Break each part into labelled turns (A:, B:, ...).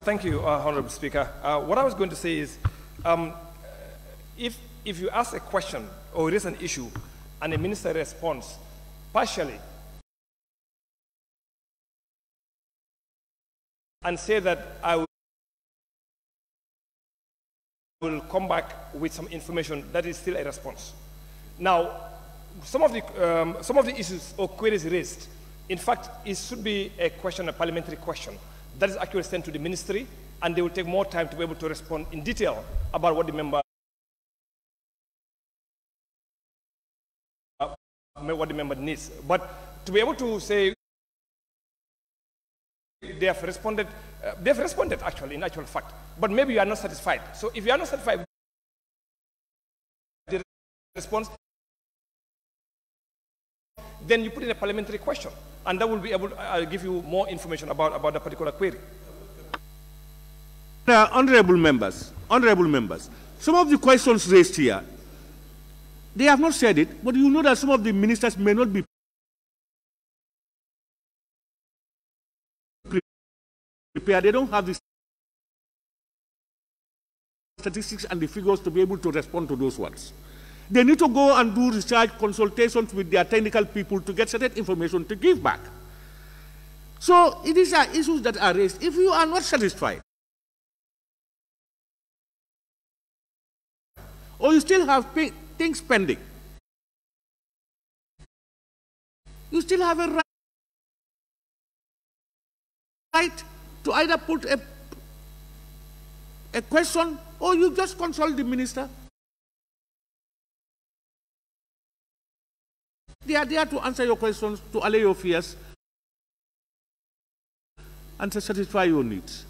A: Thank you, Honorable Speaker. What I was going to say is, if you ask a question or raise an issue and a minister responds partially and say that I will come back with some information, that is still a response. Now, some of the issues or queries raised, in fact, it should be a question, a parliamentary question, that is actually sent to the ministry, and they will take more time to be able to respond in detail about what the member needs. But to be able to say they have responded actually, in actual fact, but maybe you are not satisfied. So if you are not satisfied with the response, then you put in a parliamentary question, and that will be able to give you more information about the particular query.
B: Honorable members, some of the questions raised here, they have not said it, but you know that some of the ministers may not be prepared. They don't have the statistics and the figures to be able to respond to those ones. They need to go and do research consultations with their technical people to get certain information to give back. So these are issues that are raised. If you are not satisfied, or you still have things pending, you still have a right to either put a question or you just consult the minister. They are there to answer your questions, to allay your fears, and to satisfy your needs.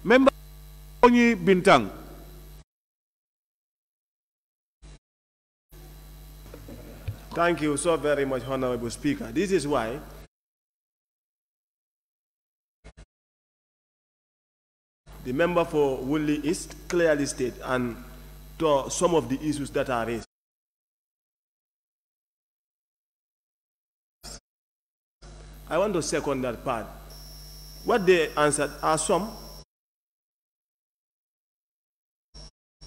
B: Member Onyi Bintang.
C: Thank you so very much, Honorable Speaker. This is why the member for Woodley East clearly stated and to some of the issues that are raised. I want to second that part. What they answered are some,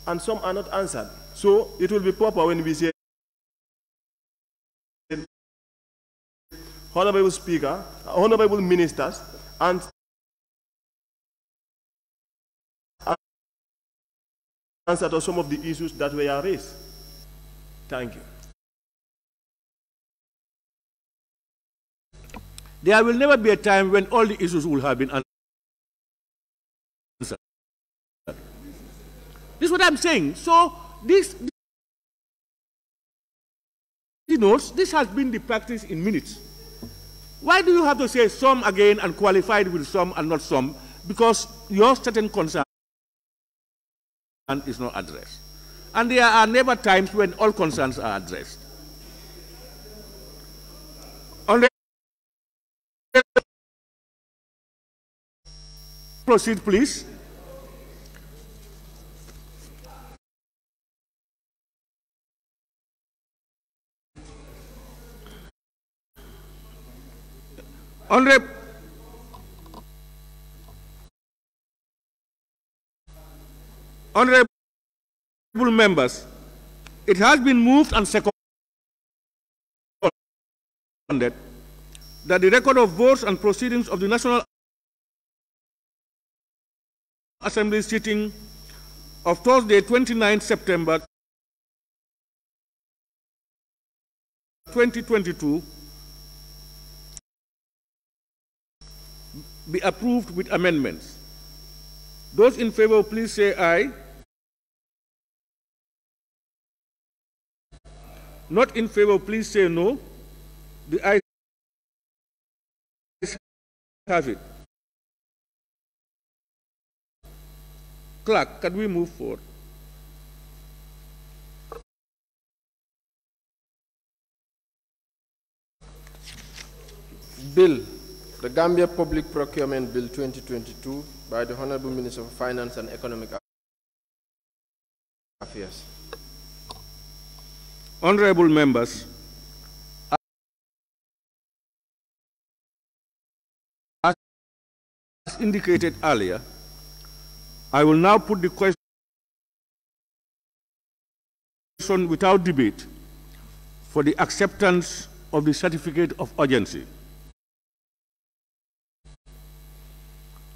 C: and some are not answered. So it will be proper when we say, Honorable Speaker, Honorable Ministers, and answer to some of the issues that were raised. Thank you.
B: There will never be a time when all the issues will have been answered. This is what I'm saying. So this has been the practice in minutes. Why do you have to say some again and qualified with some and not some? Because your certain concern is not addressed. And there are never times when all concerns are addressed. Proceed, please. Honorable members, it has been moved and seconded that the record of votes and proceedings of the National Assembly sitting of Thursday, 29 September 2022 be approved with amendments. Those in favor, please say aye. Not in favor, please say no. The ayes have it. Clerk, can we move forward?
D: Bill, the Gambia Public Procurement Bill 2022 by the Honorable Minister of Finance and Economic Affairs.
B: Honorable members, As indicated earlier, I will now put the question without debate for the acceptance of the certificate of urgency.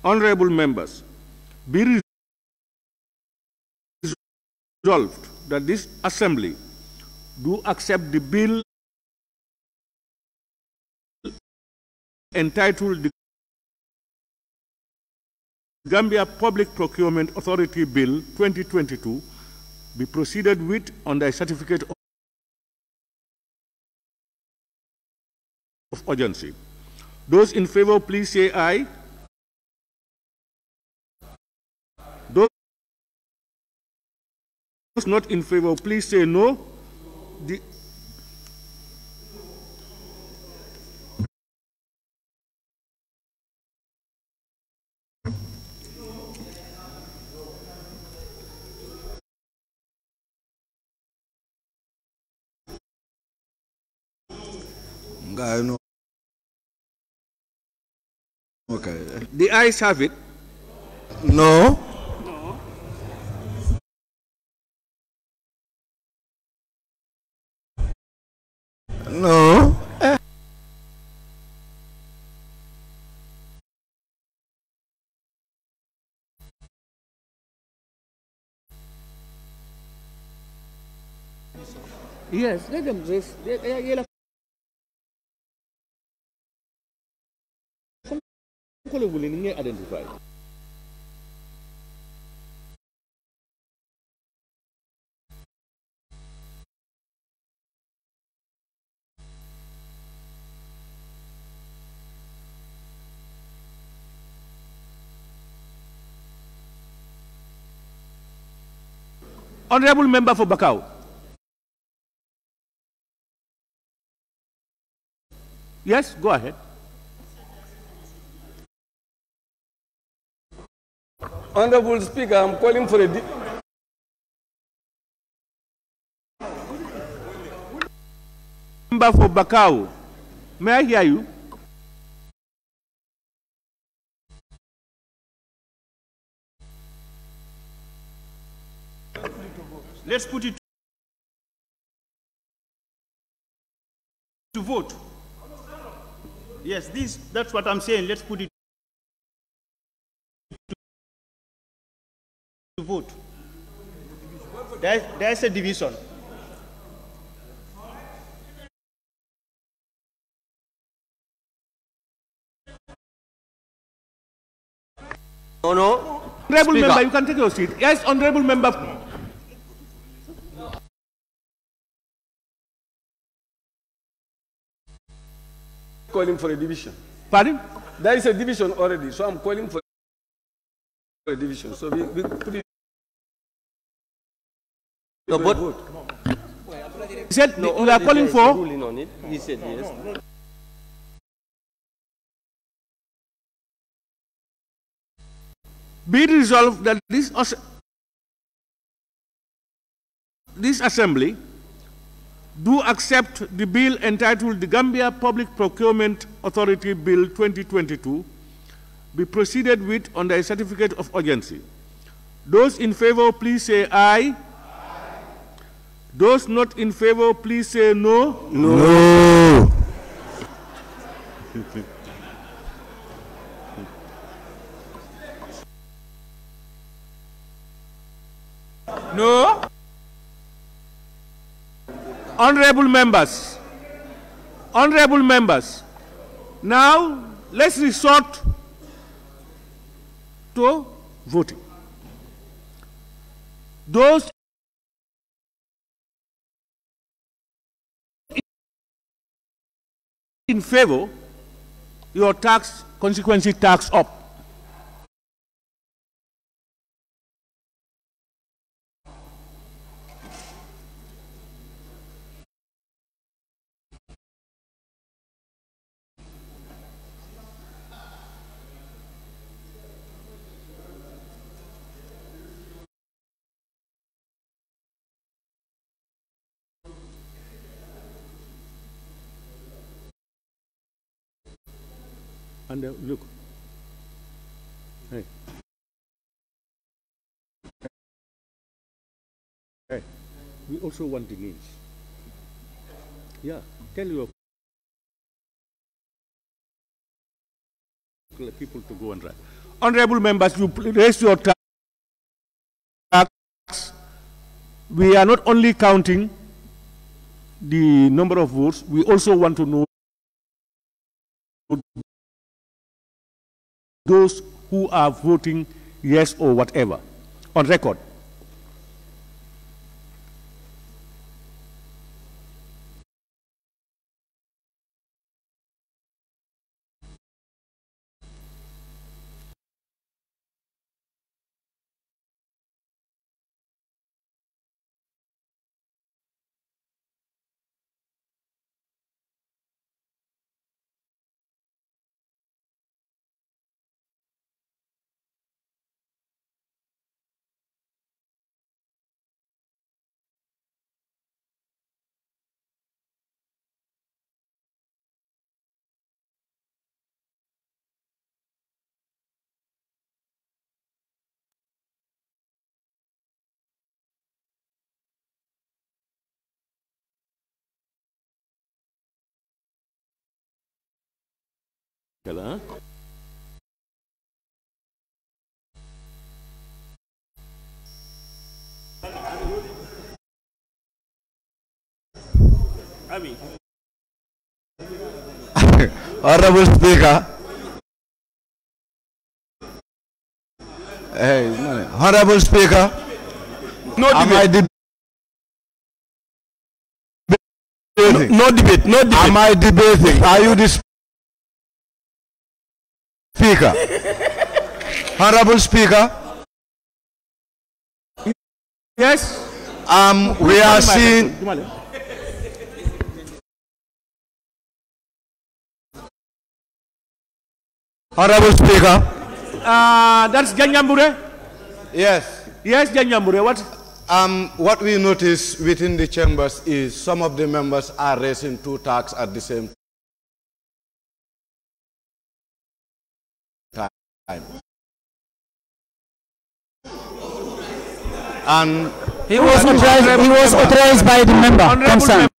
B: Honorable members, be resolved that this Assembly do accept the bill entitled the Gambia Public Procurement Authority Bill 2022 be proceeded with on the certificate of urgency. Those in favor, please say aye. Those not in favor, please say no.
E: Okay.
B: The ayes have it.
E: No. No.
B: Yes, let them just. Identify. Honorable Member for Bakau. Yes, go ahead.
F: Honorable Speaker, I'm calling for a...
B: Member for Bakau, may I hear you?
G: Let's put it to vote. Yes, that's what I'm saying. Let's put it to vote. There's a division.
F: No.
B: Honorable Member, you can take your seat. Yes, Honorable Member.
F: Calling for a division.
B: Pardon?
F: There is a division already, so I'm calling for a division. So we put it. No, but
B: he said no, we are calling for
F: ruling on it. He said yes.
B: be resolved that this Assembly do accept the bill entitled the Gambia Public Procurement Authority Bill 2022 be proceeded with under a certificate of urgency. Those in favor, please say aye. Those not in favor, please say no.
E: No.
B: No. Honorable members, now let's resort to voting. Those in favor, your consequence tax up. And look, Hey. Hey. We also want the names. Yeah, tell your people to go and write. Honorable members, you raise your tax. We are not only counting the number of votes, we also want to know those who are voting yes or whatever on record. Huh?
E: Honorable Speaker. Hey, Honorable Speaker.
F: No debate.
E: No debate. No debate. Am I debating? Are you the Speaker? Honorable Speaker.
B: Yes.
E: We are seeing. Honorable Speaker.
B: That's Janyambure?
E: Yes.
B: Yes, Janyambure.
E: What we notice within the chambers is some of the members are raising two tags at the same time. And
H: he was authorized by the member concerned.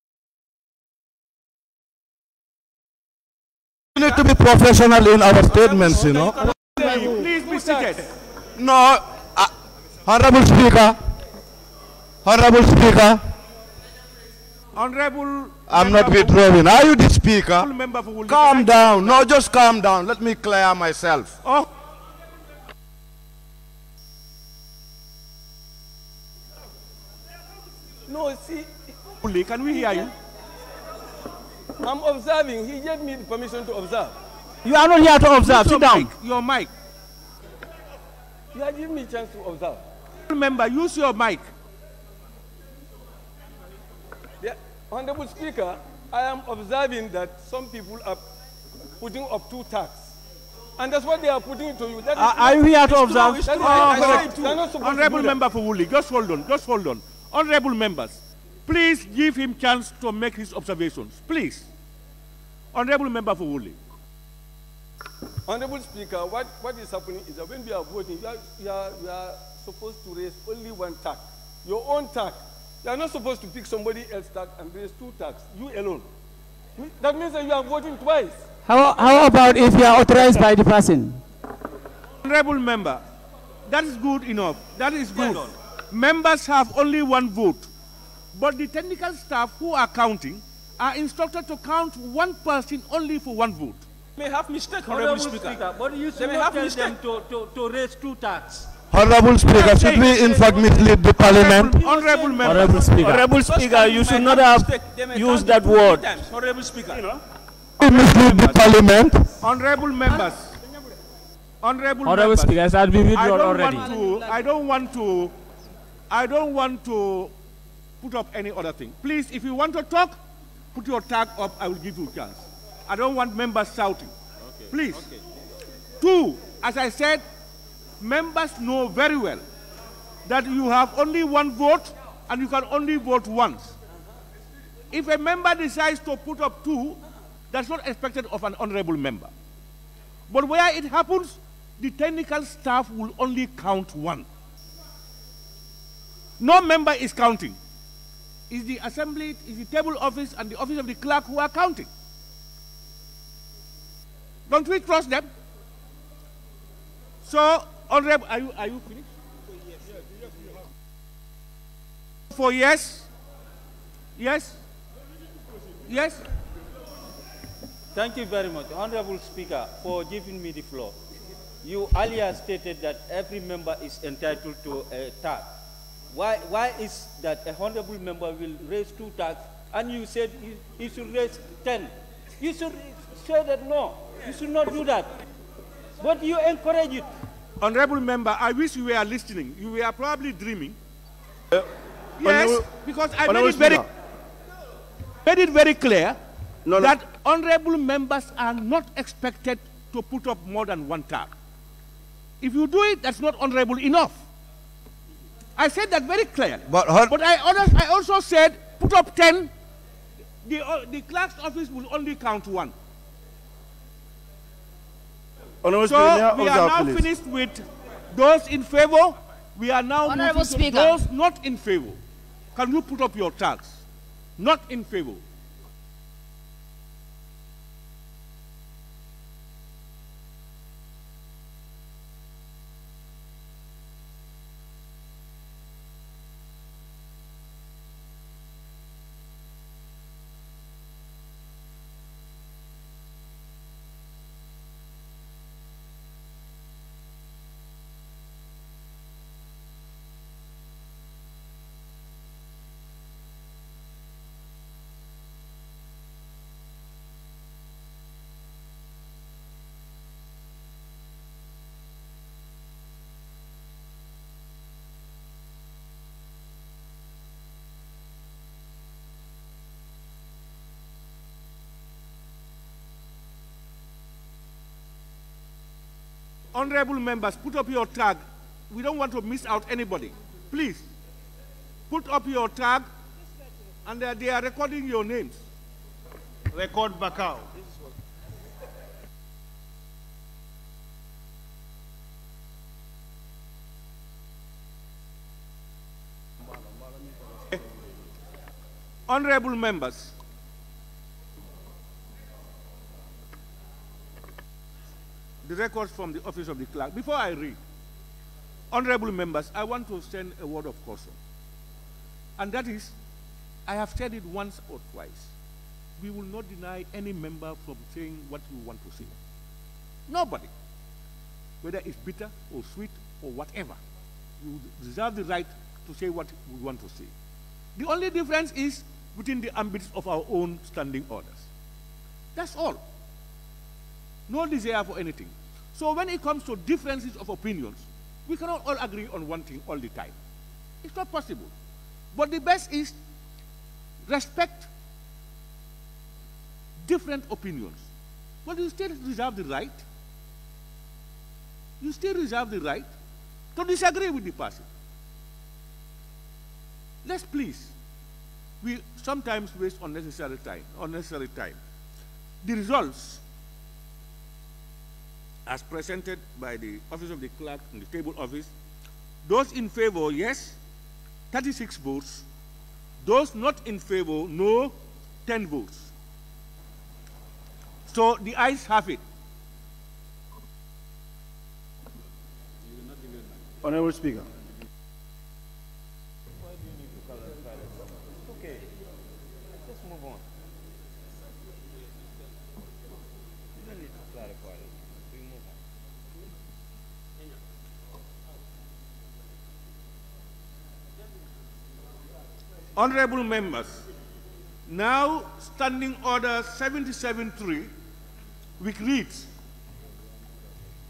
E: We need to be professional in our statements, you know.
B: Please be seated.
E: No, Honorable Speaker. Honorable Speaker.
B: Honorable.
E: I'm not withdrawing. Are you the Speaker?
B: Calm
E: down. No, just calm down. Let me clear myself.
B: Oh.
F: No, see.
B: Can we hear you?
F: I'm observing. He gave me the permission to observe.
H: You are not here to observe. Sit down.
B: Your mic.
F: You are giving me a chance to observe.
B: Remember, use your mic.
F: Yeah. Honorable Speaker, I am observing that some people are putting up two tags. And that's what they are putting to you.
H: Are you here to observe?
B: Honorable member for Woolley, just hold on, just hold on. Honorable members, please give him chance to make his observations. Please. Honorable member for Woolley.
F: Honorable Speaker, what is happening is that when we are voting, you are supposed to raise only one tag, your own tag. You are not supposed to pick somebody else's tag and raise two tags, you alone. That means that you are voting twice.
H: How about if you are authorized by the person?
B: Honorable member, that is good enough. That is good. Members have only one vote, but the technical staff who are counting are instructed to count one person only for one vote.
G: May have mistake, Honorable Speaker. But you should not tell them to raise two tags.
E: Honorable Speaker, should we in fact mislead the Parliament?
B: Honorable member.
H: Honorable Speaker, you should not have used that word.
G: Honorable Speaker. You know?
E: We mislead the Parliament.
B: Honorable members.
H: Honorable Speaker, as I've been withdrawn already.
B: I don't want to put up any other thing. Please, if you want to talk, put your tag up. I will give you a chance. I don't want members shouting. Okay. Please. Okay. Two, as I said, members know very well that you have only one vote and you can only vote once. If a member decides to put up two, that's not expected of an honorable member. But where it happens, the technical staff will only count one. No member is counting. It's the assembly, it's the table office, and the office of the clerk who are counting. Don't we trust them? So, Honorable, are you finished? For yes? Yes? Yes?
H: Thank you very much, Honorable Speaker, for giving me the floor. You earlier stated that every member is entitled to a tag. Why is that a honorable member will raise 2 tags and you said he should raise 10? You should say that no, you should not do that. But you encourage it.
B: Honorable member, I wish you were listening. You were probably dreaming. Yes, because I made it very clear that honorable members are not expected to put up more than 1 tag. If you do it, that's not honorable enough. I said that very clearly. But I also said, put up 10, the clerk's office will only count 1. So we are now finished with those in favor. We are now moving to those not in favor. Can you put up your tags? Not in favor. Honorable members, put up your tag. We don't want to miss out anybody. Please, put up your tag, and they are recording your names.
G: Record Bakau.
B: Honorable members, the records from the office of the clerk. Before I read, honorable members, I want to send a word of caution. And that is, I have said it once or twice. We will not deny any member from saying what you want to say. Nobody. Whether it's bitter or sweet or whatever. You reserve the right to say what we want to say. The only difference is within the ambits of our own standing orders. That's all. No desire for anything. So when it comes to differences of opinions, we cannot all agree on one thing all the time. It's not possible. But the best is respect different opinions. But you still reserve the right. You still reserve the right to disagree with the person. Let's please. We sometimes waste unnecessary time. The results as presented by the office of the clerk and the table office, those in favor, yes, 36 votes. Those not in favor, no, 10 votes. So the ayes have it.
G: Honorable Speaker.
H: Okay, let's move on. You don't need to clarify it. We move on.
B: Honorable members, now Standing Order 77.3, which reads,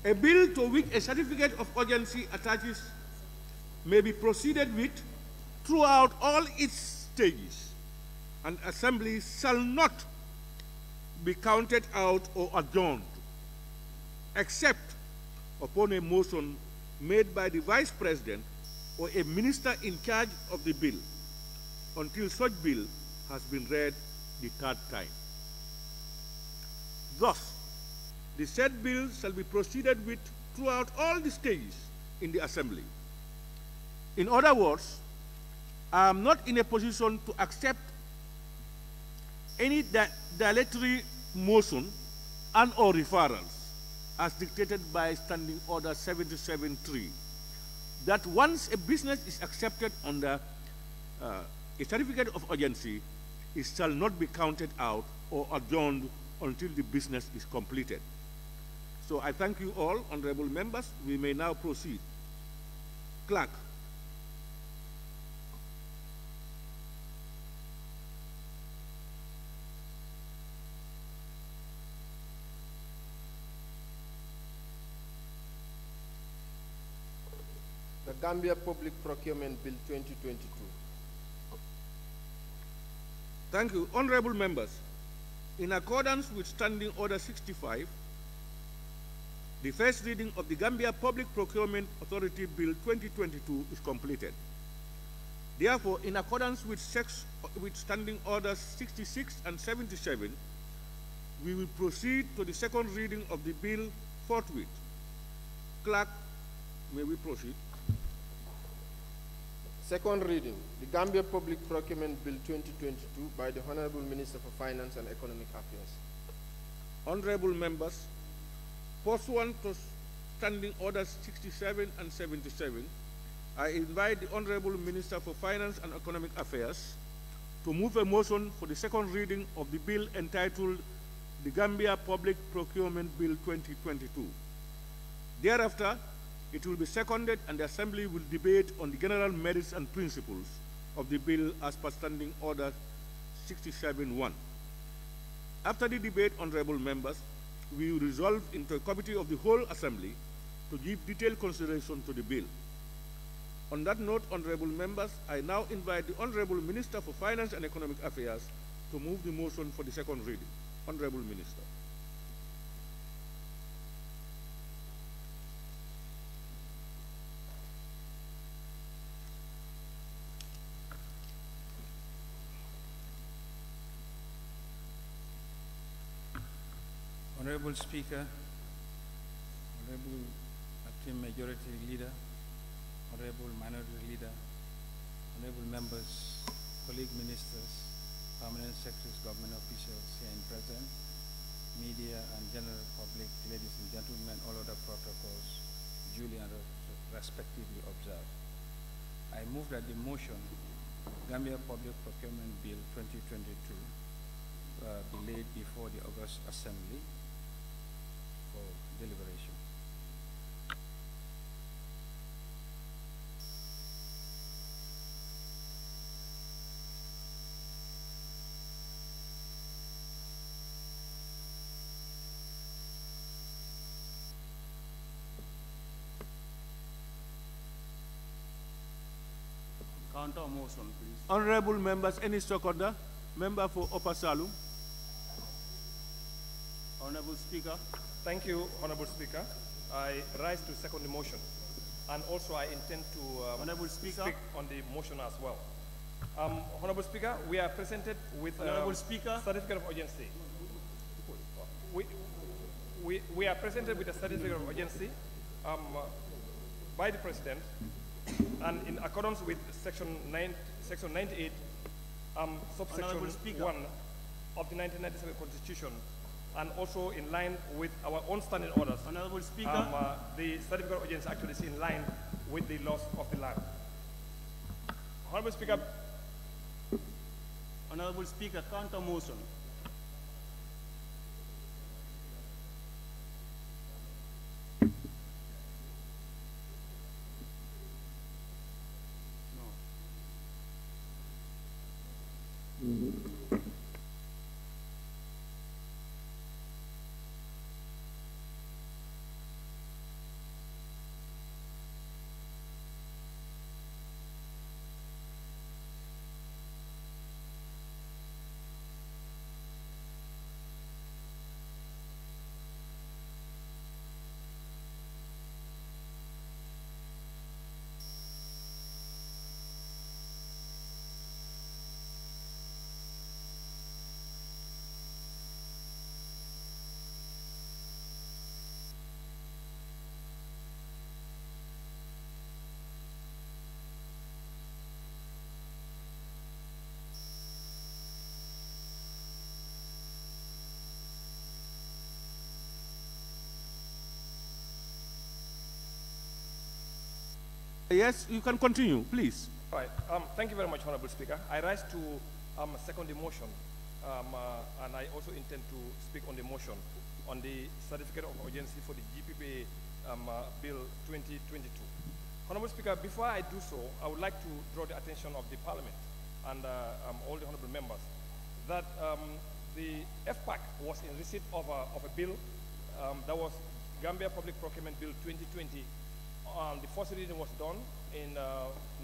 B: a bill to which a certificate of urgency attaches may be proceeded with throughout all its stages, and assembly shall not be counted out or adjourned, except upon a motion made by the Vice President or a minister in charge of the bill, until such bill has been read the 3rd time. Thus, the said bill shall be proceeded with throughout all the stages in the Assembly. In other words, I am not in a position to accept any dilatory motion and or referrals as dictated by Standing Order 77.3, that once a business is accepted under a certificate of urgency, it shall not be counted out or adjourned until the business is completed. So I thank you all, honorable members. We may now proceed. Clerk.
D: The Gambia Public Procurement Bill 2022.
B: Thank you. Honorable members, in accordance with Standing Order 65, the first reading of the Gambia Public Procurement Authority Bill 2022 is completed. Therefore, in accordance with Standing Orders 66 and 77, we will proceed to the second reading of the bill forthwith. Clerk, may we proceed?
D: Second reading, the Gambia Public Procurement Bill 2022 by the Honorable Minister for Finance and Economic Affairs.
B: Honorable members, pursuant to Standing Orders 67 and 77, I invite the Honorable Minister for Finance and Economic Affairs to move a motion for the second reading of the bill entitled the Gambia Public Procurement Bill 2022. Thereafter, it will be seconded and the Assembly will debate on the general merits and principles of the bill as per Standing Order 67.1. After the debate, honorable members, we will resolve into a committee of the whole Assembly to give detailed consideration to the bill. On that note, honorable members, I now invite the Honorable Minister for Finance and Economic Affairs to move the motion for the second reading. Honorable Minister.
I: Honorable Speaker, Honorable Acting Majority Leader, Honorable Minority Leader, Honorable Members, colleague ministers, permanent secretaries, government officials here in present, media and general public, ladies and gentlemen, all other protocols duly and respectively observed. I move that the motion, Gambia Public Procurement Bill 2022, be laid before the August Assembly for deliberation.
G: Counter motion, please.
B: Honorable members, any seconder? Member for Upper Salum.
G: Honorable Speaker.
A: Thank you, Honorable Speaker. I rise to second the motion, and also I intend to
G: Honorable Speaker.
A: speak on the motion as well. Honorable Speaker, we are presented with
G: Honorable Speaker.
A: certificate of urgency. We are presented with a certificate of urgency by the President, and in accordance with Section 98, subsection 1 of the 1997 Constitution, and also in line with our own standing orders.
G: Honorable Speaker.
A: The certificate of urgency actually is in line with the laws of the land. Honorable Speaker.
G: Honorable Speaker, counter motion.
B: Yes, you can continue, please.
A: All right. Thank you very much, Honorable Speaker. I rise to second the motion, and I also intend to speak on the motion on the certificate of urgency for the GPPA Bill 2022. Honorable Speaker, before I do so, I would like to draw the attention of the Parliament and all the honorable members that the FPAC was in receipt of a bill that was Gambia Public Procurement Bill 2020. The first reading was done in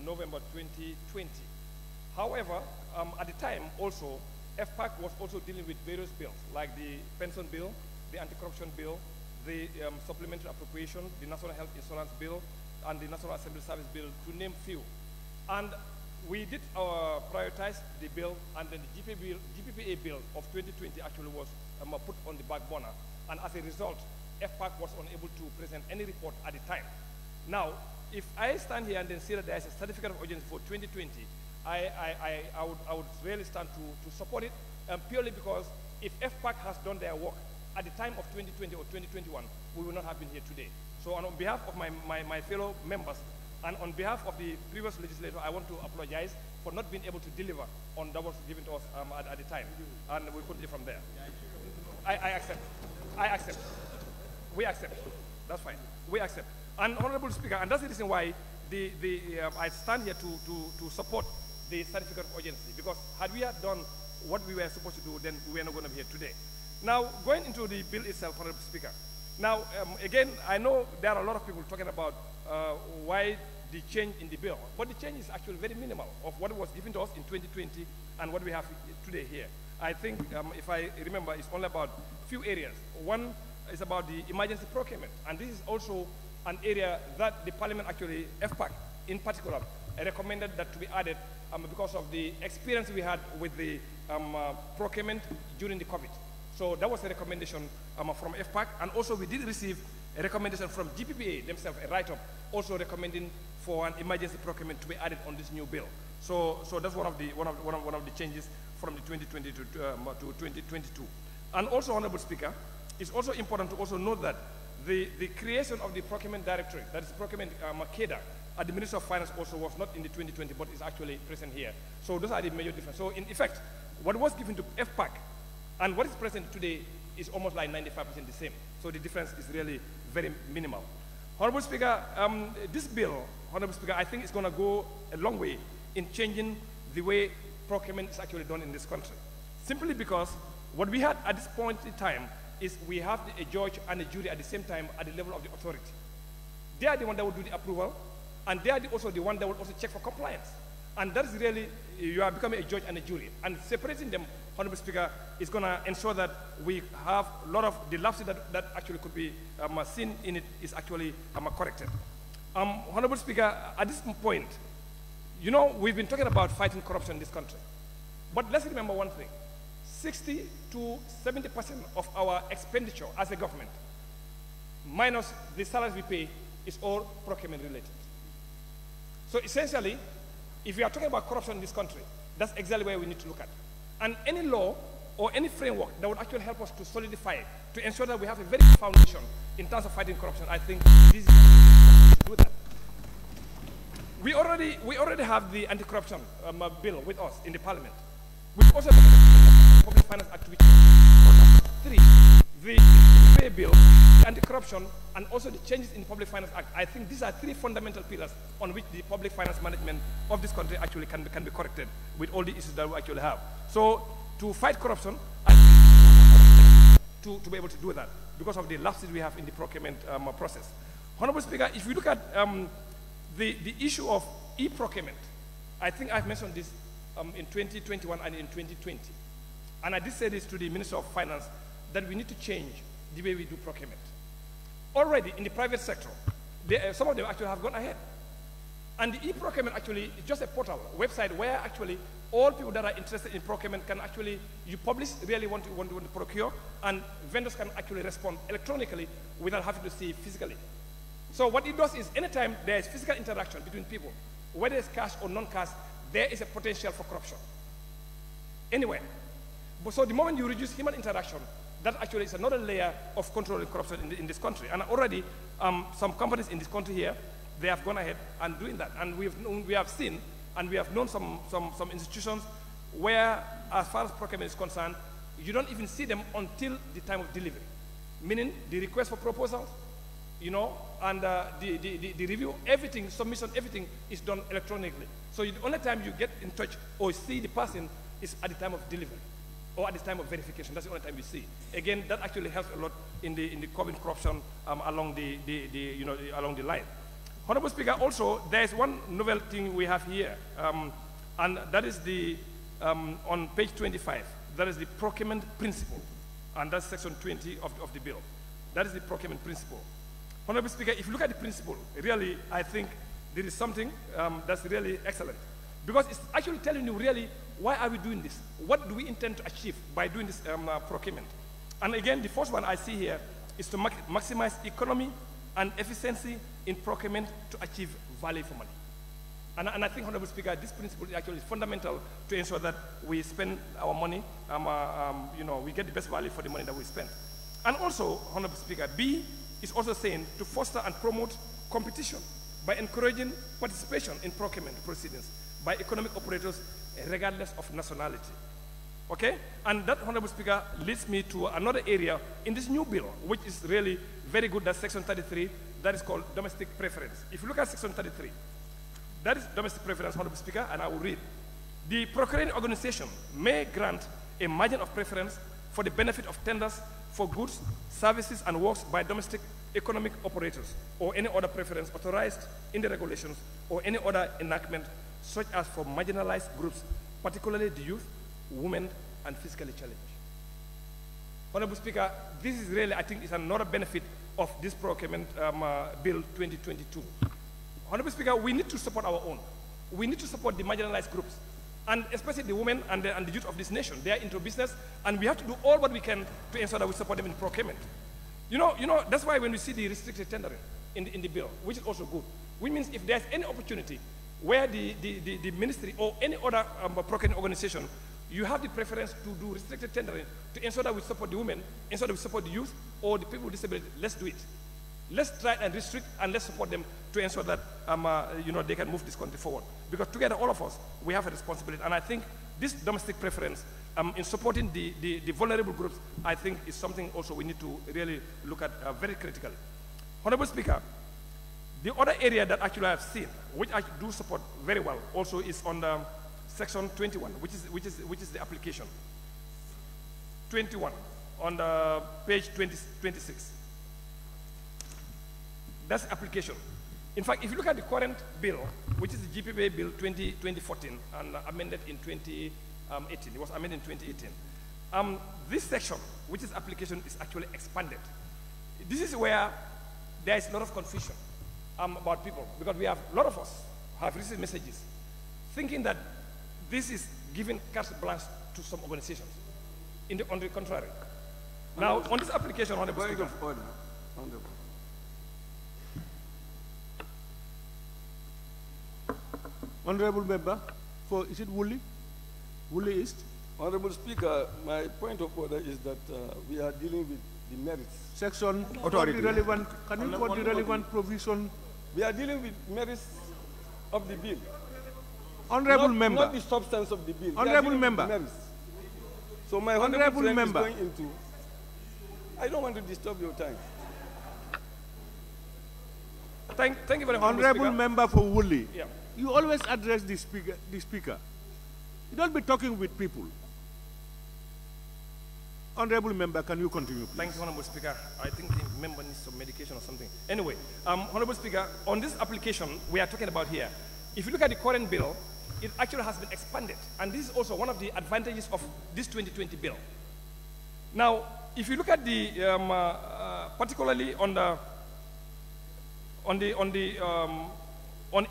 A: November 2020. However, at the time also, FPAC was also dealing with various bills like the pension bill, the anti-corruption bill, the supplementary appropriation, the National Health Insurance Bill, and the National Assembly Service Bill, to name few. And we did prioritize the bill, and then the GPPA bill of 2020 actually was put on the back burner. And as a result, FPAC was unable to present any report at the time. Now, if I stand here and then say that there is a certificate of urgency for 2020, I would really stand to support it, purely because if FPAC has done their work at the time of 2020 or 2021, we will not have been here today. So on behalf of my fellow members and on behalf of the previous legislator, I want to apologize for not being able to deliver on that was given to us at the time. And we continue from there. I accept. I accept. We accept. That's fine. We accept. And Honorable Speaker, and that's the reason why I stand here to support the certificate of urgency, because had we had done what we were supposed to do, then we were not going to be here today. Now, going into the bill itself, Honorable Speaker, now, again, I know there are a lot of people talking about why the change in the bill, but the change is actually very minimal of what was given to us in 2020 and what we have today here. I think, if I remember, it's only about a few areas. One is about the emergency procurement, and this is also an area that the Parliament actually, FPAC in particular, recommended that to be added because of the experience we had with the procurement during the COVID. So that was a recommendation from FPAC, and also we did receive a recommendation from GPPA themselves, a write-up, also recommending for an emergency procurement to be added on this new bill. So that's one of the changes from the 2020 to 2022. And also, Honorable Speaker, it's also important to also note that the creation of the procurement directorate, that is procurement cadre, at the Ministry of Finance also was not in the 2020, but is actually present here. So those are the major differences. So in effect, what was given to FPAC and what is present today is almost like 95% the same. So the difference is really very minimal. Honorable Speaker, this bill, Honorable Speaker, I think is going to go a long way in changing the way procurement is actually done in this country. Simply because what we had at this point in time is we have a judge and a jury at the same time at the level of the authority. They are the one that will do the approval, and they are also the one that will also check for compliance. And that is really, you are becoming a judge and a jury. And separating them, Honorable Speaker, is going to ensure that we have a lot of the lapses that actually could be seen in it is actually corrected. Honorable Speaker, at this point, you know, we've been talking about fighting corruption in this country. But let's remember one thing. 60 to 70% of our expenditure as a government, minus the salaries we pay, is all procurement related. So essentially, if we are talking about corruption in this country, that's exactly where we need to look at. And any law or any framework that would actually help us to solidify, to ensure that we have a very good foundation in terms of fighting corruption, I think this is to do that. We already have the anti-corruption bill with us in the Parliament. We also have the Public Finance Act, which is 3, the pay bill, the anti-corruption, and also the changes in the Public Finance Act. I think these are 3 fundamental pillars on which the public finance management of this country actually can be corrected with all the issues that we actually have. So to fight corruption, to be able to do that because of the lapses we have in the procurement process. Honorable Speaker, if you look at the issue of e-procurement, I think I've mentioned this in 2021 and in 2020. And I did say this to the Minister of Finance, that we need to change the way we do procurement. Already in the private sector, some of them actually have gone ahead. And the e-procurement actually is just a portal, a website where actually all people that are interested in procurement can actually, you publish really want to procure, and vendors can actually respond electronically without having to see physically. So what it does is anytime there is physical interaction between people, whether it's cash or non-cash, there is a potential for corruption. Anywhere. So the moment you reduce human interaction, that actually is another layer of controlling corruption in this country. And already some companies in this country here they have gone ahead and doing that. And we have seen and we have known some institutions where, as far as procurement is concerned, you don't even see them until the time of delivery, meaning the request for proposals, you know, and the review, everything, submission, everything is done electronically. So the only time you get in touch or see the person is at the time of delivery or at the time of verification. That's the only time you see. Again, that actually helps a lot in the curbing corruption along along the line. Honorable Speaker, also there is one novel thing we have here, and that is the on page 25. That is the procurement principle, and that's section 20 of the bill. That is the procurement principle. Honorable Speaker, if you look at the principle, really, I think there is something that's really excellent, because it's actually telling you really why are we doing this? What do we intend to achieve by doing this procurement? And again, the first one I see here is to maximize economy and efficiency in procurement to achieve value for money. And I think, Honorable Speaker, this principle is actually fundamental to ensure that we spend our money, we get the best value for the money that we spend. And also, Honorable Speaker, B is also saying to foster and promote competition by encouraging participation in procurement proceedings by economic operators regardless of nationality. Okay? And that, Honorable Speaker, leads me to another area in this new bill, which is really very good, that's section 33, that is called domestic preference. If you look at section 33, that is domestic preference, Honorable Speaker, and I will read. The procuring organization may grant a margin of preference for the benefit of tenders for goods, services, and works by domestic economic operators, or any other preference authorized in the regulations, or any other enactment, such as for marginalized groups, particularly the youth, women, and physically challenged. Honorable Speaker, this is really, I think, is another benefit of this procurement bill 2022. Honorable Speaker, we need to support our own. We need to support the marginalized groups, and especially the women and the youth of this nation. They are into business, and we have to do all what we can to ensure that we support them in procurement. You know, that's why when we see the restricted tendering in the bill, which is also good, which means if there's any opportunity where the ministry or any other procurement organization, you have the preference to do restricted tendering to ensure that we support the women, ensure that we support the youth or the people with disability. Let's do it. Let's try and restrict and let's support them to ensure that they can move this country forward. Because together, all of us, we have a responsibility. And I think this domestic preference in supporting the vulnerable groups, I think is something also we need to really look at very critically. Honorable Speaker, the other area that actually I have seen, which I do support very well, also is on the section 21, which is the application. 21 on the page 26. That's application. In fact, if you look at the current bill, which is the GPPA bill 2014 and amended in 2018, it was amended in 2018. This section, which is application, is actually expanded. This is where there is a lot of confusion about people, because we have, a lot of us have received messages thinking that this is giving carte blanche to some organizations. On the contrary. Now, on this application, Honorable Speaker.
B: Honorable Member, is it Woolley? Woolley East?
F: Honorable Speaker, my point of order is that we are dealing with the merits.
B: Section authority. Can you quote the relevant provision?
F: We are dealing with merits of the bill.
B: Honorable Member.
F: Not the substance of the bill.
B: Honorable Member.
F: Merits. So my honorable member is going into. I don't want to disturb your time.
A: Thank you very much,
B: Honorable Member for Woolley.
A: Yeah.
B: You always address the speaker. You don't be talking with people. Honorable Member, can you continue, please?
A: Thank you, Honorable Speaker. I think the member needs some medication or something. Anyway, Honorable Speaker, on this application we are talking about here, if you look at the current bill, it actually has been expanded, and this is also one of the advantages of this 2020 bill. Now, if you look at the, particularly on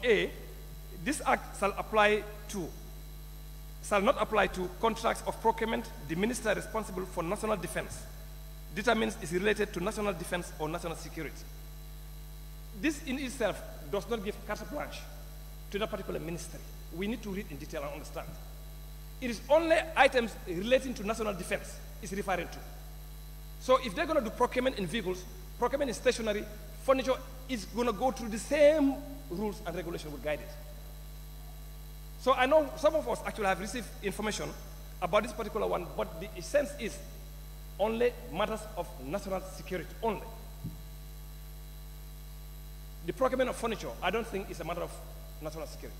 A: A, this act shall not apply to contracts of procurement the minister responsible for national defense determines is related to national defense or national security. This in itself does not give carte blanche to that particular ministry. We need to read in detail and understand. It is only items relating to national defense is referring to. So if they're going to do procurement in vehicles, procurement is stationary, furniture is going to go through the same rules and regulations will guide it. So I know some of us actually have received information about this particular one, but the essence is only matters of national security only. The procurement of furniture, I don't think is a matter of national security.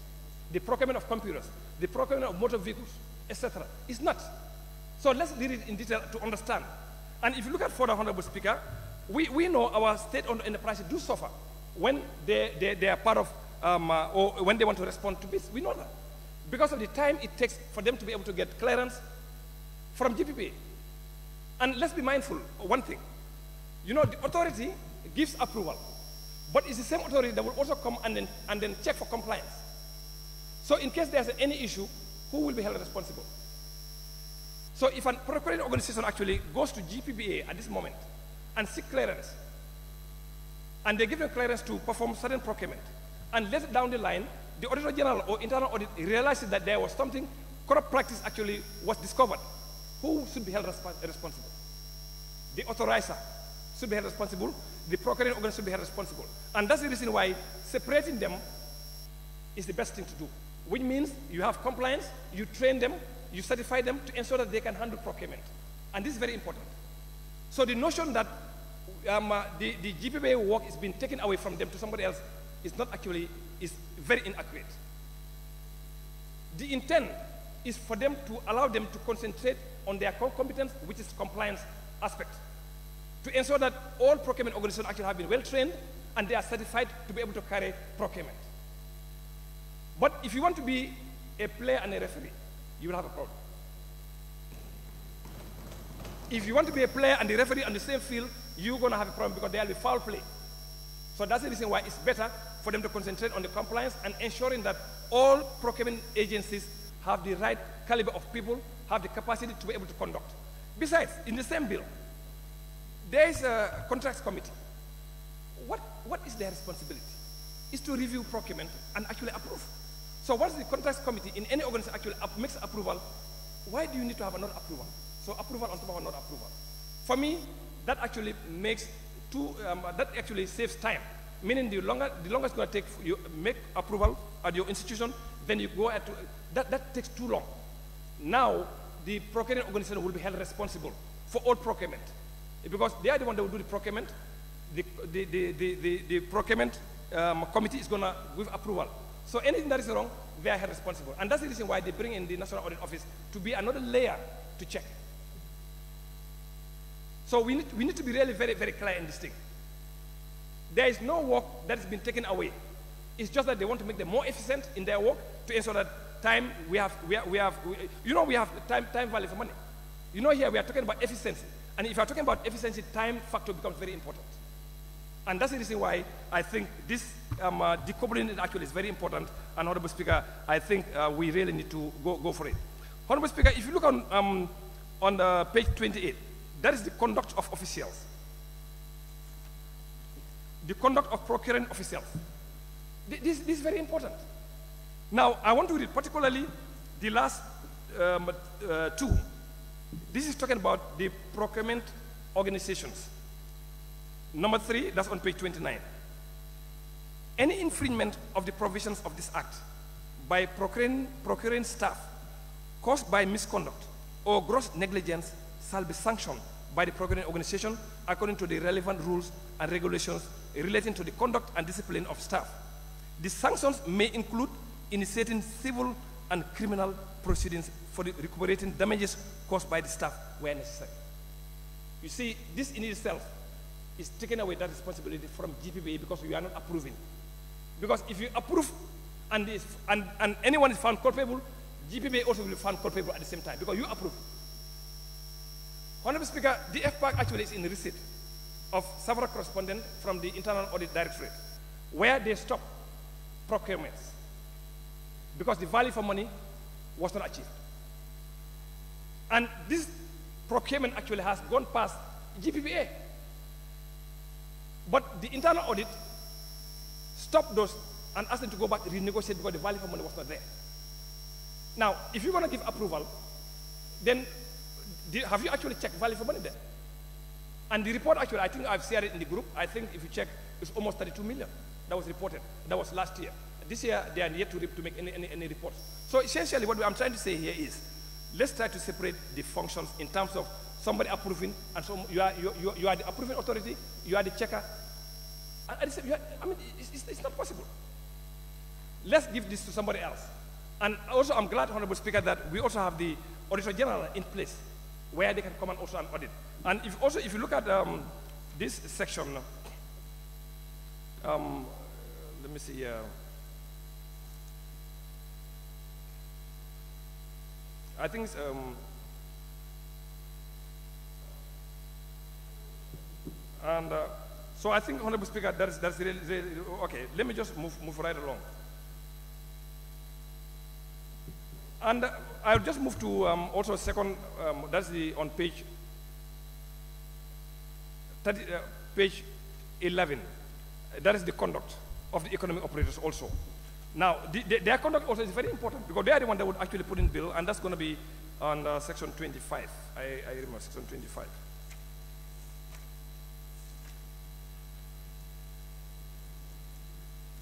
A: The procurement of computers, the procurement of motor vehicles, etc. is not. So let's read it in detail to understand. And if you look at further, Honorable Speaker, we know our state-owned enterprises do suffer when they are part of, or when they want to respond to bids. We know that. Because of the time it takes for them to be able to get clearance from GPPA. And let's be mindful of one thing. You know, the authority gives approval, but it's the same authority that will also come and then check for compliance. So in case there's any issue, who will be held responsible? So if a procurement organization actually goes to GPPA at this moment and seek clearance, and they give them clearance to perform certain procurement, and later down the line, the Auditor General or internal audit realizes that there was something, corrupt practice actually was discovered, who should be held responsible? The authorizer should be held responsible, the procurement organization should be held responsible. And that's the reason why separating them is the best thing to do, which means you have compliance, you train them, you certify them to ensure that they can handle procurement. And this is very important. So the notion that the GPPA work is being taken away from them to somebody else is not actually, is very inaccurate. The intent is for them to allow them to concentrate on their core competence, which is compliance aspect, to ensure that all procurement organizations actually have been well trained and they are certified to be able to carry procurement. But if you want to be a player and a referee, you will have a problem. If you want to be a player and the referee on the same field, you're going to have a problem because there will be foul play. So that's the reason why it's better for them to concentrate on the compliance and ensuring that all procurement agencies have the right caliber of people, have the capacity to be able to conduct. Besides, in the same bill, there is a contracts committee. What is their responsibility? Is to review procurement and actually approve. So once the contracts committee in any organization actually makes approval, why do you need to have another approval? So approval on top of another approval. For me, that actually makes that actually saves time. Meaning the longer it's going to take you make approval at your institution, then you go at that takes too long. Now the procurement organization will be held responsible for all procurement because they are the one that will do the procurement. The procurement committee is going to give approval. So anything that is wrong, they are held responsible. And that's the reason why they bring in the National Audit Office to be another layer to check. So we need to be really very, very clear in this thing. There is no work that has been taken away. It's just that they want to make them more efficient in their work to ensure that time we have time value for money. You know, here we are talking about efficiency. And if you are talking about efficiency, time factor becomes very important. And that's the reason why I think this decoupling actually is very important. And Honorable Speaker, I think we really need to go for it. Honorable Speaker, if you look on page 28, that is the conduct of officials. The conduct of procuring officials. This is very important. Now, I want to read particularly the last two. This is talking about the procurement organizations. Number 3, that's on page 29. Any infringement of the provisions of this act by procuring staff caused by misconduct or gross negligence shall be sanctioned by the procuring organization according to the relevant rules and regulations relating to the conduct and discipline of staff. The sanctions may include initiating civil and criminal proceedings for the recuperating damages caused by the staff where necessary. You see, this in itself is taking away that responsibility from GPPA because we are not approving. Because if you approve and anyone is found culpable, GPPA also will be found culpable at the same time because you approve. Honorable Speaker, the FPAC actually is in receipt of several correspondence from the Internal Audit Directorate where they stop procurements because the value for money was not achieved. And this procurement actually has gone past GPPA. But the internal audit stopped those and asked them to go back and renegotiate because the value for money was not there. Now, if you're going to give approval, then have you actually checked value for money there? And the report, actually, I think I've shared it in the group. I think if you check, it's almost 32 million that was reported. That was last year. This year, they are yet to make any reports. So essentially, what I'm trying to say here is, let's try to separate the functions in terms of somebody approving, and so you are the approving authority, you are the checker. I mean, it's not possible. Let's give this to somebody else. And also, I'm glad, Honorable Speaker, that we also have the Auditor General in place, where they can come and also audit. And if you look at this section, let me see. I think it's, so I think, Honorable Speaker, that's really okay. Let me just move right along. And I'll just move to also second. That's on page 11. That is the conduct of the economic operators also. Now, their conduct also is very important because they are the one that would actually put in bill, and that's going to be on section 25. I remember section 25.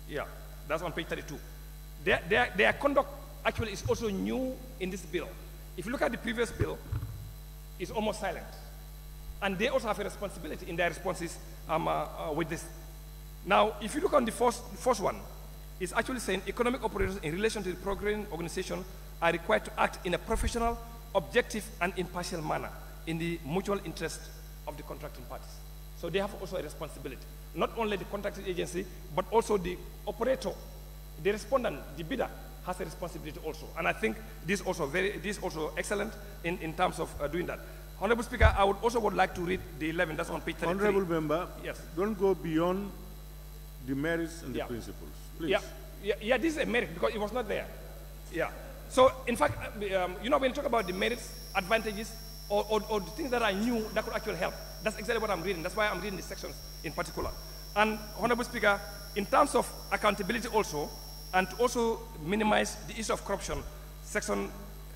A: Yeah, that's on page 32. Their conduct actually is also new in this bill. If you look at the previous bill, it's almost silent. And they also have a responsibility in their responses with this. Now, if you look on the first one, it's actually saying economic operators in relation to the programming organization are required to act in a professional, objective, and impartial manner in the mutual interest of the contracting parties. So they have also a responsibility. Not only the contracting agency, but also the operator, the respondent, the bidder, has a responsibility also. And I think this is also excellent in terms of doing that. Honorable Speaker, I would like to read the 11, that's on page 33.
B: Honorable Member,
A: yes.
B: Don't go beyond the merits and the principles, please.
A: Yeah, this is a merit because it was not there. Yeah. So, in fact, you know, when you talk about the merits, advantages, or the things that are new that could actually help, that's exactly what I'm reading. That's why I'm reading the sections in particular. And, Honorable Speaker, in terms of accountability also, and to also minimize the issue of corruption, subsection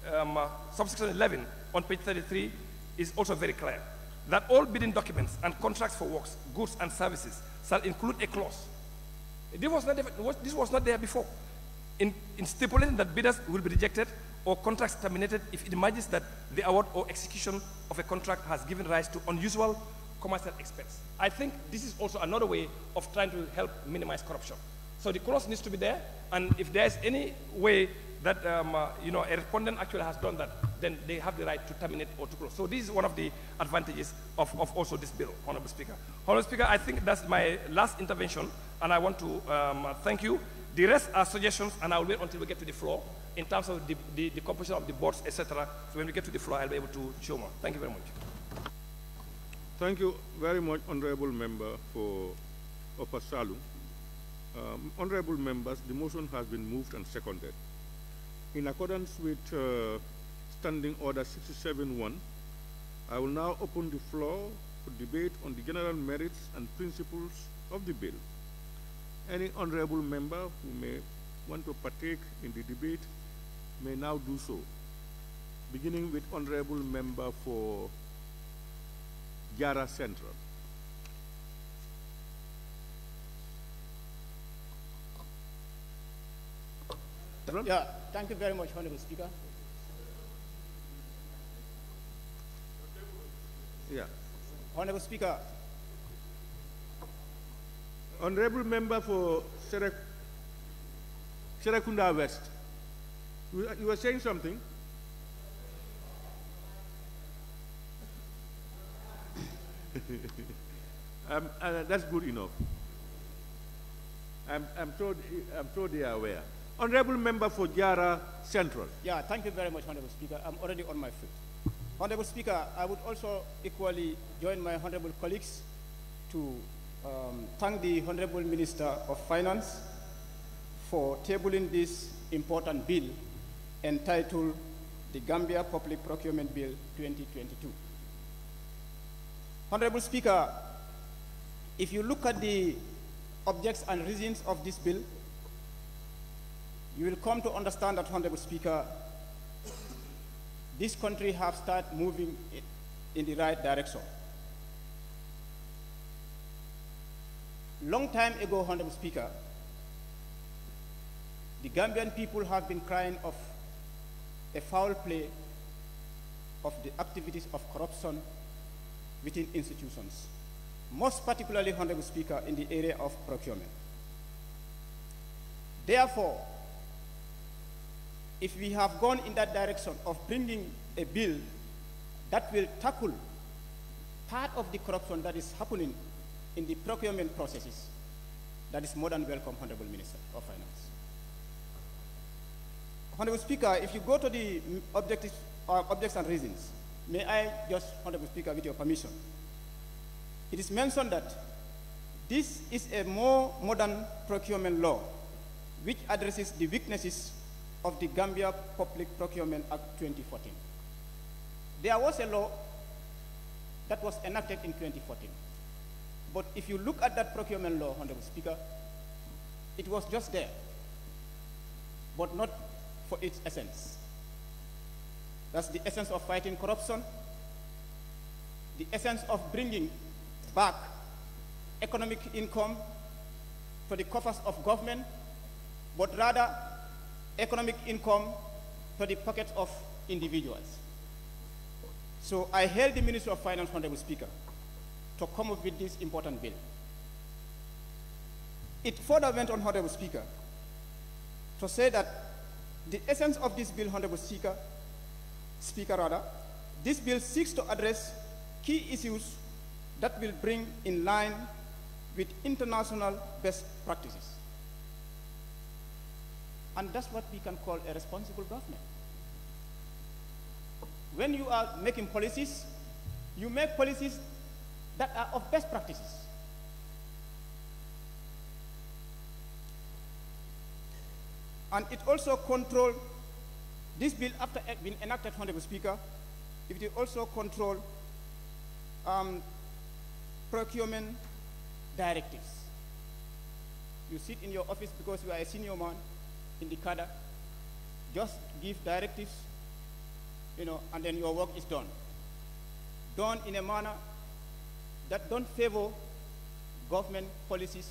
A: 11 on page 33 is also very clear that all bidding documents and contracts for works, goods, and services shall include a clause. This was not there before. In stipulating that bidders will be rejected or contracts terminated if it emerges that the award or execution of a contract has given rise to unusual commercial expense. I think this is also another way of trying to help minimize corruption. So the clause needs to be there, and if there's any way that you know, a respondent actually has done that, then they have the right to terminate or to close. So this is one of the advantages of also this bill, Honorable Speaker. Honorable Speaker, I think that's my last intervention, and I want to thank you. The rest are suggestions, and I will wait until we get to the floor in terms of the composition of the boards, etc. So when we get to the floor, I'll be able to show more. Thank you very much.
B: Thank you very much, Honorable Member for Upper Salu. Honorable members, the motion has been moved and seconded. In accordance with Standing Order 67-1, I will now open the floor for debate on the general merits and principles of the bill. Any honorable member who may want to partake in the debate may now do so, beginning with honorable member for Jara Central.
J: Yeah, thank you very much, Honorable Speaker.
B: Yeah.
J: Honorable Speaker.
B: Honorable member for Serekunda West. You were saying something? That's good enough. I'm sure they are aware. Honorable member for Jara Central.
J: Yeah, thank you very much, Honorable Speaker. I'm already on my feet. Honorable Speaker, I would also equally join my honorable colleagues to thank the Honorable Minister of Finance for tabling this important bill entitled the Gambia Public Procurement Bill 2022. Honorable Speaker, if you look at the objects and reasons of this bill, you will come to understand that, Honorable Speaker, this country has started moving in the right direction. Long time ago, Honorable Speaker, the Gambian people have been crying of a foul play of the activities of corruption within institutions, most particularly, Honorable Speaker, in the area of procurement. Therefore, if we have gone in that direction of bringing a bill that will tackle part of the corruption that is happening in the procurement processes, that is more than welcome, Honorable Minister of Finance. Honorable Speaker, if you go to the objects and reasons, may I just, Honorable Speaker, with your permission, it is mentioned that this is a more modern procurement law which addresses the weaknesses of the Gambia Public Procurement Act 2014. There was a law that was enacted in 2014. But if you look at that procurement law, Honorable Speaker, it was just there, but not for its essence. That's the essence of fighting corruption, the essence of bringing back economic income to the coffers of government, but rather economic income to the pockets of individuals. So I hailed the Minister of Finance, Honorable Speaker, to come up with this important bill. It further went on, Honorable Speaker, to say that the essence of this bill, Honorable Speaker, this bill seeks to address key issues that will bring in line with international best practices. And that's what we can call a responsible government. When you are making policies, you make policies that are of best practices. And it also control, this bill after being enacted, Honorable Speaker, it will also control procurement directives. You sit in your office because you are a senior man in the cadre, just give directives, and then your work is done. Done in a manner that don't favor government policies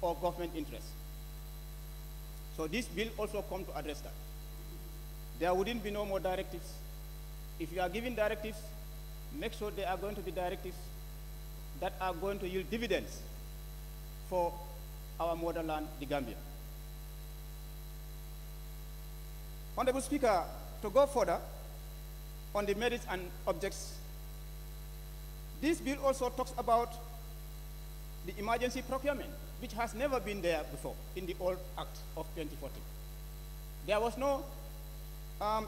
J: or government interests. So this bill also comes to address that. There wouldn't be no more directives. If you are giving directives, make sure they are going to be directives that are going to yield dividends for our motherland, the Gambia. Honorable Speaker, to go further on the merits and objects, this bill also talks about the emergency procurement, which has never been there before in the old Act of 2014. There was no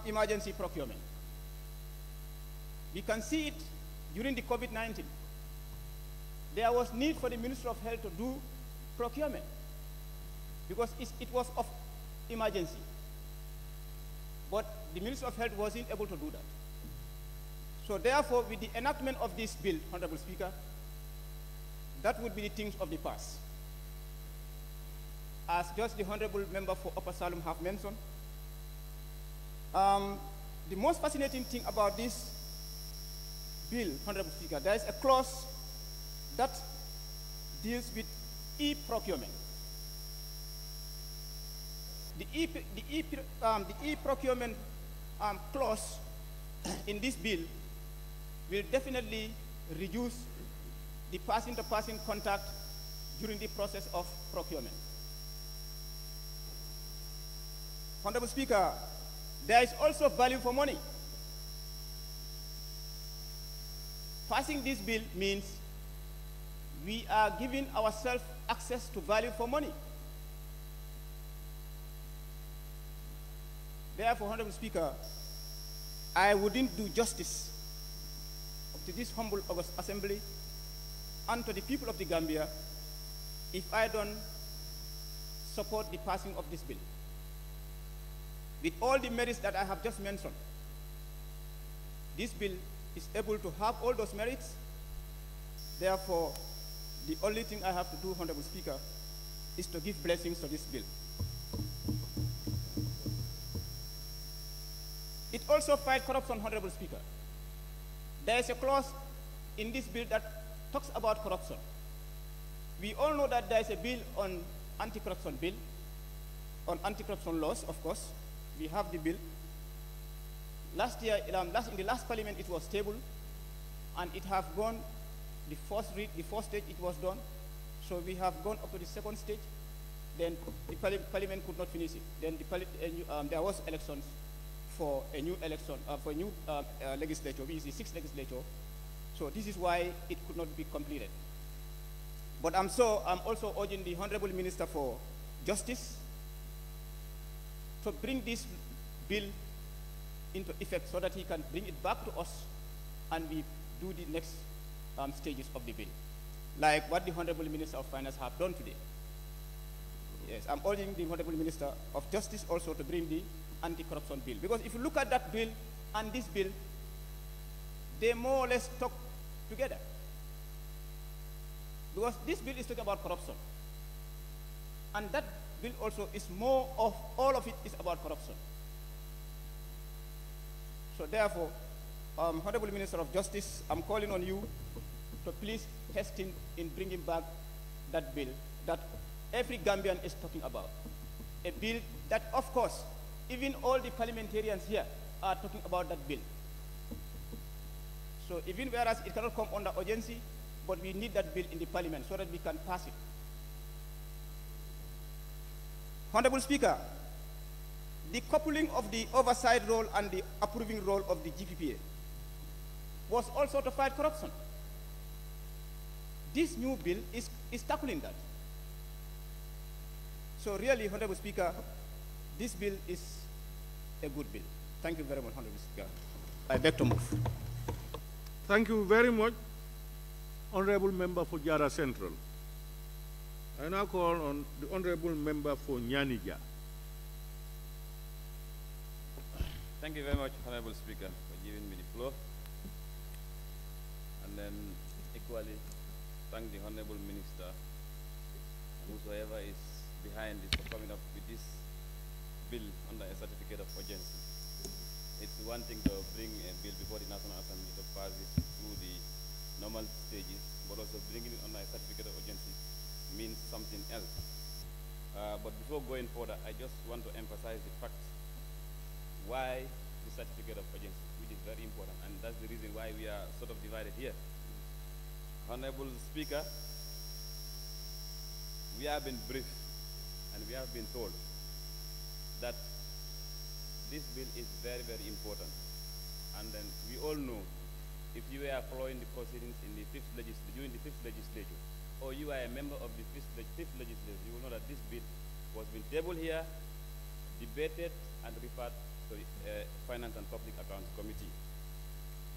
J: emergency procurement. We can see it during the COVID-19. There was need for the Minister of Health to do procurement because it was of emergency. But the Minister of Health wasn't able to do that. So therefore, with the enactment of this bill, Honorable Speaker, that would be the things of the past. As just the Honorable Member for Upper Salem have mentioned, the most fascinating thing about this bill, Honorable Speaker, there is a clause that deals with e-procurement. The e-procurement clause in this bill will definitely reduce the person-to-person contact during the process of procurement. Honorable Speaker, there is also value for money. Passing this bill means we are giving ourselves access to value for money. Therefore, Honorable Speaker, I wouldn't do justice to this humble August Assembly and to the people of the Gambia if I don't support the passing of this bill. With all the merits that I have just mentioned, this bill is able to have all those merits. Therefore, the only thing I have to do, Honorable Speaker, is to give blessings to this bill. It also fights corruption, Honorable Speaker. There is a clause in this bill that talks about corruption. We all know that there is a bill on anti-corruption bill, on anti-corruption laws, of course. We have the bill. Last year, in the last parliament, it was tabled, and it have gone, the first stage it was done. So we have gone up to the second stage. Then the parliament could not finish it. Then there was elections for a new election, for a new legislature, which is the 6th legislature. So this is why it could not be completed. But I'm also urging the Honorable Minister for Justice to bring this bill into effect so that he can bring it back to us and we do the next stages of the bill, like what the Honorable Minister of Finance have done today. Yes, I'm urging the Honorable Minister of Justice also to bring the anti-corruption bill. Because if you look at that bill and this bill, they more or less talk together. Because this bill is talking about corruption. And that bill also is more of, all of it is about corruption. So therefore, Honorable Minister of Justice, I'm calling on you to please hasten in bringing back that bill that every Gambian is talking about. A bill that, of course, even all the parliamentarians here are talking about that bill. So even whereas it cannot come under urgency, but we need that bill in the parliament so that we can pass it. Honorable Speaker, the coupling of the oversight role and the approving role of the GPPA was also to fight corruption. This new bill is tackling that. So really, Honorable Speaker, this bill is a good bill. Thank you very much, Honorable Speaker. I beg to move.
B: Thank you very much, Honorable Member for Jara Central. I now call on the Honorable Member for Nyanija.
K: Thank you very much, Honorable Speaker, for giving me the floor. And then equally thank the Honorable Minister and whosoever is behind this for coming up with this bill under a certificate of urgency. It's one thing to bring a bill before the National Assembly to pass it through the normal stages, but also bringing it under a certificate of urgency means something else. But before going further, I just want to emphasize the fact why the certificate of urgency, which is very important, and that's the reason why we are sort of divided here. Honorable Speaker, we have been briefed and we have been told that this bill is very, very important. And then we all know, if you were following the proceedings in the during the 5th legislature, or you are a member of the 5th legislature, you will know that this bill was being tabled here, debated, and referred to the Finance and Public Accounts Committee.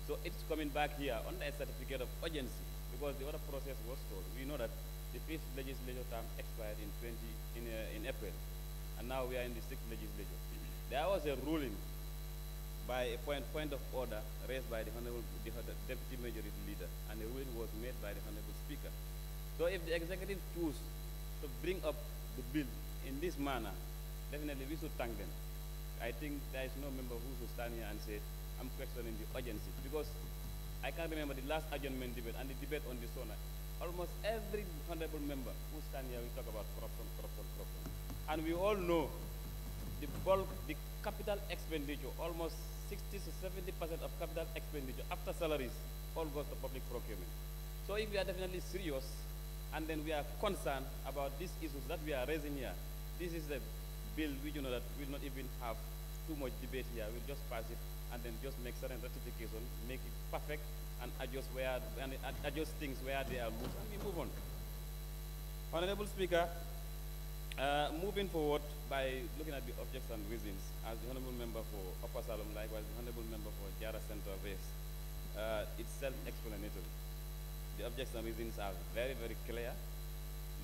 K: So it's coming back here under a certificate of urgency, because the other process was told. We know that the 5th legislature term expired in April, and now we are in the 6th legislature. There was a ruling by a point of order raised by the Deputy Majority Leader, and the ruling was made by the Honorable Speaker. So if the executive choose to bring up the bill in this manner, definitely we should thank them. I think there is no member who should stand here and say, I'm questioning the urgency, because I can remember the last adjournment debate and the debate on the SONA. Almost every honorable member who stand here will talk about corruption, corruption, corruption. And we all know the bulk, the capital expenditure, almost 60 to 70% of capital expenditure after salaries, all goes to public procurement. So if we are definitely serious, and then we are concerned about these issues that we are raising here, this is a bill which you know that will not even have too much debate here. We'll just pass it and then just make certain ratification, make it perfect, and adjust things where they are loose, and we move on. Honorable Speaker, moving forward by looking at the objects and reasons, as the Honorable Member for Upper Salom, likewise the Honorable Member for Jara Central raised, it's self-explanatory. The objects and reasons are very, very clear.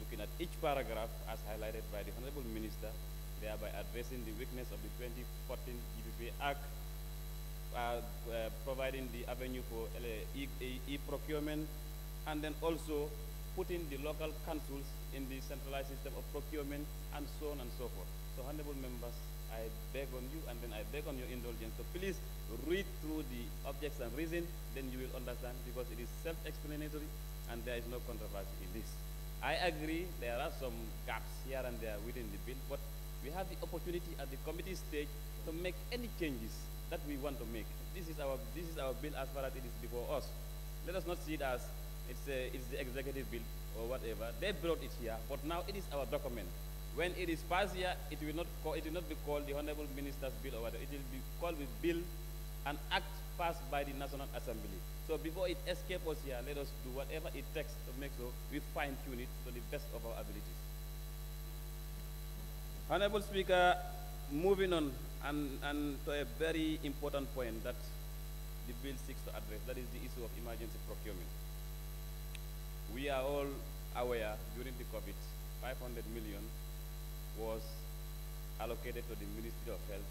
K: Looking at each paragraph as highlighted by the Honorable Minister, thereby addressing the weakness of the 2014 GPPA Act, providing the avenue for e-procurement, and then also putting the local councils in the centralized system of procurement, and so on and so forth. So, honorable members, I beg on you, and then I beg on your indulgence, so please read through the objects and reasons, then you will understand, because it is self-explanatory, and there is no controversy in this. I agree there are some gaps here and there within the bill, but we have the opportunity at the committee stage to make any changes that we want to make. This is our bill as far as it is before us. Let us not see it as it's the executive bill or whatever. They brought it here, but now it is our document. When it is passed here, it will not be called the Honorable Minister's bill or whatever. It will be called with bill, an act passed by the National Assembly. So before it escapes us here, let us do whatever it takes to make sure we fine-tune it to the best of our abilities. Honorable Speaker, moving on and to a very important point that the bill seeks to address, that is the issue of emergency procurement. We are all aware during the COVID, 500 million was allocated to the Ministry of Health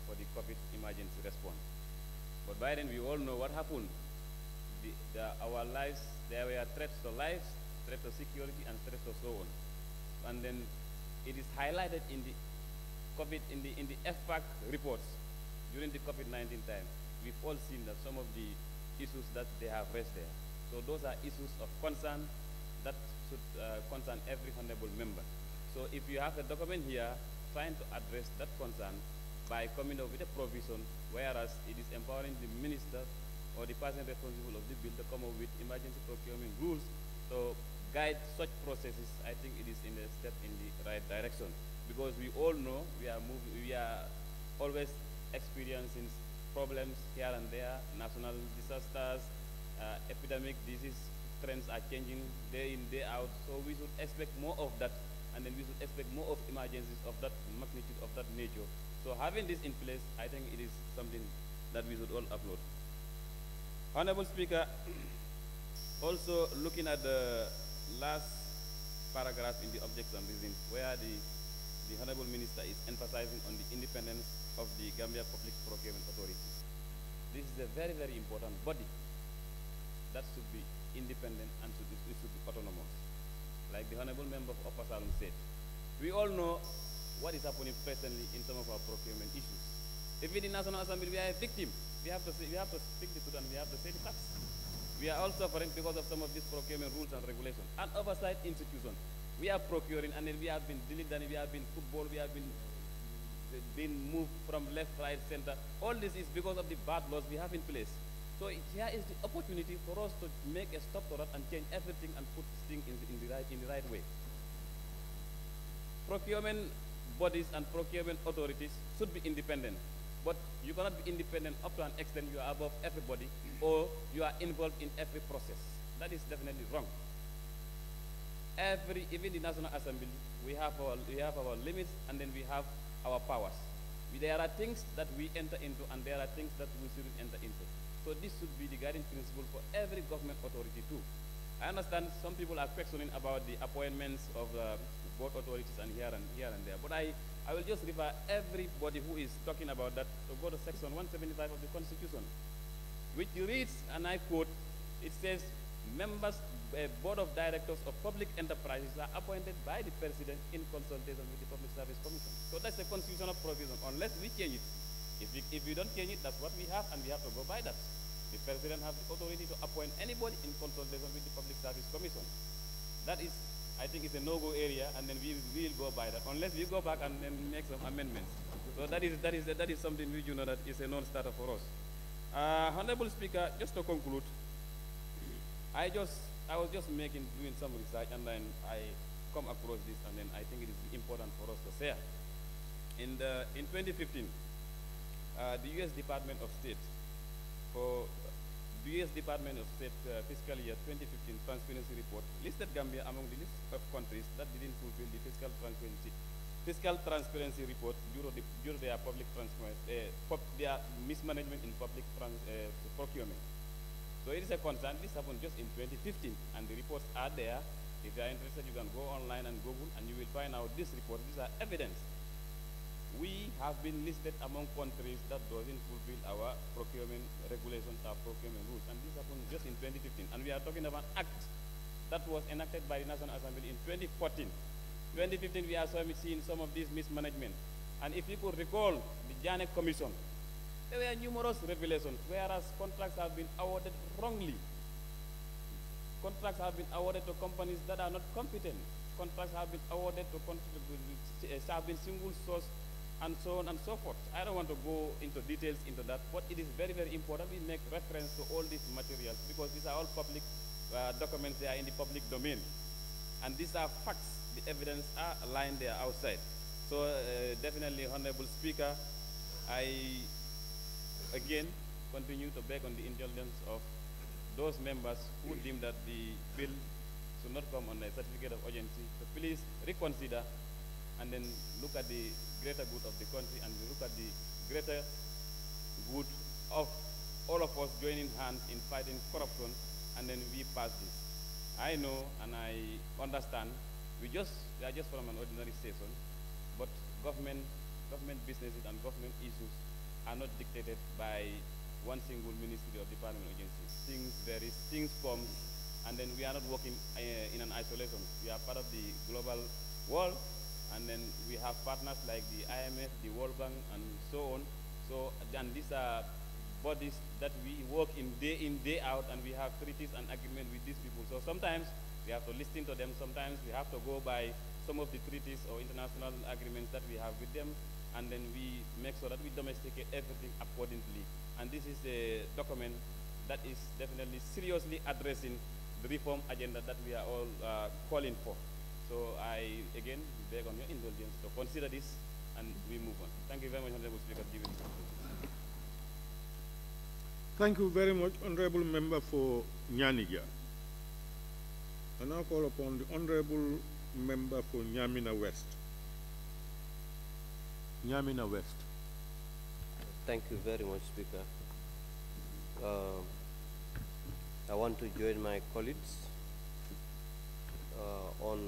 K: for the COVID emergency response. But by then we all know what happened. Our lives, there were threats to lives, threats to security, and threats to so on. And then it is highlighted in the COVID, in the FPAC reports during the COVID-19 time. We've all seen that some of the issues that they have raised there. So those are issues of concern that should concern every honorable member. So if you have a document here trying to address that concern by coming up with a provision, whereas it is empowering the minister or the person responsible of the bill to come up with emergency procurement rules to guide such processes, I think it is in a step in the right direction. Because we all know we are always experiencing problems here and there, national disasters, epidemic disease trends are changing day in, day out. So we should expect more of that, and then we should expect more of emergencies of that magnitude, of that nature. So having this in place, I think it is something that we should all upload. Honorable Speaker, also looking at the last paragraph in the objects and reasons, where the Honorable Minister is emphasizing on the independence of the Gambia Public Procurement Authority. This is a very, very important body that should be independent and should be autonomous. Like the Honorable Member of Upper Salem said, we all know what is happening presently in some of our procurement issues. If in the National Assembly we are a victim, we have to speak the truth and we have to say the facts. We are all suffering because of some of these procurement rules and regulations. And oversight institutions, we are procuring, and then we have been dealing, and we have been football, we have been moved from left, right, center. All this is because of the bad laws we have in place. So here is the opportunity for us to make a stop to that and change everything and put this thing in the right way. Procurement bodies and procurement authorities should be independent. But you cannot be independent up to an extent you are above everybody or you are involved in every process. That is definitely wrong. Even the National Assembly, we have our limits, and then we have our powers. There are things that we enter into, and there are things that we shouldn't enter into. So this should be the guiding principle for every government authority too. I understand some people are questioning about the appointments of board authorities and here and there, but I will just refer everybody who is talking about that to go to section 175 of the Constitution, which reads, and I quote, it says, members, board of directors of public enterprises are appointed by the president in consultation with the Public Service Commission. So that's a constitutional provision, unless we change it. If we don't change it, that's what we have, and we have to go by that. The president has the authority to appoint anybody in consultation with the Public Service Commission. That is, I think, it's a no-go area, and then we will go by that, unless we go back and then make some amendments. So that is something we do know that is a non-starter for us. Honorable Speaker, just to conclude, I was just doing some research, and then I come across this, and then I think it is important for us to share. In 2015, the U.S. Department of State, for the U.S. Department of State fiscal year 2015 transparency report listed Gambia among the list of countries that didn't fulfill the fiscal transparency report due to their their mismanagement in public procurement. So it is a concern. This happened just in 2015, and the reports are there. If you are interested, you can go online and Google, and you will find out this report. These are evidence. We have been listed among countries that doesn't fulfill our procurement regulations, our procurement rules, and this happened just in 2015. And we are talking about an act that was enacted by the National Assembly in 2014. 2015, we are seeing some of this mismanagement. And if you could recall the Janet Commission, there were numerous revelations, whereas contracts have been awarded wrongly. Contracts have been awarded to companies that are not competent. Contracts have been awarded to have been single source, and so on and so forth. I don't want to go into details into that, but it is very, very important we make reference to all these materials because these are all public documents. They are in the public domain. And these are facts. The evidence are lying there outside. So definitely, Honorable Speaker, I again continue to beg on the indulgence of those members who deem that the bill should not come on a certificate of urgency to please reconsider and then look at the greater good of the country and look at the greater good of all of us joining hands in fighting corruption, and then we pass this. I know and I understand we are just from an ordinary session, but government businesses and government issues are not dictated by one single ministry or department agency. Things vary, things come, and then we are not working in an isolation. We are part of the global world, and then we have partners like the IMF, the World Bank, and so on. So, and these are bodies that we work in, day out, and we have treaties and agreements with these people. So sometimes we have to listen to them. Sometimes we have to go by some of the treaties or international agreements that we have with them, and then we make sure that we domesticate everything accordingly. And this is a document that is definitely seriously addressing the reform agenda that we are all calling for. So I, again, beg on your indulgence to consider this, and we move on. Thank you very much, Honorable Speaker.
B: Thank you very much, Honorable Member for Nyanija. I now call upon the Honorable Member for Nyamina West. Nyamina West.
L: Thank you very much, Speaker. I want to join my colleagues on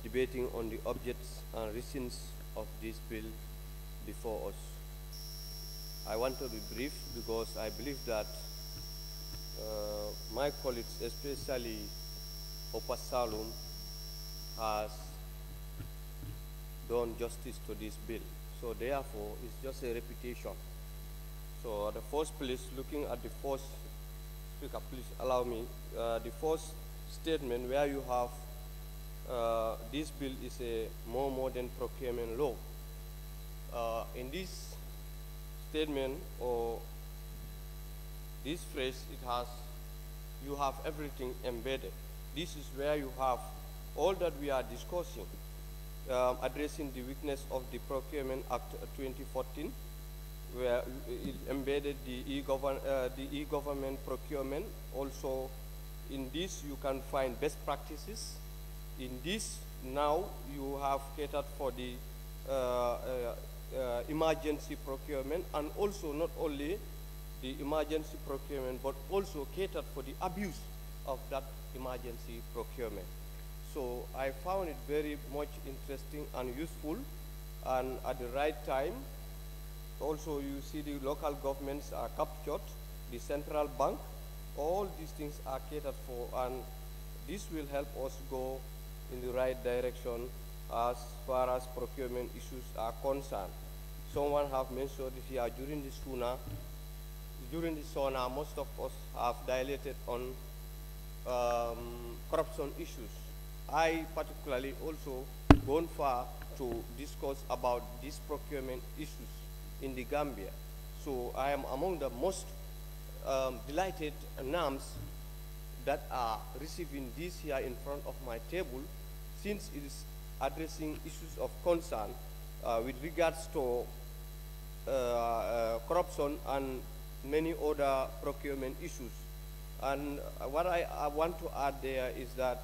L: debating on the objects and reasons of this bill before us. I want to be brief because I believe that my colleagues, especially Opa Salum, has done justice to this bill. So therefore, it's just a repetition. So at the first place, looking at the first, Speaker, please allow me, the first statement where you have this bill is a more modern procurement law. In this statement or this phrase, you have everything embedded. This is where you have all that we are discussing, addressing the weakness of the Procurement Act 2014, where it embedded the e-government procurement. Also, in this you can find best practices. In this, now you have catered for the emergency procurement, and also not only the emergency procurement, but also catered for the abuse of that emergency procurement. So I found it very much interesting and useful, and at the right time. Also, you see the local governments are captured, the central bank, all these things are catered for, and this will help us go in the right direction as far as procurement issues are concerned. Someone have mentioned it here during the SONA, most of us have dilated on corruption issues. I particularly also gone far to discuss about these procurement issues in the Gambia. So I am among the most delighted NAMs that are receiving this here in front of my table, since it is addressing issues of concern with regards to corruption and many other procurement issues. And what I want to add there is that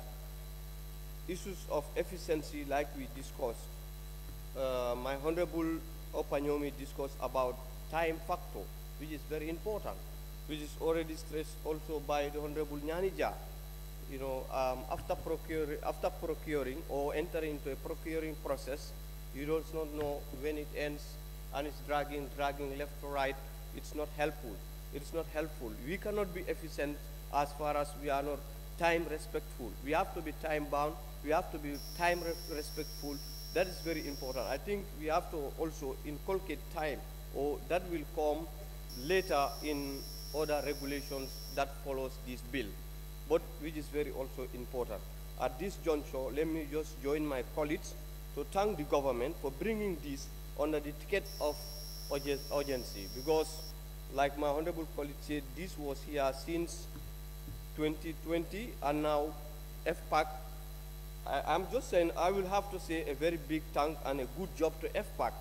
L: issues of efficiency, like we discussed, my Honorable Opanyomi discussed about time factor, which is very important, which is already stressed also by the Honorable Nyanija. You know, after procuring or entering into a procuring process, you do not know when it ends, and it's dragging left to right. It's not helpful. It's not helpful. We cannot be efficient as far as we are not time respectful. We have to be time bound. We have to be time respectful. That is very important. I think we have to also inculcate time, or that will come later in other regulations that follows this bill, but which is very also important. At this juncture, let me just join my colleagues to thank the government for bringing this under the ticket of urgency, because like my honorable colleague said, this was here since 2020, and now FPAC, I'm just saying, I will have to say a very big thank and a good job to FPAC,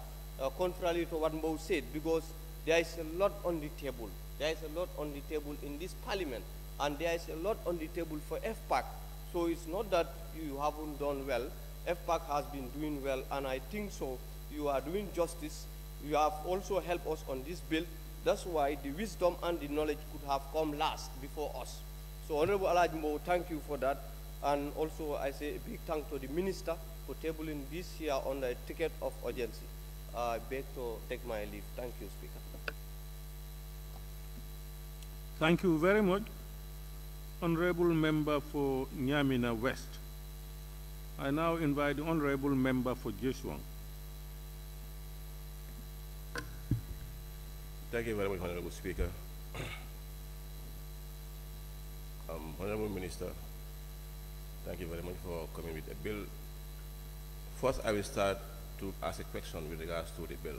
L: contrary to what Mo said, because there is a lot on the table. There is a lot on the table in this parliament, and there is a lot on the table for FPAC. So it's not that you haven't done well. FPAC has been doing well, and I think so. You are doing justice. You have also helped us on this bill. That's why the wisdom and the knowledge could have come last before us. So Honorable Alhaji Mo, thank you for that. And also I say a big thank to the minister for tabling this here on the ticket of urgency. I beg to take my leave. Thank you, Speaker.
B: Thank you very much. Honorable Member for Nyamina West. I now invite the Honorable Member for Jeswang.
M: Thank you very much, Honorable Speaker. Honorable Minister, thank you very much for coming with the bill. First, I will start to ask a question with regards to the bill.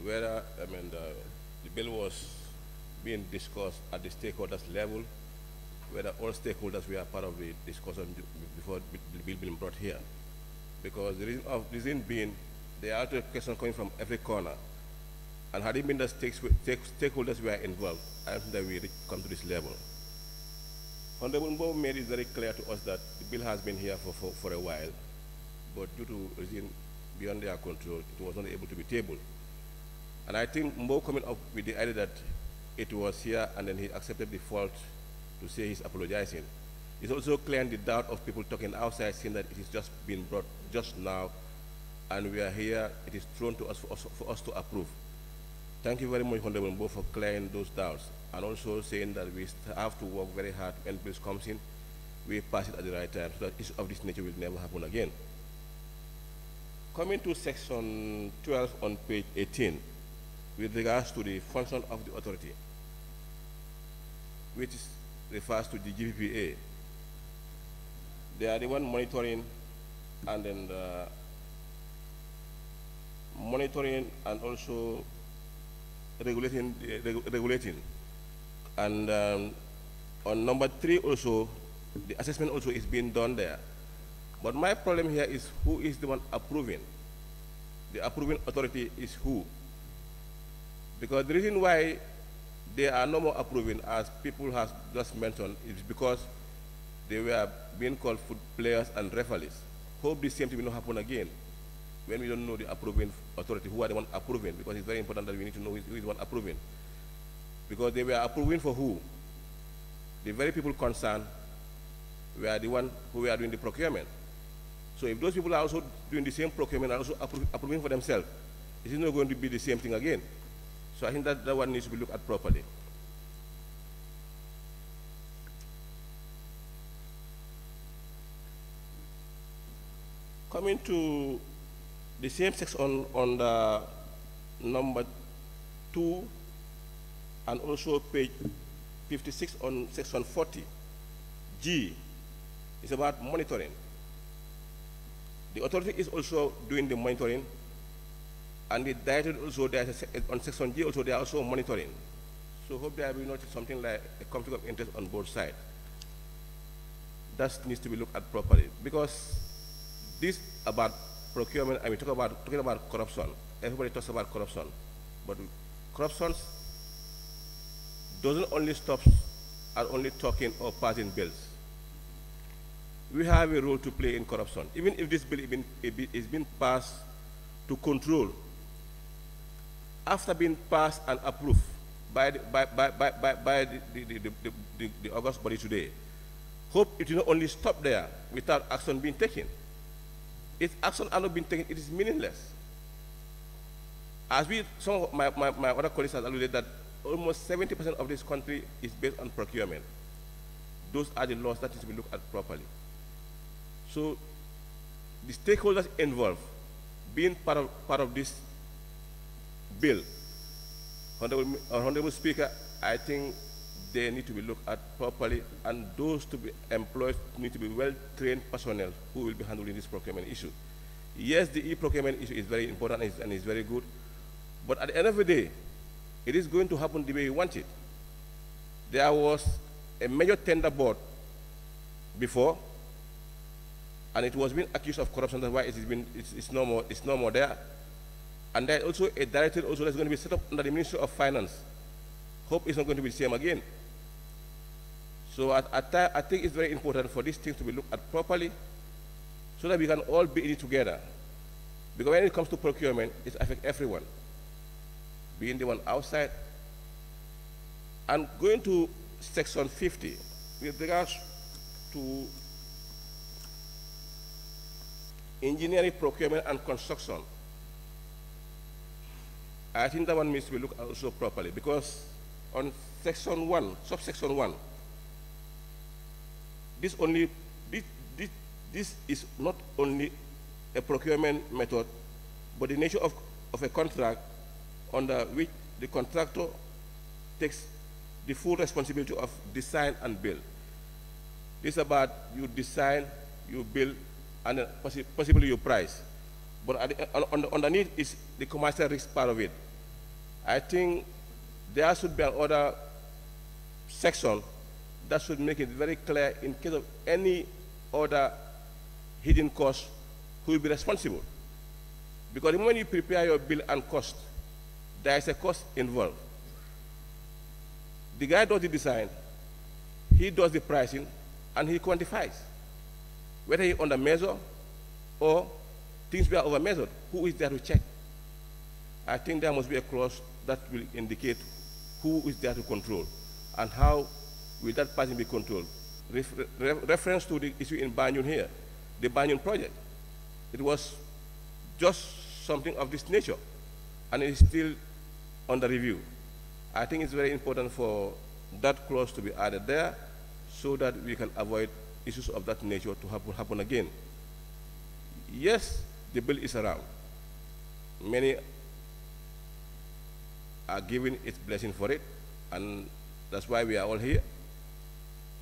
M: Whether, the bill was being discussed at the stakeholders level, whether all stakeholders were part of the discussion before the bill being brought here. Because the reason being, there are questions coming from every corner. And had it been that stakeholders were involved, I don't think that we come to this level. Honorable Mbo made it very clear to us that the bill has been here for a while, but due to reason beyond their control, it was not able to be tabled. And I think Mbo coming up with the idea that it was here and then he accepted the fault to say he's apologizing. It's also clearing the doubt of people talking outside, saying that it is just been brought just now, and we are here, it is thrown to us for us to approve. Thank you very much, Honorable Mbo, for clearing those doubts, and also saying that we have to work very hard when bills comes in, we pass it at the right time, so that issues of this nature will never happen again. Coming to section 12 on page 18, with regards to the function of the authority, which refers to the GPPA. They are the one monitoring and then monitoring and also regulating. And on number 3 also, the assessment also is being done there. But my problem here is who is the one approving? The approving authority is who? Because the reason why they are no more approving, as people have just mentioned, is because they were being called foot players and referees. Hope the same thing will not happen again when we don't know the approving authority, who are the one approving, because it's very important that we need to know who is the one approving. Because they were approving for who? The very people concerned were the one who were doing the procurement. So if those people are also doing the same procurement and also approving for themselves, it is not going to be the same thing again. So I think that one needs to be looked at properly. Coming to the same section on the number 2 and also page 56 on section 40, G, is about monitoring. The authority is also doing the monitoring, and the director also, on section G also, they are also monitoring. So hope there will not be something like a conflict of interest on both sides. That needs to be looked at properly, because this about procurement, I mean, talking about corruption. Everybody talks about corruption, but corruption doesn't only stop at only talking or passing bills. We have a role to play in corruption. Even if this bill is being passed to control, after being passed and approved by the August body today, hope it will not only stop there without action being taken. If action are not being taken, it is meaningless. As some of my other colleagues have alluded that almost 70% of this country is based on procurement. Those are the laws that need to be looked at properly. So the stakeholders involved, being part of this bill, Honorable Speaker, I think they need to be looked at properly, and those to be employed need to be well-trained personnel who will be handling this procurement issue. Yes, the e-procurement issue is very important and is very good, but at the end of the day, it is going to happen the way you want it. There was a major tender board before, and it was being accused of corruption. That's why it's no more there. And there also a director also that's going to be set up under the Ministry of Finance. Hope it's not going to be the same again. So I think it's very important for these things to be looked at properly so that we can all be in it together. Because when it comes to procurement, it affects everyone, being the one outside. And going to Section 50, with regards to engineering, procurement, and construction, I think that one needs to be looked at also properly, because on Section 1, subsection 1, this is not only a procurement method, but the nature of a contract under which the contractor takes the full responsibility of design and build. This is about you design, you build, and possibly you price. But underneath is the commercial risk part of it. I think there should be another section that should make it very clear in case of any other hidden cost who will be responsible. Because the moment you prepare your bill and cost, there is a cost involved. The guy does the design, he does the pricing, and he quantifies. Whether he under measure or things were over measured, who is there to check? I think there must be a clause that will indicate who is there to control and how will that person be controlled. Reference to the issue in Banjul here, the Banjul project. It was just something of this nature, and it is still under review. I think it's very important for that clause to be added there so that we can avoid issues of that nature to happen again. Yes, the bill is around. Many are giving its blessing for it, and that's why we are all here.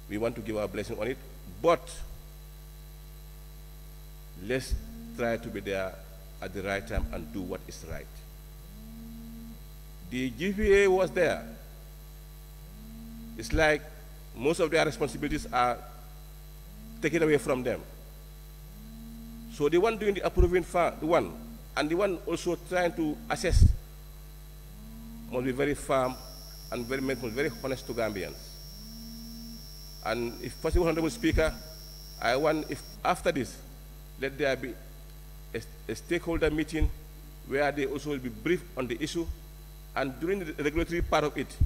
M: We want to give our blessing on it, but let's try to be there at the right time and do what is right. The GPA was there. It's like most of their responsibilities are taken away from them. So the one doing the approving, and the one also trying to assess must be very firm and very honest to Gambians. And if possible, Honorable Speaker, I want, if after this, let there be a stakeholder meeting where they also will be briefed on the issue, and during the regulatory part of it,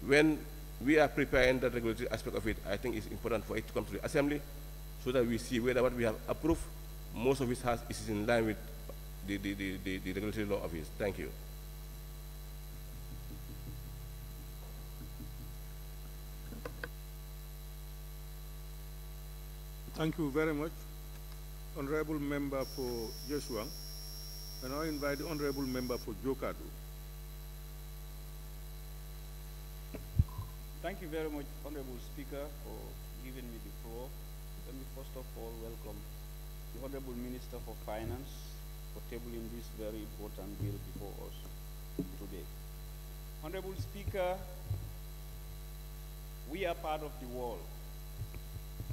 M: when we are preparing the regulatory aspect of it, I think it's important for it to come to the Assembly so that we see whether what we have approved, most of it is in line with the regulatory law of it. Thank you.
B: Thank you very much, Honorable Member for Joshua. And I invite the Honorable Member for Jokadu.
H: Thank you very much, Honorable Speaker, for giving me the floor. Let me first of all welcome the Honorable Minister for Finance for tabling this very important bill before us today. Honorable Speaker, we are part of the world.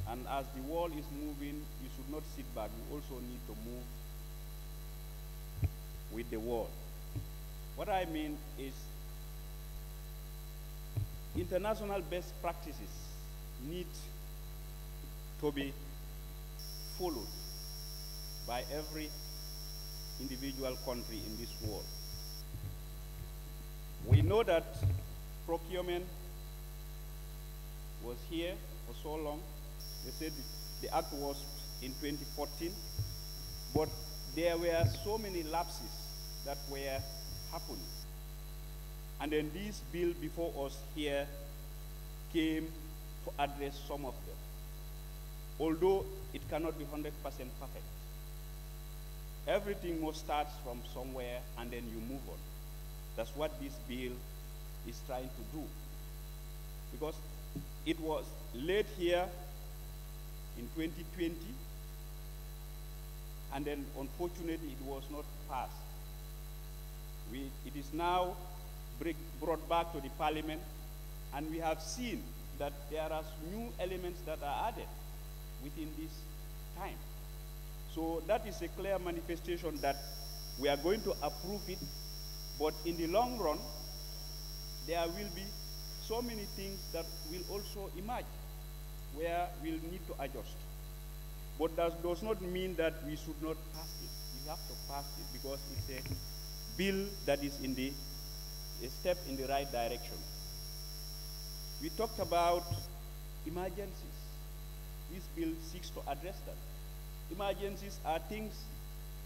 H: And as the world is moving, you should not sit back. You also need to move with the world. What I mean is international best practices need to be followed by every individual country in this world. We know that procurement was here for so long. They said the act was in 2014, but there were so many lapses that were happening. And then this bill before us here came to address some of them. Although it cannot be 100% perfect. Everything must start from somewhere and then you move on. That's what this bill
K: is trying to do. Because it was laid here in 2020, and then unfortunately it was not passed. It is now brought back to the Parliament, and we have seen that there are new elements that are added within this time. So that is a clear manifestation that we are going to approve it, but in the long run, there will be so many things that will also emerge where we'll need to adjust. But that does not mean that we should not pass it. We have to pass it because it's a bill that is a step in the right direction. We talked about emergencies. This bill seeks to address that. Emergencies are things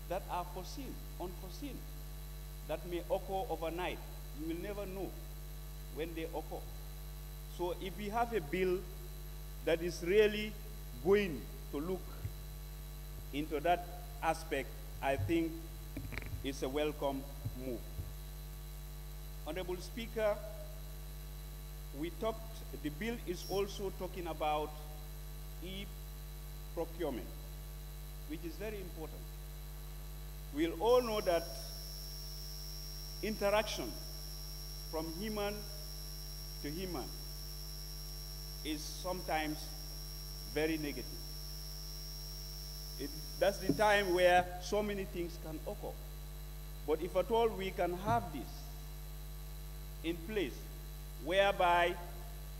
K: that are foreseen, unforeseen, that may occur overnight. You will never know when they occur. So if we have a bill that is really going to look into that aspect, I think it's a welcome move. Honorable Speaker, the bill is also talking about e-procurement, which is very important. We'll all know that interaction from human to human is sometimes very negative. That's the time where so many things can occur. But if at all we can have this in place, whereby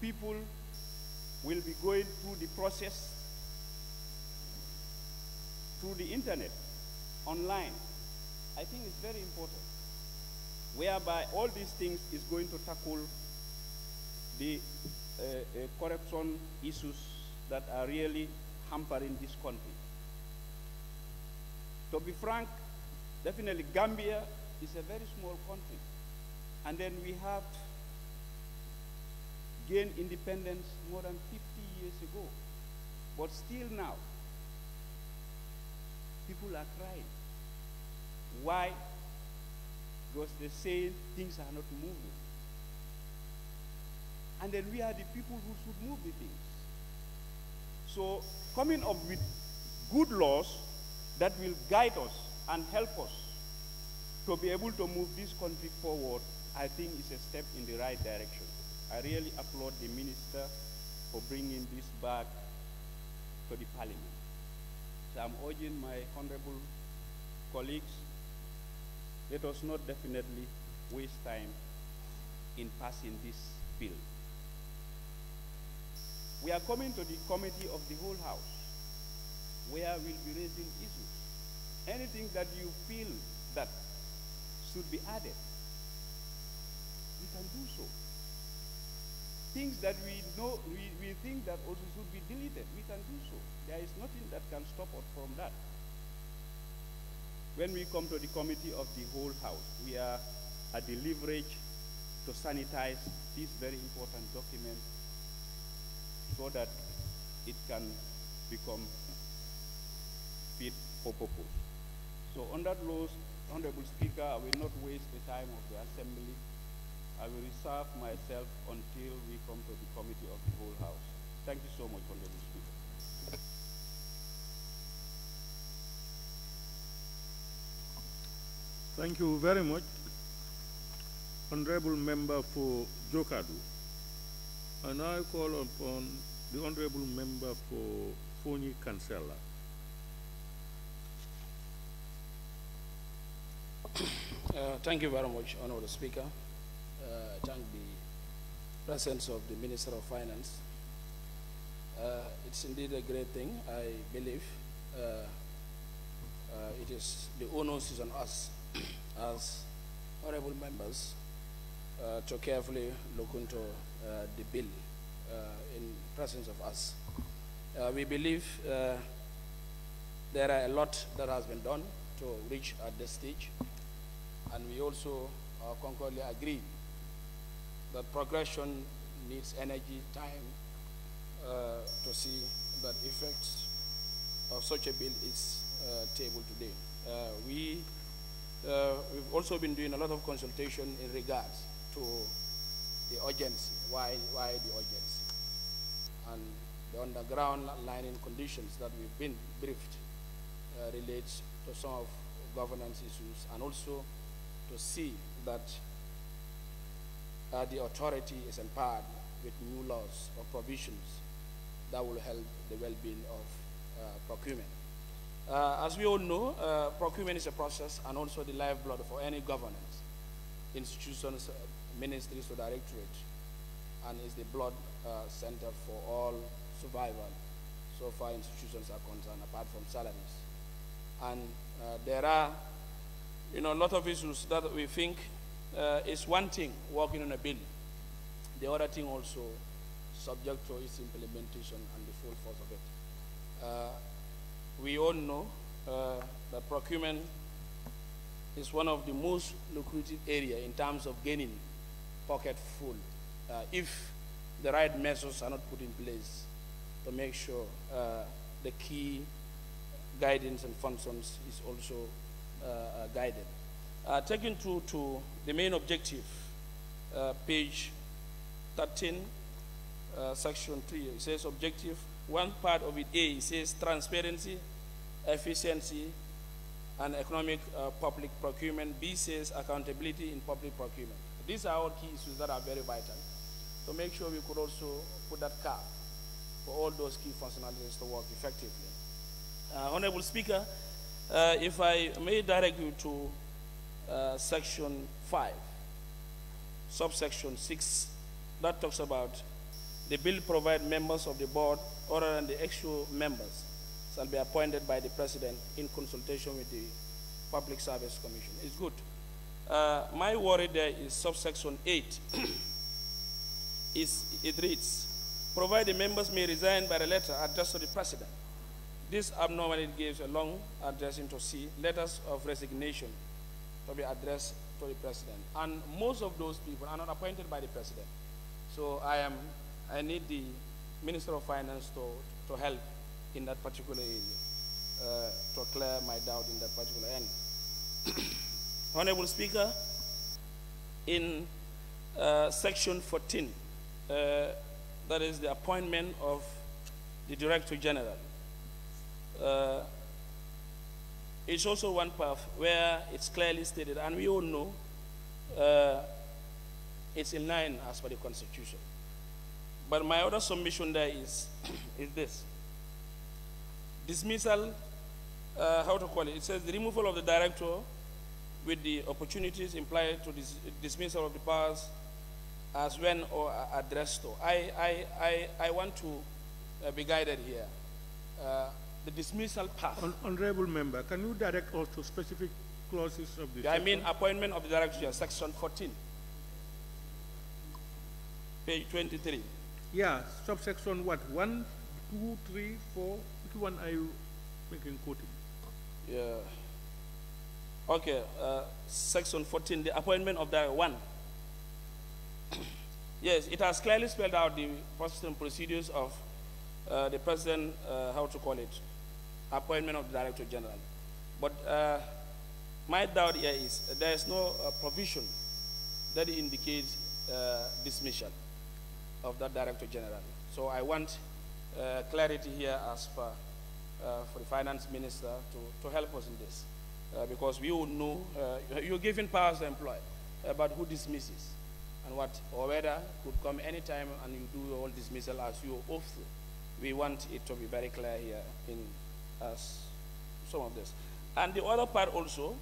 K: people will be going through the process through the internet, online, I think it's very important, whereby all these things is going to tackle the corruption issues that are really hampering this country. To be frank, definitely Gambia is a very small country. And then we have gained independence more than 50 years ago. But still now, people are crying. Why? Because they say things are not moving. And then we are the people who should move the things. So coming up with good laws that will guide us and help us to be able to move this country forward, I think is a step in the right direction. I really applaud the minister for bringing this back to the Parliament. So I'm urging my honorable colleagues, let us not definitely waste time in passing this bill. We are coming to the committee of the whole House, where we'll be raising issues. Anything that you feel that should be added, we can do so. Things that we know, we think that also should be deleted, we can do so. There is nothing that can stop us from that. When we come to the committee of the whole House, we are at the leverage to sanitize this very important document so that it can become fit for purpose. So on that note, Honorable Speaker, I will not waste the time of the Assembly. I will reserve myself until we come to the committee of the whole House. Thank you so much, Honorable Speaker.
B: Thank you very much, Honorable Member for Jokadu. And I call upon the Honorable Member for Foni Kansela.
N: Thank you very much, Honorable Speaker. I thank the presence of the Minister of Finance. It's indeed a great thing. I believe it is the onus is on us as honorable members to carefully look into the bill in presence of us. We believe there are a lot that has been done to reach at this stage, and we also concurrently agree that progression needs energy, time to see that effects of such a bill is tabled today. We've also been doing a lot of consultation in regards to the urgency. Why the urgency? And the underground lining conditions that we've been briefed relates to some of governance issues, and also to see that the authority is empowered with new laws or provisions that will help the well-being of procurement. As we all know, procurement is a process and also the lifeblood for any governance, institutions, ministries, or directorate, and is the blood center for all survival so far institutions are concerned, apart from salaries. And there are, a lot of issues that we think is one thing, working on a bill. The other thing also, subject to its implementation and the full force of it. We all know that procurement is one of the most lucrative areas in terms of gaining pocket full if the right measures are not put in place to make sure the key guidance and functions is also guided. Taking to the main objective, page 13, section 3, it says objective, one part of it, A, it says transparency, efficiency, and economic public procurement. B says accountability in public procurement. These are all key issues that are very vital. To make sure we could also put that cap for all those key functionalities to work effectively. Honorable Speaker, if I may direct you to section 5, subsection 6, that talks about the bill provide members of the board other than the actual members shall be appointed by the President in consultation with the Public Service Commission. It's good. My worry there is subsection 8. It reads, provide the members may resign by the letter addressed to the President. This abnormally gives a long addressing to C, letters of resignation to be addressed to the President. And most of those people are not appointed by the President. So I need the Minister of Finance to help in that particular area, to clear my doubt in that particular end. Honorable Speaker, in section 14, that is the appointment of the Director General. It's also one path where it's clearly stated, and we all know it's in line as per the Constitution. But my other submission there is this. Dismissal, how to call it? It says the removal of the director with the opportunities implied to dismissal of the powers as when or addressed to. I want to be guided here. The dismissal path.
B: Honorable Member, can you direct us to specific clauses of this?
N: I mean appointment of the director, section 14, page 23.
B: Yeah, subsection what? 1, 2, 3, 4. Which one are you making quoting?
N: Yeah. Okay, section 14, the appointment of the one. Yes, it has clearly spelled out the process and procedures of the President, how to call it, appointment of the Director General. But my doubt here is there is no provision that indicates dismissal of that Director General. So I want clarity here as for the Finance Minister to help us in this. Because we all know you're giving powers to employ, but who dismisses and what, or whether could come anytime and you do all dismissal as you oath to. We want it to be very clear here in some of this. And the other part also,